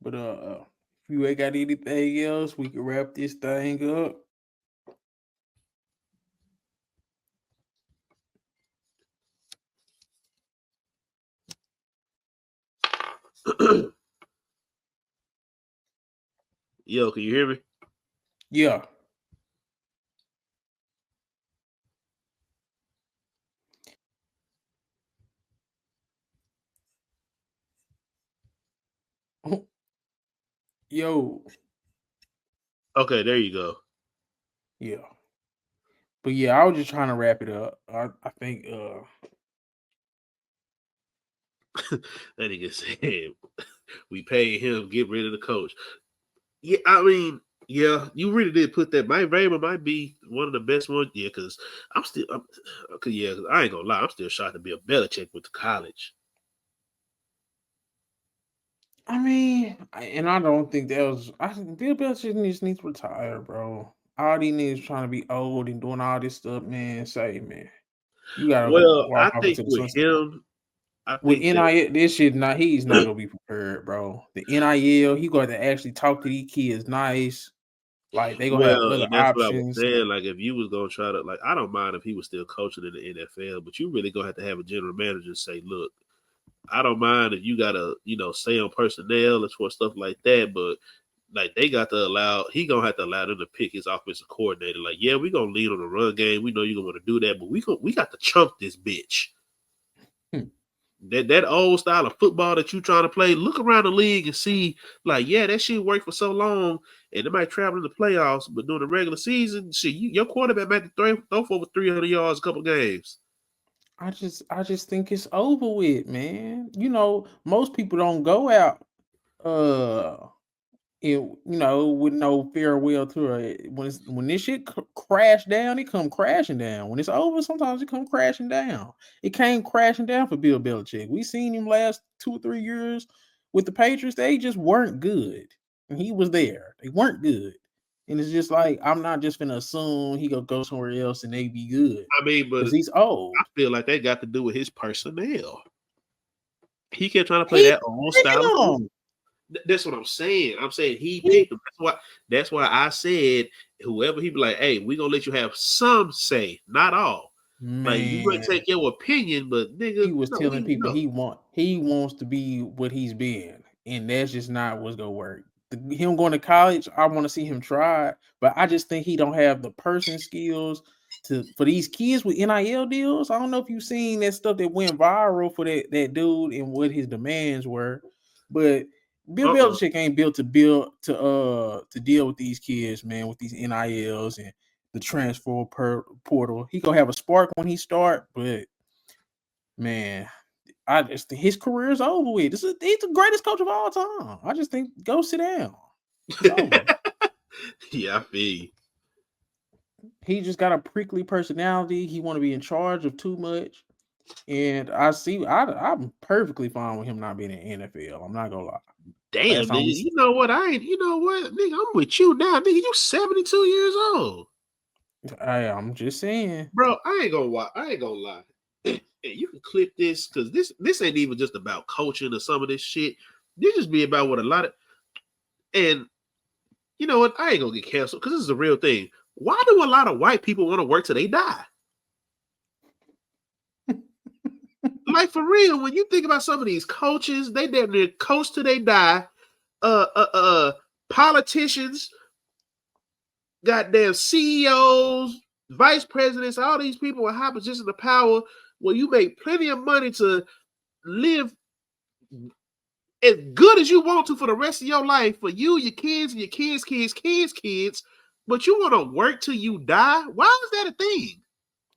But if you ain't got anything else, we can wrap this thing up. Yo, can you hear me? Yeah. Yo. Okay, there you go. Yeah. But yeah, I was just trying to wrap it up. I think That nigga said we paid him, get rid of the coach. Yeah, I mean, yeah, you really did put that. Mike Vrabel might be one of the best ones. Yeah, because cause I ain't gonna lie, I'm still shocked to be a Belichick with the college. I mean, and I don't think that was. I think Bill Belichick needs to retire, bro. All these niggas trying to be old and doing all this stuff, man. Say, man, you gotta Well, walk I off think into the with sunset. him, I With think that NIL, this shit not. He's not gonna be prepared, bro. The NIL, he got to actually talk to these kids nice. Like they gonna have well, other and that's what I was options. saying. Like, if you was gonna try to, like, I don't mind if he was still coaching in the NFL, but you really gonna have a general manager say, "Look, I don't mind if you gotta, stay on personnel as for stuff like that, but like they got to allow he gonna have to allow them to pick his offensive coordinator. Like, yeah, we gonna lead on the run game. We know you're gonna want to do that, but we got to chunk this bitch. Hmm. That old style of football that you trying to play, look around the league and see, like, yeah, that shit worked for so long, and it might travel in the playoffs, but during the regular season, shit, your quarterback might throw for over 300 yards a couple games. I just think it's over with, man. You know, most people don't go out with no farewell tour. When this shit crash down, it come crashing down. When it's over, sometimes it come crashing down. It came crashing down for Bill Belichick. We seen him last 2 or 3 years with the Patriots. They just weren't good, and he was there. They weren't good, and it's just like I'm not just gonna assume he gonna go somewhere else and they be good I mean, but because he's I old. feel like that got to do with his personnel. He kept trying to play He that old style of picked football. him. That's what I'm saying. I'm saying he He picked him. That's why I said whoever he be like, hey, we gonna let you have some say, not all. Like you might man. take your opinion, but nigga, He was no, telling we people know. he wants to be what he's been, and that's just not what's gonna work. Him going to college, I want to see him try, but I just think he don't have the person skills for these kids with NIL deals. I don't know if you've seen that stuff that went viral for that dude and what his demands were, but Bill Uh-uh. Belichick ain't built to deal with these kids, man, with these NILs and the transfer portal. He gonna have a spark when he start, but man, I just think his career is over with. He's the greatest coach of all time. I just think go sit down. It's over. Yeah, I feel you. He just got a prickly personality. He want to be in charge of too much. And I'm perfectly fine with him not being in the NFL. I'm not gonna lie. Damn, Last nigga. time we You know what? You know what, nigga? I'm with you now, nigga. You 72 years old, I'm just saying. bro. I ain't gonna lie. And you can clip this because this ain't even just about coaching or some of this shit. This just be about what a lot of and you know what? I ain't gonna get canceled because this is a real thing. Why do a lot of white people want to work till they die? Like for real, when you think about some of these coaches, they damn near coach till they die. Uh, uh, uh, Politicians, goddamn CEOs. vice presidents, all these people in high positions of power, where you make plenty of money to live as good as you want to for the rest of your life, for you, your kids, and your kids, but you want to work till you die? Why is that a thing?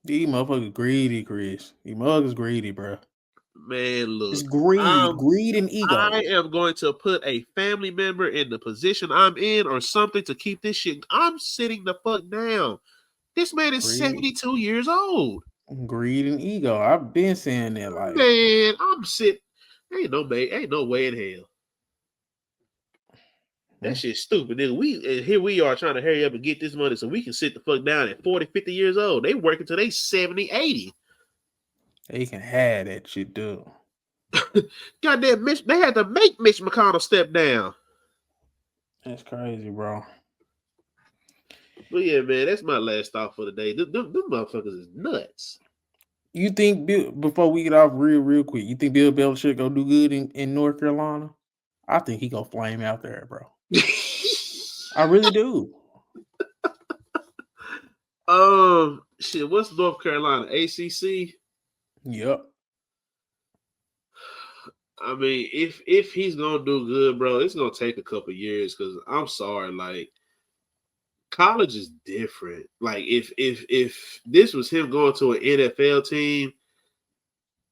These motherfuckers greedy, Chris. These motherfuckers greedy, bro. Man, look. It's greed and ego. I am going to put a family member in the position I'm in or something to keep this shit. I'm sitting the fuck down. This man is 72 years old. Greed and ego. I've been saying that. Like, man, I'm sitting. Ain't no way in hell. That shit's stupid. Nigga, here we are trying to hurry up and get this money so we can sit the fuck down at 40, 50 years old. They working till they 70, 80. They can have that shit, dude. Goddamn, they had to make Mitch McConnell step down. That's crazy, bro. But yeah, man, that's my last thought for the day. Them motherfuckers is nuts. You think, before we get off real quick, you think Bill Belichick gonna do good in North Carolina? I think he gonna flame out there, bro. I really do. Shit, what's North Carolina? ACC? Yep. I mean, if he's gonna do good, bro, it's gonna take a couple years because I'm sorry, like college is different. Like if this was him going to an NFL team,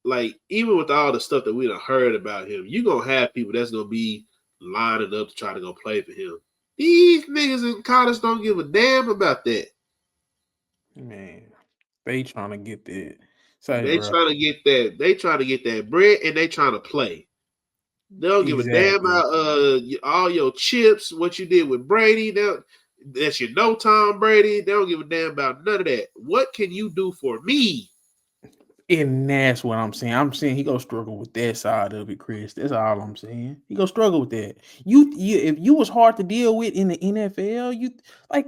like even with all the stuff that we done heard about him, you're gonna have people that's gonna be lining up to try to go play for him. These niggas in college don't give a damn about that. Man, they trying to get that. Trying to get that. They trying to get that bread and they trying to play. They don't give a damn about all your chips, what you did with Brady. That's your no Tom Brady. They don't give a damn about none of that. What can you do for me? And that's what I'm saying. I'm saying he gonna struggle with that side of it, Chris. That's all I'm saying. He gonna struggle with that. You if you was hard to deal with in the NFL,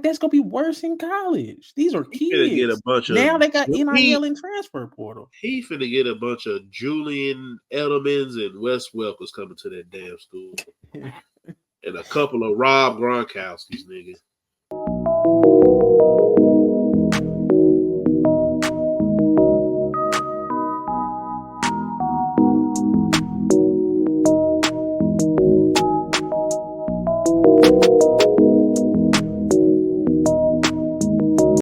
that's gonna be worse in college. These are kids. Get a bunch now of they got NIL and transfer portal. He finna get a bunch of Julian Edelmans and Wes Welkers coming to that damn school. And a couple of Rob Gronkowski's, nigga.